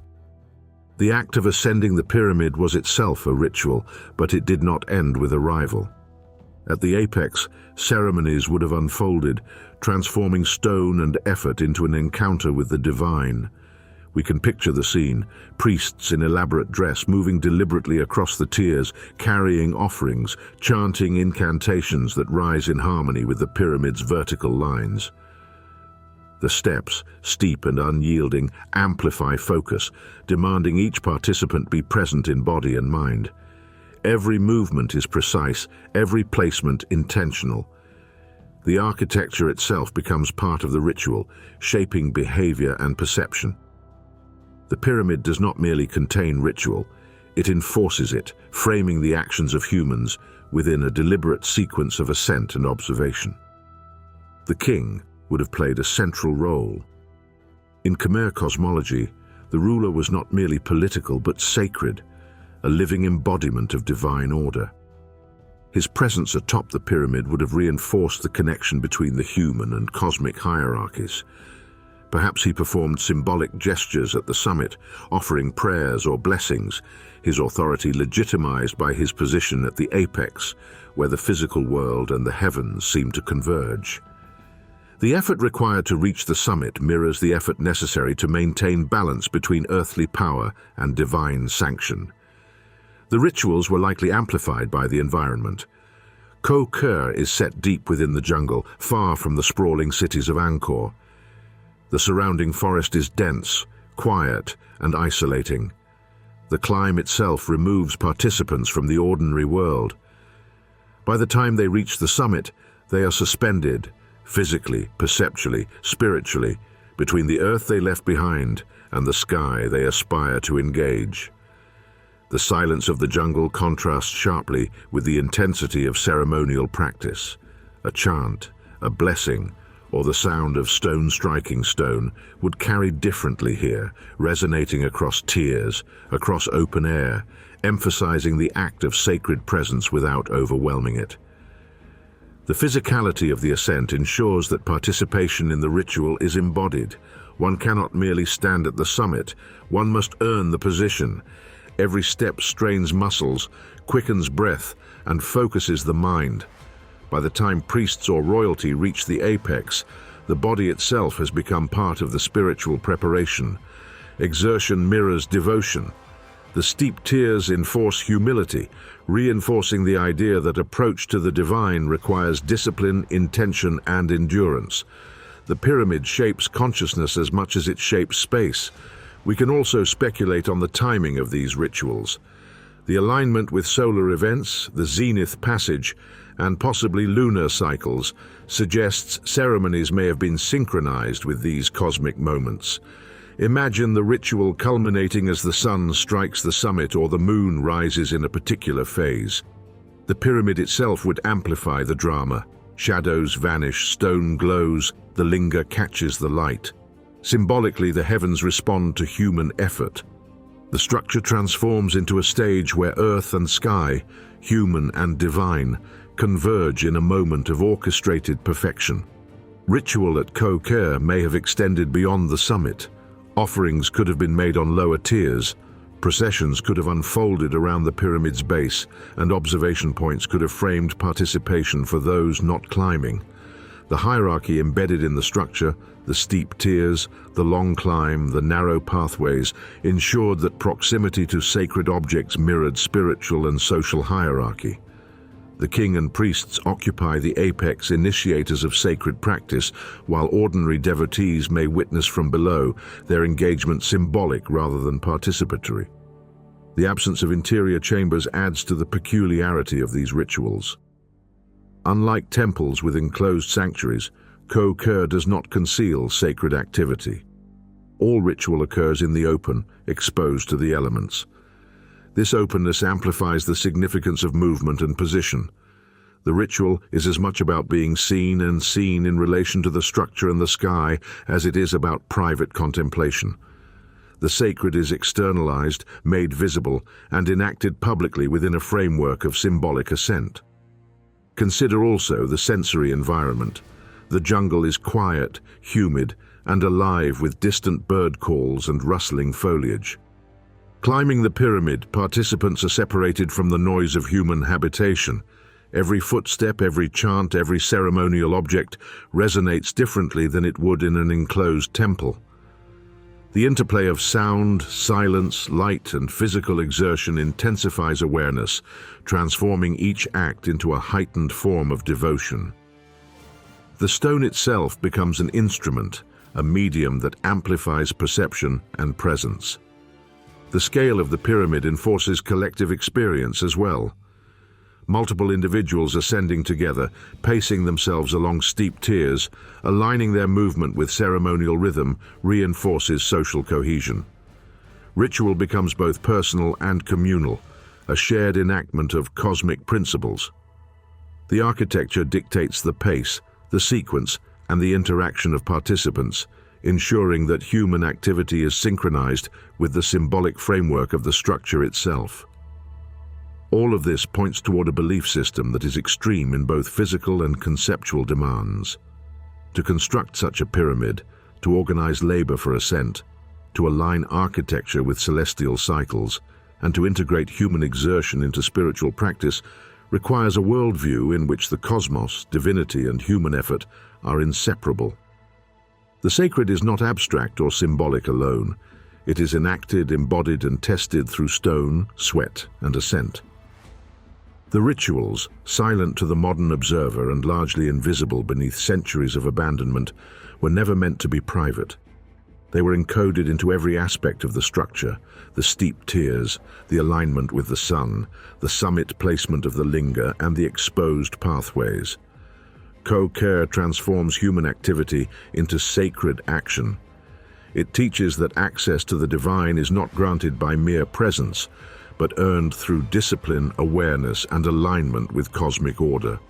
The act of ascending the pyramid was itself a ritual, but it did not end with arrival. At the apex, ceremonies would have unfolded, transforming stone and effort into an encounter with the divine. We can picture the scene, priests in elaborate dress moving deliberately across the tiers, carrying offerings, chanting incantations that rise in harmony with the pyramid's vertical lines. The steps, steep and unyielding, amplify focus, demanding each participant be present in body and mind. Every movement is precise, every placement intentional. The architecture itself becomes part of the ritual, shaping behavior and perception. The pyramid does not merely contain ritual, it enforces it, framing the actions of humans within a deliberate sequence of ascent and observation. The king would have played a central role. In Khmer cosmology, the ruler was not merely political but sacred, a living embodiment of divine order. His presence atop the pyramid would have reinforced the connection between the human and cosmic hierarchies. Perhaps he performed symbolic gestures at the summit, offering prayers or blessings, his authority legitimized by his position at the apex, where the physical world and the heavens seem to converge. The effort required to reach the summit mirrors the effort necessary to maintain balance between earthly power and divine sanction. The rituals were likely amplified by the environment. Koh Ker is set deep within the jungle, far from the sprawling cities of Angkor. The surrounding forest is dense, quiet, and isolating. The climb itself removes participants from the ordinary world. By the time they reach the summit, they are suspended, physically, perceptually, spiritually, between the earth they left behind and the sky they aspire to engage. The silence of the jungle contrasts sharply with the intensity of ceremonial practice. A chant, a blessing, or the sound of stone striking stone would carry differently here, resonating across tiers, across open air, emphasizing the act of sacred presence without overwhelming it. The physicality of the ascent ensures that participation in the ritual is embodied. One cannot merely stand at the summit, one must earn the position. Every step strains muscles, quickens breath, and focuses the mind. By the time priests or royalty reach the apex, the body itself has become part of the spiritual preparation. Exertion mirrors devotion. The steep tiers enforce humility, reinforcing the idea that approach to the divine requires discipline, intention, and endurance. The pyramid shapes consciousness as much as it shapes space. We can also speculate on the timing of these rituals. The alignment with solar events, the zenith passage, and possibly lunar cycles suggests ceremonies may have been synchronized with these cosmic moments. Imagine the ritual culminating as the sun strikes the summit or the moon rises in a particular phase. The pyramid itself would amplify the drama. Shadows vanish, stone glows, the linga catches the light. Symbolically, the heavens respond to human effort. The structure transforms into a stage where earth and sky, human and divine, converge in a moment of orchestrated perfection. Ritual at Koh Ker may have extended beyond the summit. Offerings could have been made on lower tiers. Processions could have unfolded around the pyramid's base, and observation points could have framed participation for those not climbing. The hierarchy embedded in the structure, the steep tiers, the long climb, the narrow pathways, ensured that proximity to sacred objects mirrored spiritual and social hierarchy. The king and priests occupy the apex, initiators of sacred practice, while ordinary devotees may witness from below, their engagement symbolic rather than participatory. The absence of interior chambers adds to the peculiarity of these rituals. Unlike temples with enclosed sanctuaries, Koh Ker does not conceal sacred activity. All ritual occurs in the open, exposed to the elements. This openness amplifies the significance of movement and position. The ritual is as much about being seen and seen in relation to the structure and the sky as it is about private contemplation. The sacred is externalized, made visible, and enacted publicly within a framework of symbolic assent. Consider also the sensory environment. The jungle is quiet, humid, and alive with distant bird calls and rustling foliage. Climbing the pyramid, participants are separated from the noise of human habitation. Every footstep, every chant, every ceremonial object resonates differently than it would in an enclosed temple. The interplay of sound, silence, light, and physical exertion intensifies awareness, transforming each act into a heightened form of devotion. The stone itself becomes an instrument, a medium that amplifies perception and presence. The scale of the pyramid enforces collective experience as well. Multiple individuals ascending together, pacing themselves along steep tiers, aligning their movement with ceremonial rhythm, reinforces social cohesion. Ritual becomes both personal and communal, a shared enactment of cosmic principles. The architecture dictates the pace, the sequence, and the interaction of participants, ensuring that human activity is synchronized with the symbolic framework of the structure itself. All of this points toward a belief system that is extreme in both physical and conceptual demands. To construct such a pyramid, to organize labor for ascent, to align architecture with celestial cycles, and to integrate human exertion into spiritual practice requires a worldview in which the cosmos, divinity, and human effort are inseparable. The sacred is not abstract or symbolic alone. It is enacted, embodied, and tested through stone, sweat, and ascent. The rituals, silent to the modern observer and largely invisible beneath centuries of abandonment, were never meant to be private. They were encoded into every aspect of the structure: the steep tiers, the alignment with the sun, the summit placement of the linga, and the exposed pathways. Koh Ker transforms human activity into sacred action. It teaches that access to the divine is not granted by mere presence, but earned through discipline, awareness, and alignment with cosmic order.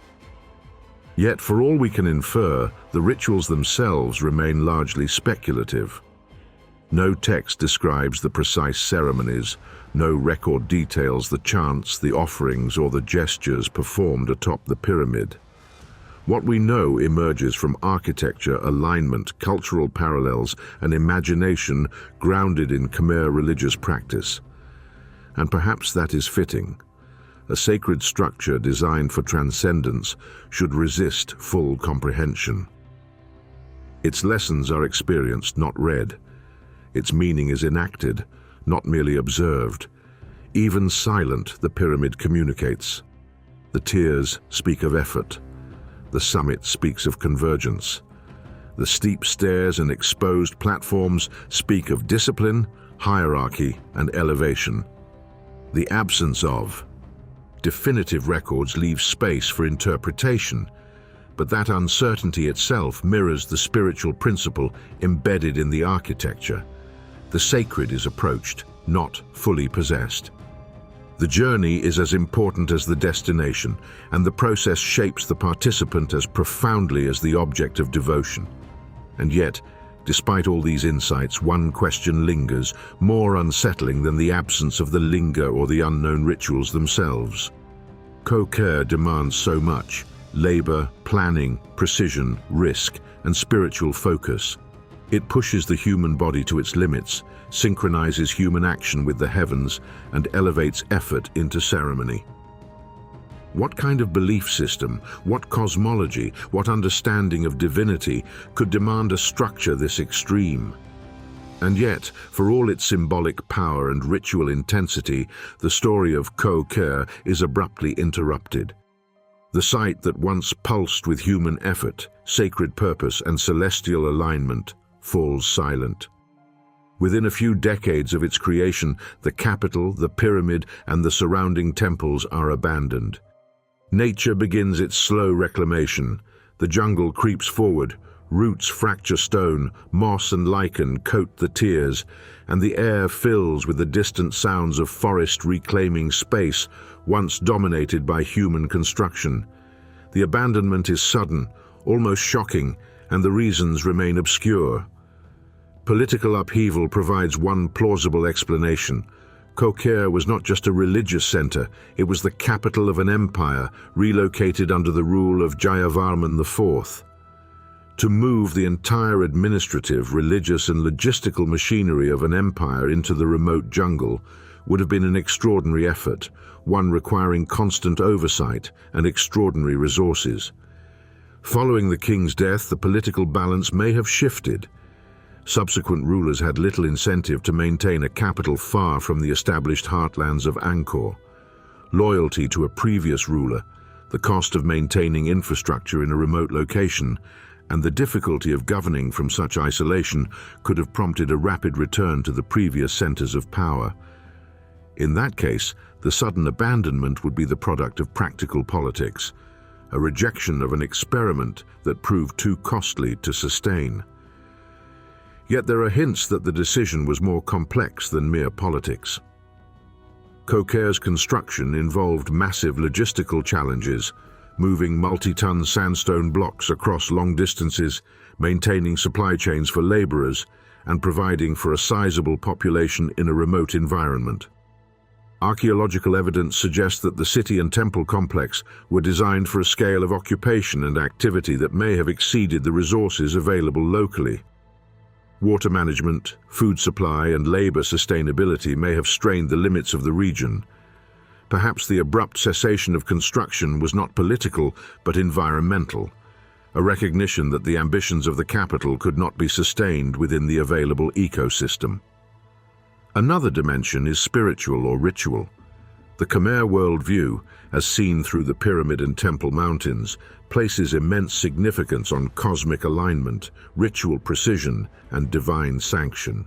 Yet, for all we can infer, the rituals themselves remain largely speculative. No text describes the precise ceremonies, no record details the chants, the offerings, or the gestures performed atop the pyramid. What we know emerges from architecture, alignment, cultural parallels, and imagination grounded in Khmer religious practice. And perhaps that is fitting. A sacred structure designed for transcendence should resist full comprehension. Its lessons are experienced, not read. Its meaning is enacted, not merely observed. Even silent, the pyramid communicates. The tiers speak of effort. The summit speaks of convergence. The steep stairs and exposed platforms speak of discipline, hierarchy, and elevation. The absence of definitive records leave space for interpretation, but that uncertainty itself mirrors the spiritual principle embedded in the architecture. The sacred is approached, not fully possessed. The journey is as important as the destination, and the process shapes the participant as profoundly as the object of devotion. And yet, despite all these insights, one question lingers, more unsettling than the absence of the linga or the unknown rituals themselves. Koh Ker demands so much: labor, planning, precision, risk, and spiritual focus. It pushes the human body to its limits, synchronizes human action with the heavens, and elevates effort into ceremony. What kind of belief system, what cosmology, what understanding of divinity could demand a structure this extreme? And yet, for all its symbolic power and ritual intensity, the story of Koh Ker is abruptly interrupted. The site that once pulsed with human effort, sacred purpose, and celestial alignment falls silent. Within a few decades of its creation, the capital, the pyramid, and the surrounding temples are abandoned. Nature begins its slow reclamation. The jungle creeps forward, roots fracture stone, moss and lichen coat the tiers, and the air fills with the distant sounds of forest reclaiming space once dominated by human construction. The abandonment is sudden, almost shocking, and the reasons remain obscure. Political upheaval provides one plausible explanation. Koh Ker was not just a religious center, it was the capital of an empire relocated under the rule of Jayavarman IV. To move the entire administrative, religious, and logistical machinery of an empire into the remote jungle would have been an extraordinary effort, one requiring constant oversight and extraordinary resources. Following the king's death, the political balance may have shifted. Subsequent rulers had little incentive to maintain a capital far from the established heartlands of Angkor. Loyalty to a previous ruler, the cost of maintaining infrastructure in a remote location, and the difficulty of governing from such isolation could have prompted a rapid return to the previous centers of power. In that case, the sudden abandonment would be the product of practical politics, a rejection of an experiment that proved too costly to sustain. Yet there are hints that the decision was more complex than mere politics. Koh Ker's construction involved massive logistical challenges, moving multi-ton sandstone blocks across long distances, maintaining supply chains for laborers, and providing for a sizable population in a remote environment. Archaeological evidence suggests that the city and temple complex were designed for a scale of occupation and activity that may have exceeded the resources available locally. Water management, food supply, and labor sustainability may have strained the limits of the region. Perhaps the abrupt cessation of construction was not political, but environmental, a recognition that the ambitions of the capital could not be sustained within the available ecosystem. Another dimension is spiritual or ritual. The Khmer worldview, as seen through the pyramid and temple mountains, places immense significance on cosmic alignment, ritual precision, and divine sanction.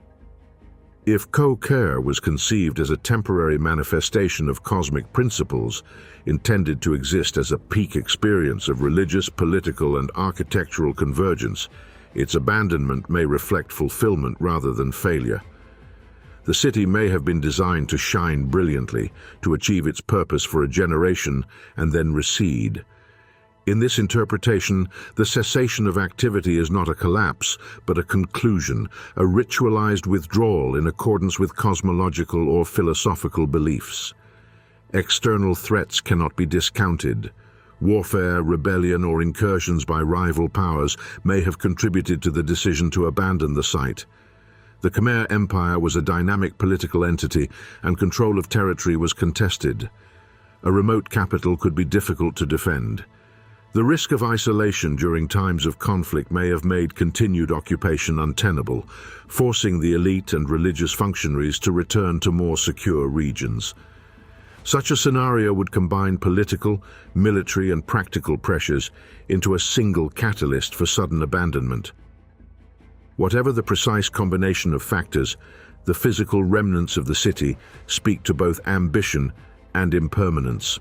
If Koh Ker was conceived as a temporary manifestation of cosmic principles, intended to exist as a peak experience of religious, political, and architectural convergence, its abandonment may reflect fulfillment rather than failure. The city may have been designed to shine brilliantly, to achieve its purpose for a generation, and then recede. In this interpretation, the cessation of activity is not a collapse, but a conclusion, a ritualized withdrawal in accordance with cosmological or philosophical beliefs. External threats cannot be discounted. Warfare, rebellion, or incursions by rival powers may have contributed to the decision to abandon the site. The Khmer Empire was a dynamic political entity, and control of territory was contested. A remote capital could be difficult to defend. The risk of isolation during times of conflict may have made continued occupation untenable, forcing the elite and religious functionaries to return to more secure regions. Such a scenario would combine political, military, and practical pressures into a single catalyst for sudden abandonment. Whatever the precise combination of factors, the physical remnants of the city speak to both ambition and impermanence.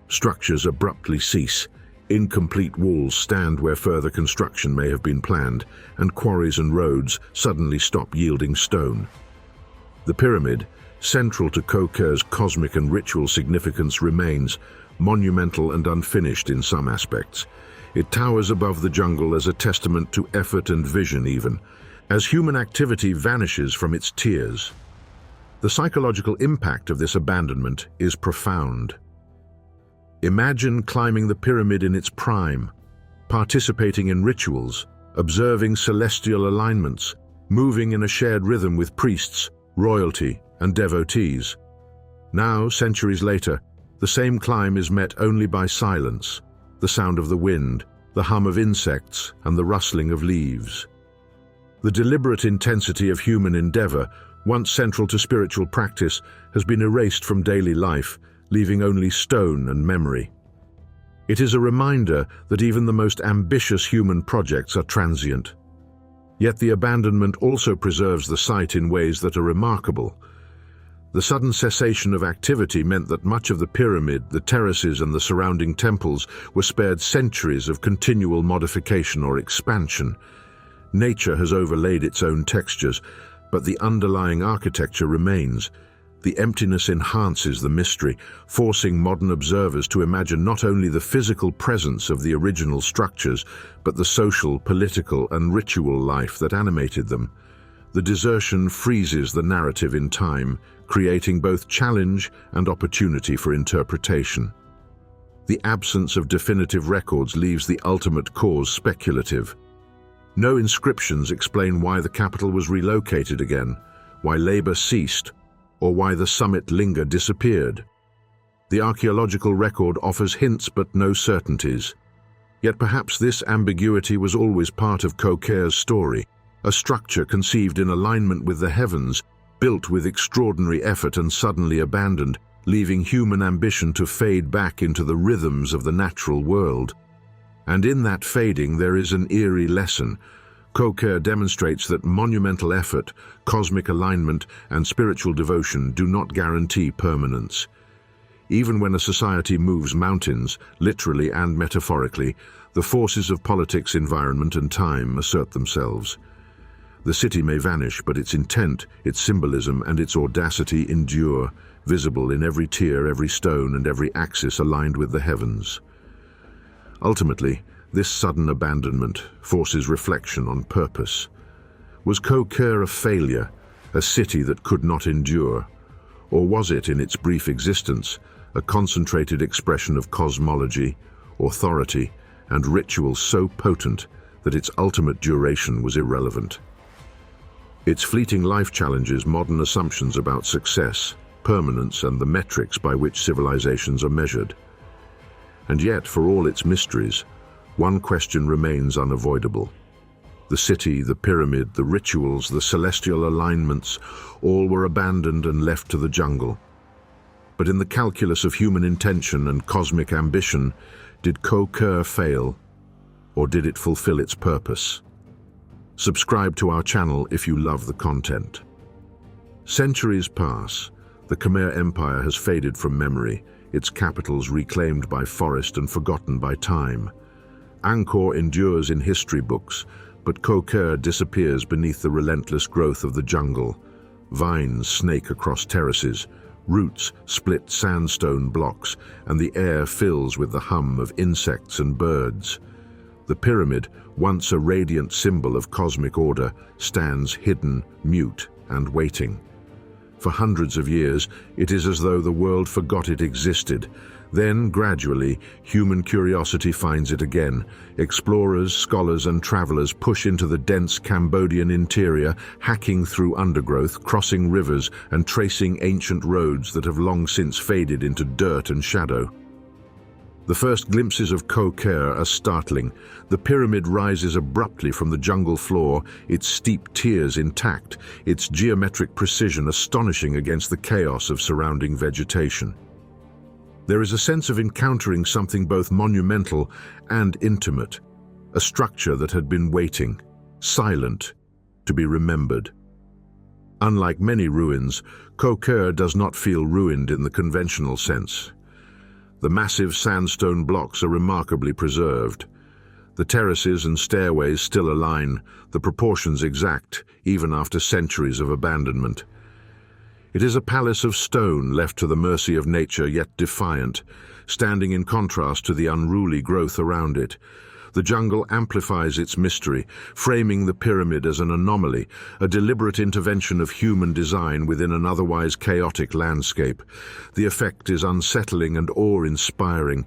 Structures abruptly cease. Incomplete walls stand where further construction may have been planned, and quarries and roads suddenly stop yielding stone. The pyramid, central to Koh Ker's cosmic and ritual significance, remains monumental and unfinished in some aspects. It towers above the jungle as a testament to effort and vision even, as human activity vanishes from its tiers. The psychological impact of this abandonment is profound. Imagine climbing the pyramid in its prime, participating in rituals, observing celestial alignments, moving in a shared rhythm with priests, royalty, and devotees. Now, centuries later, the same climb is met only by silence, the sound of the wind, the hum of insects, and the rustling of leaves. The deliberate intensity of human endeavor, once central to spiritual practice, has been erased from daily life, leaving only stone and memory. It is a reminder that even the most ambitious human projects are transient. Yet the abandonment also preserves the site in ways that are remarkable. The sudden cessation of activity meant that much of the pyramid, the terraces, and the surrounding temples were spared centuries of continual modification or expansion. Nature has overlaid its own textures, but the underlying architecture remains. The emptiness enhances the mystery, forcing modern observers to imagine not only the physical presence of the original structures, but the social, political, and ritual life that animated them. The desertion freezes the narrative in time, creating both challenge and opportunity for interpretation. The absence of definitive records leaves the ultimate cause speculative. No inscriptions explain why the capital was relocated again, why labor ceased, or why the summit linga disappeared. The archaeological record offers hints but no certainties. Yet perhaps this ambiguity was always part of Koh Ker's story, a structure conceived in alignment with the heavens, built with extraordinary effort and suddenly abandoned, leaving human ambition to fade back into the rhythms of the natural world. And in that fading there is an eerie lesson. Koh Ker demonstrates that monumental effort, cosmic alignment, and spiritual devotion do not guarantee permanence. Even when a society moves mountains, literally and metaphorically, the forces of politics, environment, and time assert themselves. The city may vanish, but its intent, its symbolism, and its audacity endure, visible in every tier, every stone, and every axis aligned with the heavens. Ultimately, this sudden abandonment forces reflection on purpose. Was Koh Ker a failure, a city that could not endure? Or was it, in its brief existence, a concentrated expression of cosmology, authority, and ritual so potent that its ultimate duration was irrelevant? Its fleeting life challenges modern assumptions about success, permanence, and the metrics by which civilizations are measured. And yet, for all its mysteries, one question remains unavoidable. The city, the pyramid, the rituals, the celestial alignments, all were abandoned and left to the jungle. But in the calculus of human intention and cosmic ambition, did Koh Ker fail, or did it fulfill its purpose? Subscribe to our channel if you love the content. Centuries pass. The Khmer Empire has faded from memory, its capitals reclaimed by forest and forgotten by time. Angkor endures in history books, but Koh Ker disappears beneath the relentless growth of the jungle. Vines snake across terraces, roots split sandstone blocks, and the air fills with the hum of insects and birds. The pyramid, once a radiant symbol of cosmic order, stands hidden, mute, and waiting. For hundreds of years, it is as though the world forgot it existed. Then, gradually, human curiosity finds it again. Explorers, scholars, and travelers push into the dense Cambodian interior, hacking through undergrowth, crossing rivers, and tracing ancient roads that have long since faded into dirt and shadow. The first glimpses of Koh Ker are startling. The pyramid rises abruptly from the jungle floor, its steep tiers intact, its geometric precision astonishing against the chaos of surrounding vegetation. There is a sense of encountering something both monumental and intimate, a structure that had been waiting, silent, to be remembered. Unlike many ruins, Koh Ker does not feel ruined in the conventional sense. The massive sandstone blocks are remarkably preserved. The terraces and stairways still align, the proportions exact, even after centuries of abandonment. It is a palace of stone left to the mercy of nature, yet defiant, standing in contrast to the unruly growth around it. The jungle amplifies its mystery, framing the pyramid as an anomaly, a deliberate intervention of human design within an otherwise chaotic landscape. The effect is unsettling and awe-inspiring.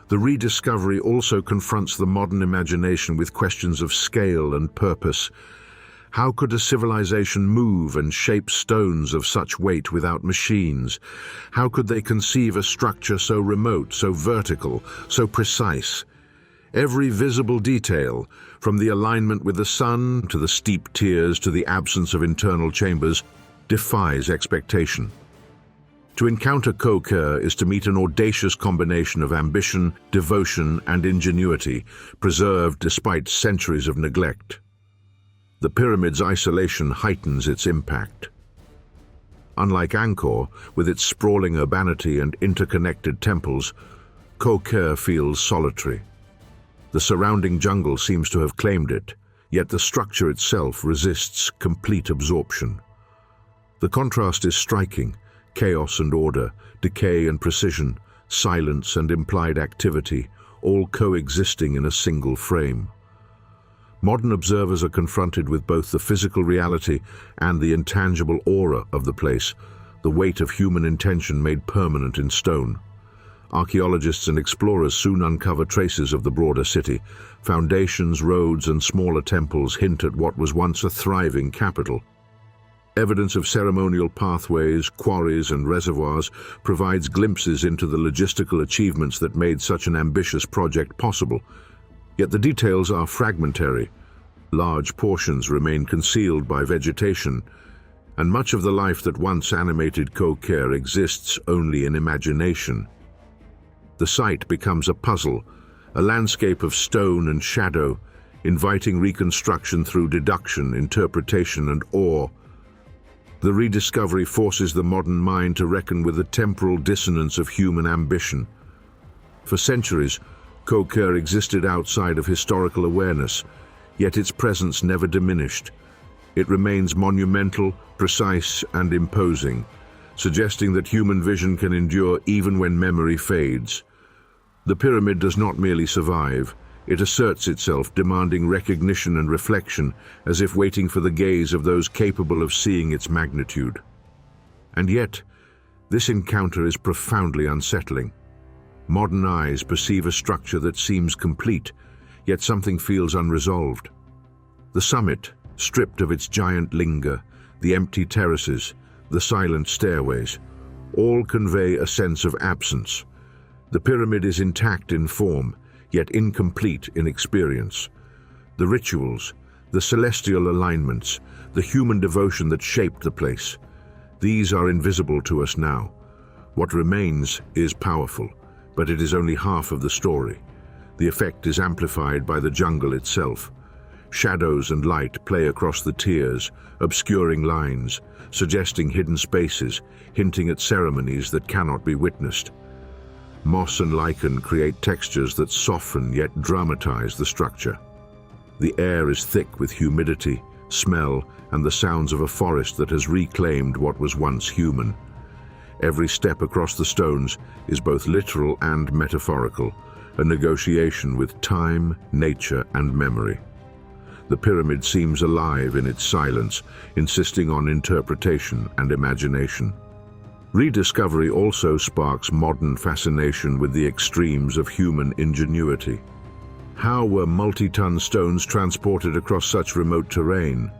The rediscovery also confronts the modern imagination with questions of scale and purpose. How could a civilization move and shape stones of such weight without machines? How could they conceive a structure so remote, so vertical, so precise? Every visible detail, from the alignment with the sun to the steep tiers to the absence of internal chambers, defies expectation. To encounter Koh Ker is to meet an audacious combination of ambition, devotion, and ingenuity, preserved despite centuries of neglect. The pyramid's isolation heightens its impact. Unlike Angkor, with its sprawling urbanity and interconnected temples, Koh Ker feels solitary. The surrounding jungle seems to have claimed it, yet the structure itself resists complete absorption. The contrast is striking: chaos and order, decay and precision, silence and implied activity, all coexisting in a single frame. Modern observers are confronted with both the physical reality and the intangible aura of the place, the weight of human intention made permanent in stone. Archaeologists and explorers soon uncover traces of the broader city. Foundations, roads, and smaller temples hint at what was once a thriving capital. Evidence of ceremonial pathways, quarries, and reservoirs provides glimpses into the logistical achievements that made such an ambitious project possible. Yet the details are fragmentary. Large portions remain concealed by vegetation, and much of the life that once animated Koh Ker exists only in imagination. The site becomes a puzzle, a landscape of stone and shadow, inviting reconstruction through deduction, interpretation, and awe. The rediscovery forces the modern mind to reckon with the temporal dissonance of human ambition. For centuries, Koh Ker existed outside of historical awareness, yet its presence never diminished. It remains monumental, precise, and imposing, suggesting that human vision can endure even when memory fades. The pyramid does not merely survive, it asserts itself, demanding recognition and reflection, as if waiting for the gaze of those capable of seeing its magnitude. And yet, this encounter is profoundly unsettling. Modern eyes perceive a structure that seems complete, yet something feels unresolved. The summit, stripped of its giant linga, the empty terraces, the silent stairways, all convey a sense of absence. The pyramid is intact in form, yet incomplete in experience. The rituals, the celestial alignments, the human devotion that shaped the place, these are invisible to us now. What remains is powerful, but it is only half of the story. The effect is amplified by the jungle itself. Shadows and light play across the tiers, obscuring lines, suggesting hidden spaces, hinting at ceremonies that cannot be witnessed. Moss and lichen create textures that soften yet dramatize the structure. The air is thick with humidity, smell, and the sounds of a forest that has reclaimed what was once human. Every step across the stones is both literal and metaphorical, a negotiation with time, nature, and memory. The pyramid seems alive in its silence, insisting on interpretation and imagination. Rediscovery also sparks modern fascination with the extremes of human ingenuity. How were multi-ton stones transported across such remote terrain?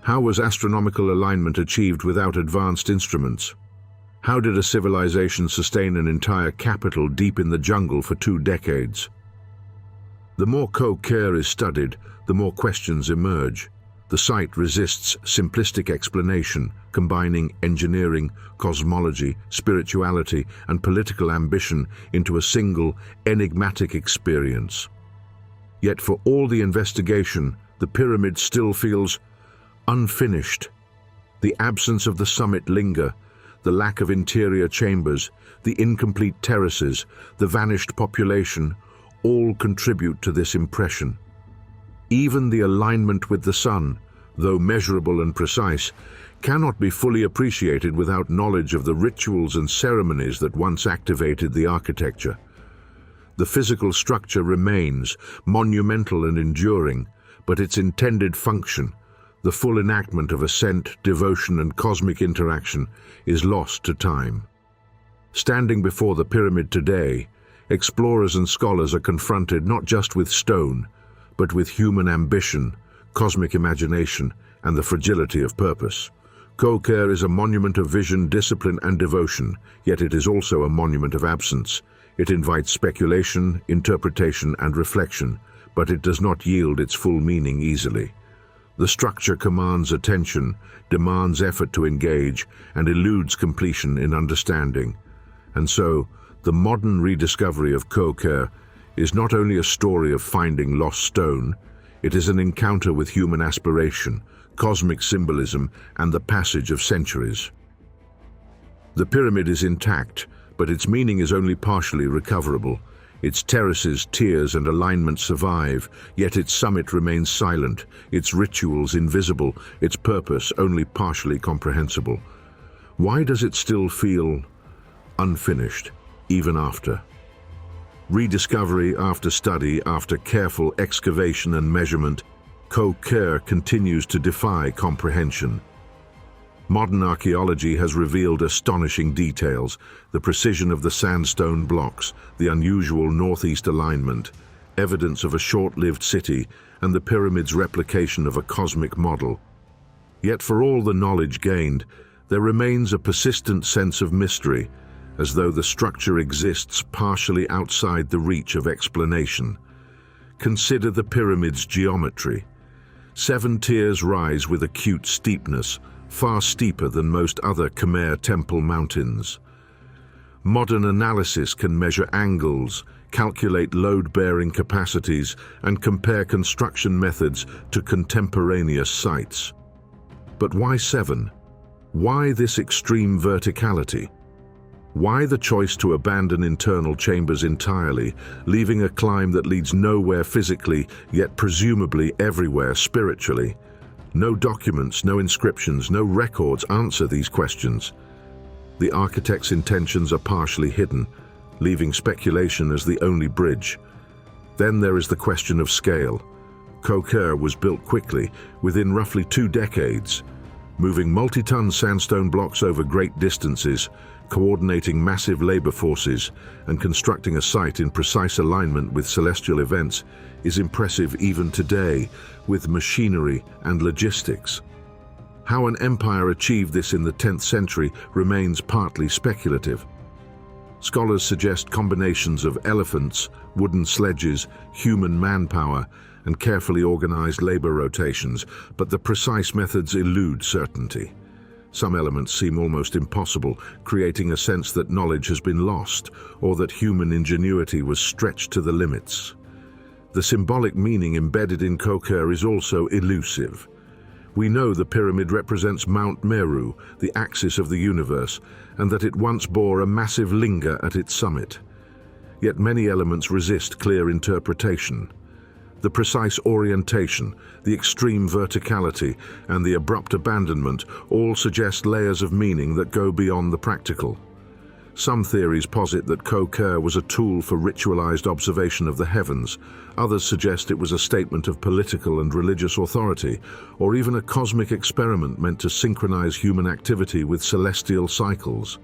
How was astronomical alignment achieved without advanced instruments? How did a civilization sustain an entire capital deep in the jungle for 2 decades? The more Koh Ker is studied, the more questions emerge. The site resists simplistic explanation, combining engineering, cosmology, spirituality, and political ambition into a single, enigmatic experience. Yet for all the investigation, the pyramid still feels unfinished. The absence of the summit linga, the lack of interior chambers, the incomplete terraces, the vanished population, all contribute to this impression. Even the alignment with the sun, though measurable and precise, cannot be fully appreciated without knowledge of the rituals and ceremonies that once activated the architecture. The physical structure remains monumental and enduring, but its intended function, the full enactment of ascent, devotion, and cosmic interaction, is lost to time. Standing before the pyramid today, explorers and scholars are confronted not just with stone, but with human ambition, cosmic imagination, and the fragility of purpose. Koh Ker is a monument of vision, discipline, and devotion, yet it is also a monument of absence. It invites speculation, interpretation, and reflection, but it does not yield its full meaning easily. The structure commands attention, demands effort to engage, and eludes completion in understanding. And so, the modern rediscovery of Koh Ker is not only a story of finding lost stone, it is an encounter with human aspiration, cosmic symbolism, and the passage of centuries. The pyramid is intact, but its meaning is only partially recoverable. Its terraces, tiers, and alignments survive, yet its summit remains silent, its rituals invisible, its purpose only partially comprehensible. Why does it still feel unfinished, even after rediscovery, after study, after careful excavation and measurement? Koh Ker continues to defy comprehension. Modern archaeology has revealed astonishing details: the precision of the sandstone blocks, the unusual northeast alignment, evidence of a short-lived city, and the pyramid's replication of a cosmic model. Yet for all the knowledge gained, there remains a persistent sense of mystery, as though the structure exists partially outside the reach of explanation. Consider the pyramid's geometry. 7 tiers rise with acute steepness, far steeper than most other Khmer temple mountains. Modern analysis can measure angles, calculate load-bearing capacities, and compare construction methods to contemporaneous sites. But why 7? Why this extreme verticality? Why the choice to abandon internal chambers entirely, leaving a climb that leads nowhere physically, yet presumably everywhere spiritually? No documents, no inscriptions, no records answer these questions. The architect's intentions are partially hidden, leaving speculation as the only bridge. Then there is the question of scale. Koh Ker was built quickly, within roughly 2 decades, moving multi-ton sandstone blocks over great distances, coordinating massive labor forces, and constructing a site in precise alignment with celestial events is impressive even today, with machinery and logistics. How an empire achieved this in the 10th century remains partly speculative. Scholars suggest combinations of elephants, wooden sledges, human manpower, and carefully organized labor rotations, but the precise methods elude certainty. Some elements seem almost impossible, creating a sense that knowledge has been lost, or that human ingenuity was stretched to the limits. The symbolic meaning embedded in Koh Ker is also elusive. We know the pyramid represents Mount Meru, the axis of the universe, and that it once bore a massive linga at its summit. Yet many elements resist clear interpretation. The precise orientation, the extreme verticality, and the abrupt abandonment all suggest layers of meaning that go beyond the practical. Some theories posit that Koh Ker was a tool for ritualized observation of the heavens. Others suggest it was a statement of political and religious authority, or even a cosmic experiment meant to synchronize human activity with celestial cycles.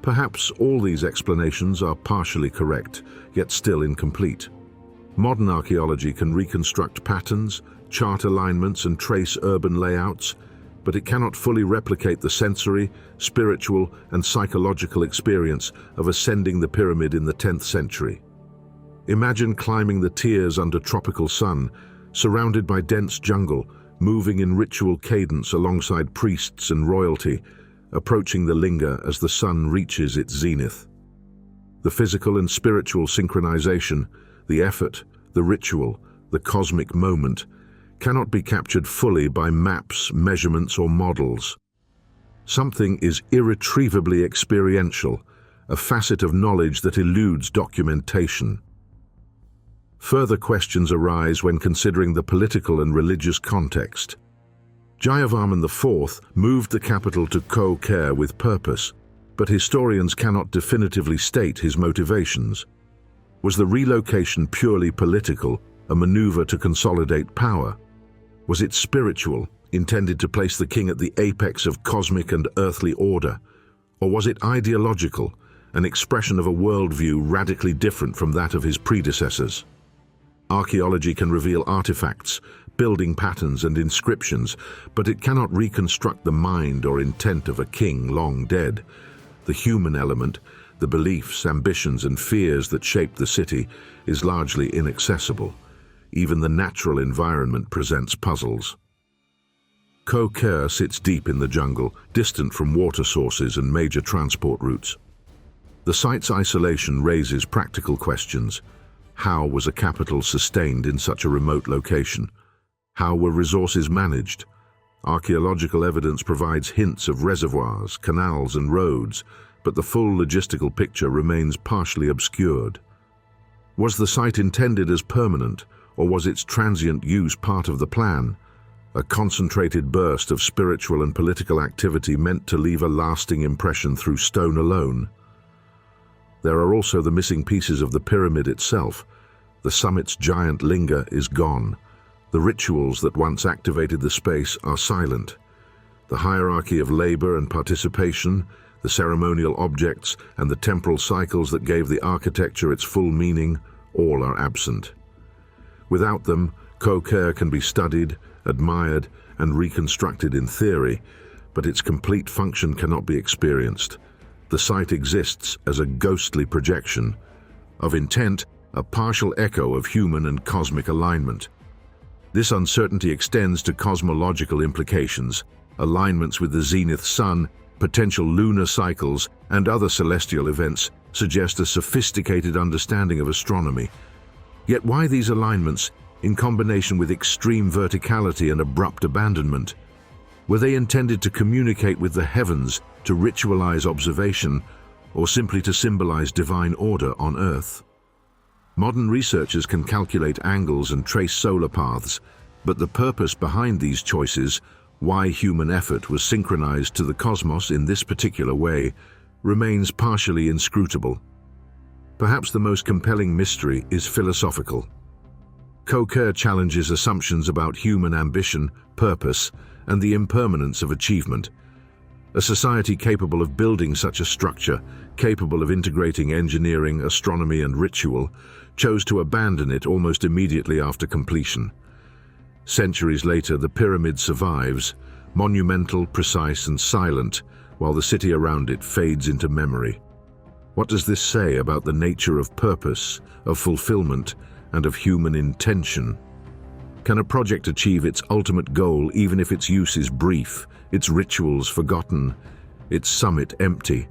Perhaps all these explanations are partially correct, yet still incomplete. Modern archaeology can reconstruct patterns, chart alignments, and trace urban layouts, but it cannot fully replicate the sensory, spiritual, and psychological experience of ascending the pyramid in the 10th century. Imagine climbing the tiers under tropical sun, surrounded by dense jungle, moving in ritual cadence alongside priests and royalty, approaching the linga as the sun reaches its zenith. The physical and spiritual synchronization, the effort, the ritual, the cosmic moment, cannot be captured fully by maps, measurements, or models. Something is irretrievably experiential, a facet of knowledge that eludes documentation. Further questions arise when considering the political and religious context. Jayavarman IV moved the capital to Koh Ker with purpose, but historians cannot definitively state his motivations. Was the relocation purely political, a maneuver to consolidate power? Was it spiritual, intended to place the king at the apex of cosmic and earthly order? Or was it ideological, an expression of a worldview radically different from that of his predecessors? Archaeology can reveal artifacts, building patterns and inscriptions, but it cannot reconstruct the mind or intent of a king long dead. The human element, the beliefs, ambitions and fears that shaped the city, is largely inaccessible. Even the natural environment presents puzzles. Koh Ker sits deep in the jungle, distant from water sources and major transport routes. The site's isolation raises practical questions. How was a capital sustained in such a remote location? How were resources managed? Archaeological evidence provides hints of reservoirs, canals and roads, but the full logistical picture remains partially obscured. Was the site intended as permanent, or was its transient use part of the plan? A concentrated burst of spiritual and political activity meant to leave a lasting impression through stone alone. There are also the missing pieces of the pyramid itself. The summit's giant linga is gone. The rituals that once activated the space are silent. The hierarchy of labor and participation, the ceremonial objects, and the temporal cycles that gave the architecture its full meaning, all are absent. Without them, Koh Ker can be studied, admired, and reconstructed in theory, but its complete function cannot be experienced. The site exists as a ghostly projection. Of intent, a partial echo of human and cosmic alignment. This uncertainty extends to cosmological implications. Alignments with the zenith sun, potential lunar cycles, and other celestial events suggest a sophisticated understanding of astronomy. Yet why these alignments, in combination with extreme verticality and abrupt abandonment? Were they intended to communicate with the heavens, to ritualize observation, or simply to symbolize divine order on Earth? Modern researchers can calculate angles and trace solar paths, but the purpose behind these choices, why human effort was synchronized to the cosmos in this particular way, remains partially inscrutable. Perhaps the most compelling mystery is philosophical. Koh Ker challenges assumptions about human ambition, purpose, and the impermanence of achievement. A society capable of building such a structure, capable of integrating engineering, astronomy, and ritual, chose to abandon it almost immediately after completion. Centuries later, the pyramid survives, monumental, precise, and silent, while the city around it fades into memory. What does this say about the nature of purpose, of fulfillment, and of human intention? Can a project achieve its ultimate goal even if its use is brief, its rituals forgotten, its summit empty?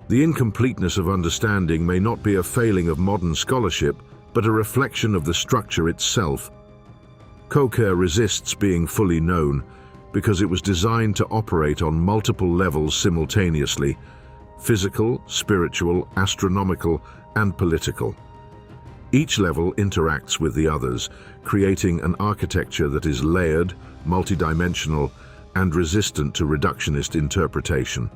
The incompleteness of understanding may not be a failing of modern scholarship, but a reflection of the structure itself. Koh Ker resists being fully known because it was designed to operate on multiple levels simultaneously: physical, spiritual, astronomical, and political. Each level interacts with the others, creating an architecture that is layered, multidimensional, and resistant to reductionist interpretation.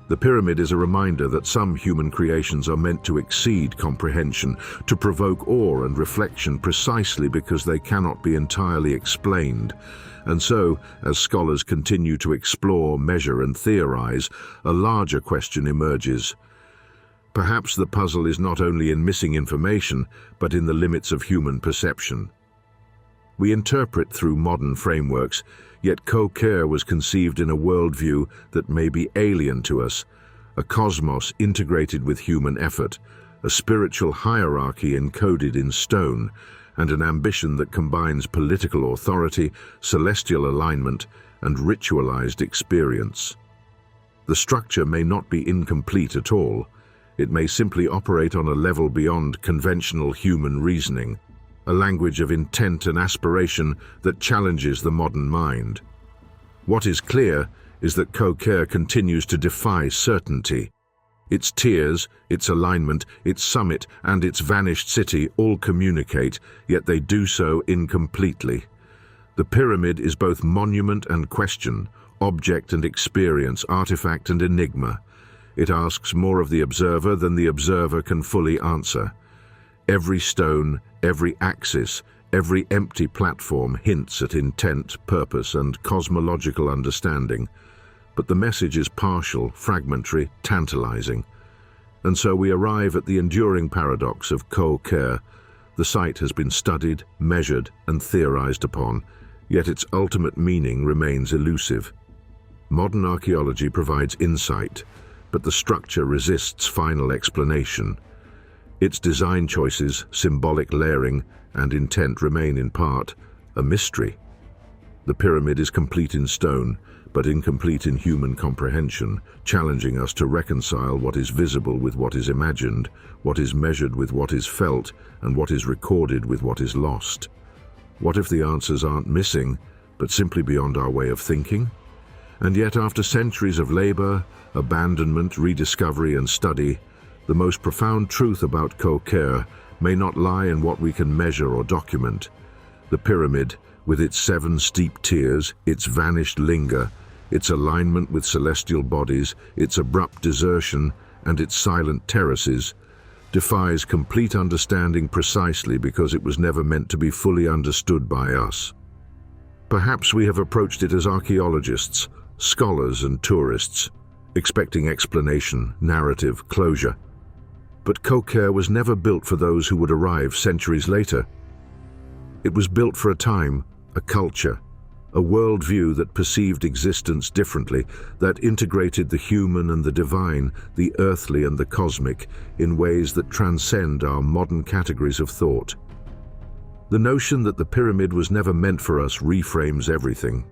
The pyramid is a reminder that some human creations are meant to exceed comprehension, to provoke awe and reflection precisely because they cannot be entirely explained. And so, as scholars continue to explore, measure, and theorize, a larger question emerges. Perhaps the puzzle is not only in missing information, but in the limits of human perception. We interpret through modern frameworks, yet Koh Ker was conceived in a worldview that may be alien to us, a cosmos integrated with human effort, a spiritual hierarchy encoded in stone, and an ambition that combines political authority, celestial alignment, and ritualized experience. The structure may not be incomplete at all. It may simply operate on a level beyond conventional human reasoning, a language of intent and aspiration that challenges the modern mind. What is clear is that Koh Ker continues to defy certainty. Its tiers, its alignment, its summit, and its vanished city all communicate, yet they do so incompletely. The pyramid is both monument and question, object and experience, artifact and enigma. It asks more of the observer than the observer can fully answer. Every stone, every axis, every empty platform hints at intent, purpose, and cosmological understanding. But the message is partial, fragmentary, tantalizing. And so we arrive at the enduring paradox of Koh Ker. The site has been studied, measured, and theorized upon, yet its ultimate meaning remains elusive. Modern archaeology provides insight, but the structure resists final explanation. Its design choices, symbolic layering, and intent remain in part a mystery. The pyramid is complete in stone, but incomplete in human comprehension, challenging us to reconcile what is visible with what is imagined, what is measured with what is felt, and what is recorded with what is lost. What if the answers aren't missing, but simply beyond our way of thinking? And yet, after centuries of labor, abandonment, rediscovery, and study, the most profound truth about Koh Ker may not lie in what we can measure or document. The pyramid, with its 7 steep tiers, its vanished linger, its alignment with celestial bodies, its abrupt desertion, and its silent terraces, defies complete understanding precisely because it was never meant to be fully understood by us. Perhaps we have approached it as archaeologists, scholars and tourists, expecting explanation, narrative, closure. But Koh Ker was never built for those who would arrive centuries later. It was built for a time, a culture, a worldview that perceived existence differently, that integrated the human and the divine, the earthly and the cosmic, in ways that transcend our modern categories of thought. The notion that the pyramid was never meant for us reframes everything.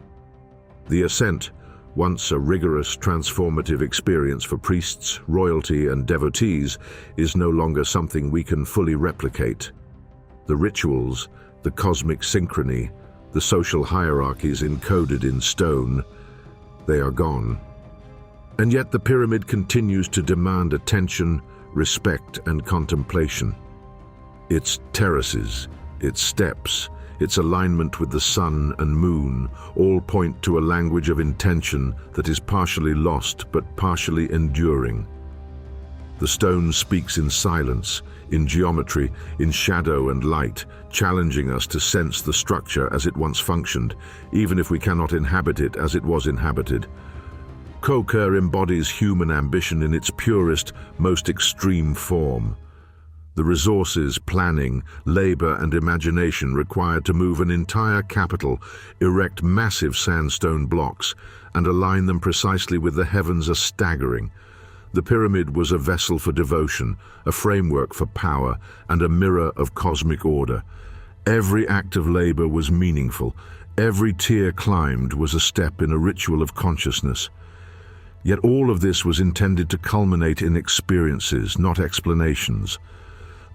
The ascent, once a rigorous, transformative experience for priests, royalty, and devotees, is no longer something we can fully replicate. The rituals, the cosmic synchrony, the social hierarchies encoded in stone, they are gone. And yet the pyramid continues to demand attention, respect, and contemplation. Its terraces, its steps, its alignment with the sun and moon all point to a language of intention that is partially lost but partially enduring. The stone speaks in silence, in geometry, in shadow and light, challenging us to sense the structure as it once functioned, even if we cannot inhabit it as it was inhabited. Koh Ker embodies human ambition in its purest, most extreme form. The resources, planning, labor, and imagination required to move an entire capital, erect massive sandstone blocks, and align them precisely with the heavens are staggering. The pyramid was a vessel for devotion, a framework for power, and a mirror of cosmic order. Every act of labor was meaningful. Every tier climbed was a step in a ritual of consciousness. Yet all of this was intended to culminate in experiences, not explanations.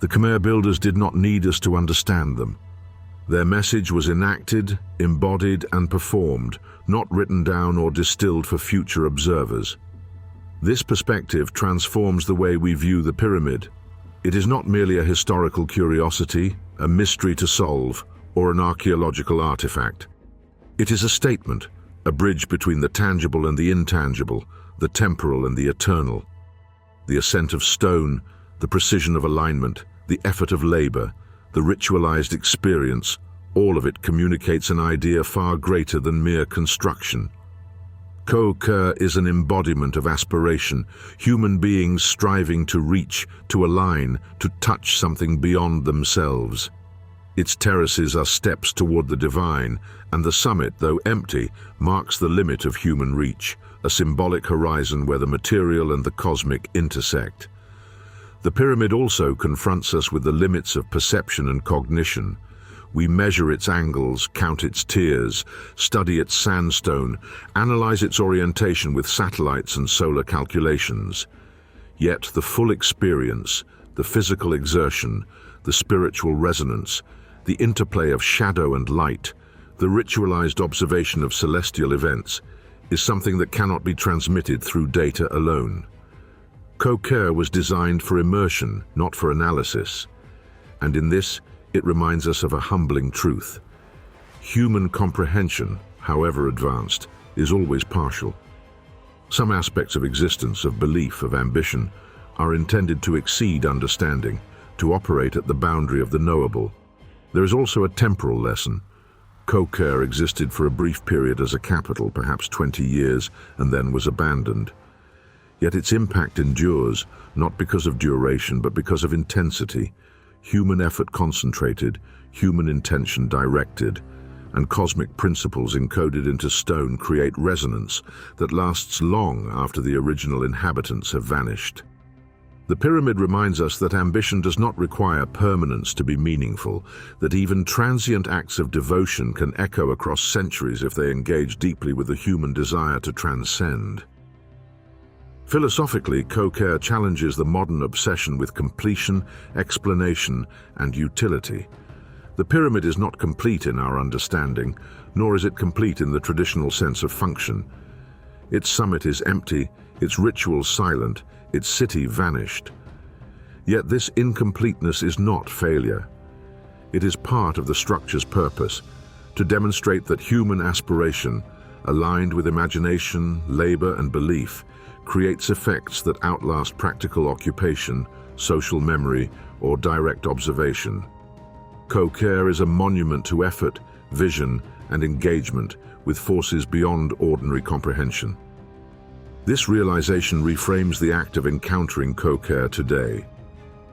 The Khmer builders did not need us to understand them. Their message was enacted, embodied, and performed, not written down or distilled for future observers. This perspective transforms the way we view the pyramid. It is not merely a historical curiosity, a mystery to solve, or an archaeological artifact. It is a statement, a bridge between the tangible and the intangible, the temporal and the eternal. The ascent of stone, the precision of alignment, the effort of labor, the ritualized experience, all of it communicates an idea far greater than mere construction. Koh Ker is an embodiment of aspiration, human beings striving to reach, to align, to touch something beyond themselves. Its terraces are steps toward the divine, and the summit, though empty, marks the limit of human reach, a symbolic horizon where the material and the cosmic intersect. The pyramid also confronts us with the limits of perception and cognition. We measure its angles, count its tiers, study its sandstone, analyze its orientation with satellites and solar calculations. Yet the full experience, the physical exertion, the spiritual resonance, the interplay of shadow and light, the ritualized observation of celestial events, is something that cannot be transmitted through data alone. Koh Ker was designed for immersion, not for analysis. And in this, it reminds us of a humbling truth. Human comprehension, however advanced, is always partial. Some aspects of existence, of belief, of ambition, are intended to exceed understanding, to operate at the boundary of the knowable. There is also a temporal lesson. Koh Ker existed for a brief period as a capital, perhaps 20 years, and then was abandoned. Yet its impact endures, not because of duration, but because of intensity. Human effort concentrated, human intention directed, and cosmic principles encoded into stone create resonance that lasts long after the original inhabitants have vanished. The pyramid reminds us that ambition does not require permanence to be meaningful, that even transient acts of devotion can echo across centuries if they engage deeply with the human desire to transcend. Philosophically, Koh Ker challenges the modern obsession with completion, explanation, and utility. The pyramid is not complete in our understanding, nor is it complete in the traditional sense of function. Its summit is empty, its rituals silent, its city vanished. Yet this incompleteness is not failure. It is part of the structure's purpose, to demonstrate that human aspiration, aligned with imagination, labor, and belief, creates effects that outlast practical occupation, social memory, or direct observation. Koh Ker is a monument to effort, vision, and engagement with forces beyond ordinary comprehension. This realization reframes the act of encountering Koh Ker today.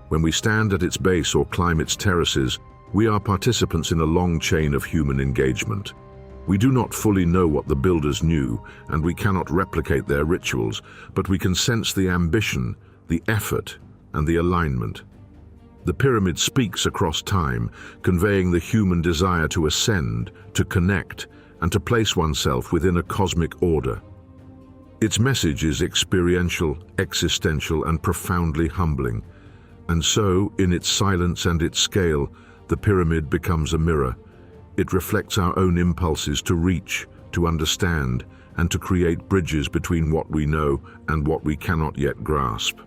When we stand at its base or climb its terraces, we are participants in a long chain of human engagement. We do not fully know what the builders knew, and we cannot replicate their rituals, but we can sense the ambition, the effort, and the alignment. The pyramid speaks across time, conveying the human desire to ascend, to connect, and to place oneself within a cosmic order. Its message is experiential, existential, and profoundly humbling. And so, in its silence and its scale, the pyramid becomes a mirror. It reflects our own impulses to reach, to understand, and to create bridges between what we know and what we cannot yet grasp.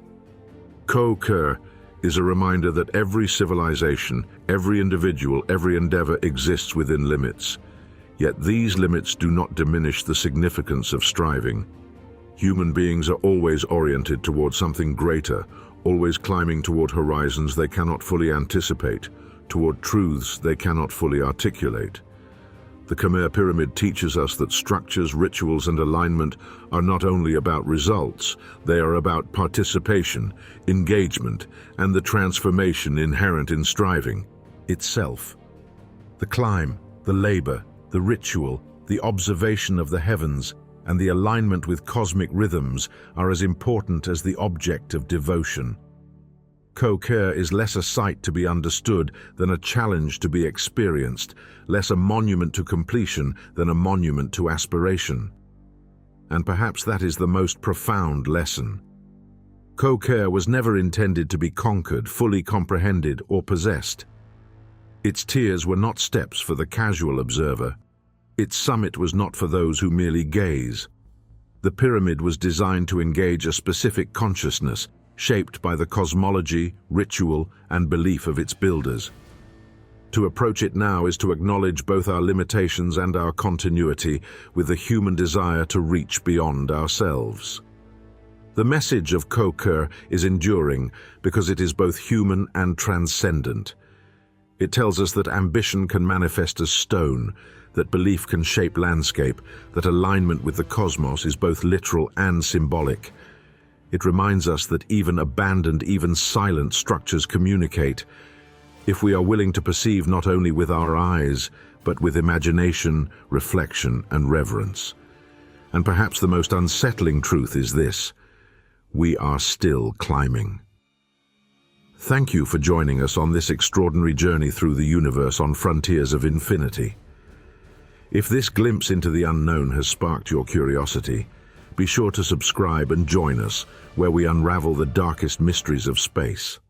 Koh Ker is a reminder that every civilization, every individual, every endeavor exists within limits. Yet these limits do not diminish the significance of striving. Human beings are always oriented toward something greater, always climbing toward horizons they cannot fully anticipate, toward truths they cannot fully articulate. The Khmer Pyramid teaches us that structures, rituals, and alignment are not only about results, they are about participation, engagement, and the transformation inherent in striving itself. The climb, the labor, the ritual, the observation of the heavens, and the alignment with cosmic rhythms are as important as the object of devotion. Koh Ker is less a sight to be understood than a challenge to be experienced, less a monument to completion than a monument to aspiration. And perhaps that is the most profound lesson. Koh Ker was never intended to be conquered, fully comprehended, or possessed. Its tiers were not steps for the casual observer. Its summit was not for those who merely gaze. The pyramid was designed to engage a specific consciousness, shaped by the cosmology, ritual, and belief of its builders. To approach it now is to acknowledge both our limitations and our continuity, with the human desire to reach beyond ourselves. The message of Koh Ker is enduring because it is both human and transcendent. It tells us that ambition can manifest as stone, that belief can shape landscape, that alignment with the cosmos is both literal and symbolic. It reminds us that even abandoned, even silent structures communicate, if we are willing to perceive not only with our eyes, but with imagination, reflection, and reverence. And perhaps the most unsettling truth is this: we are still climbing. Thank you for joining us on this extraordinary journey through the universe on frontiers of infinity. If this glimpse into the unknown has sparked your curiosity, be sure to subscribe and join us where we unravel the darkest mysteries of space.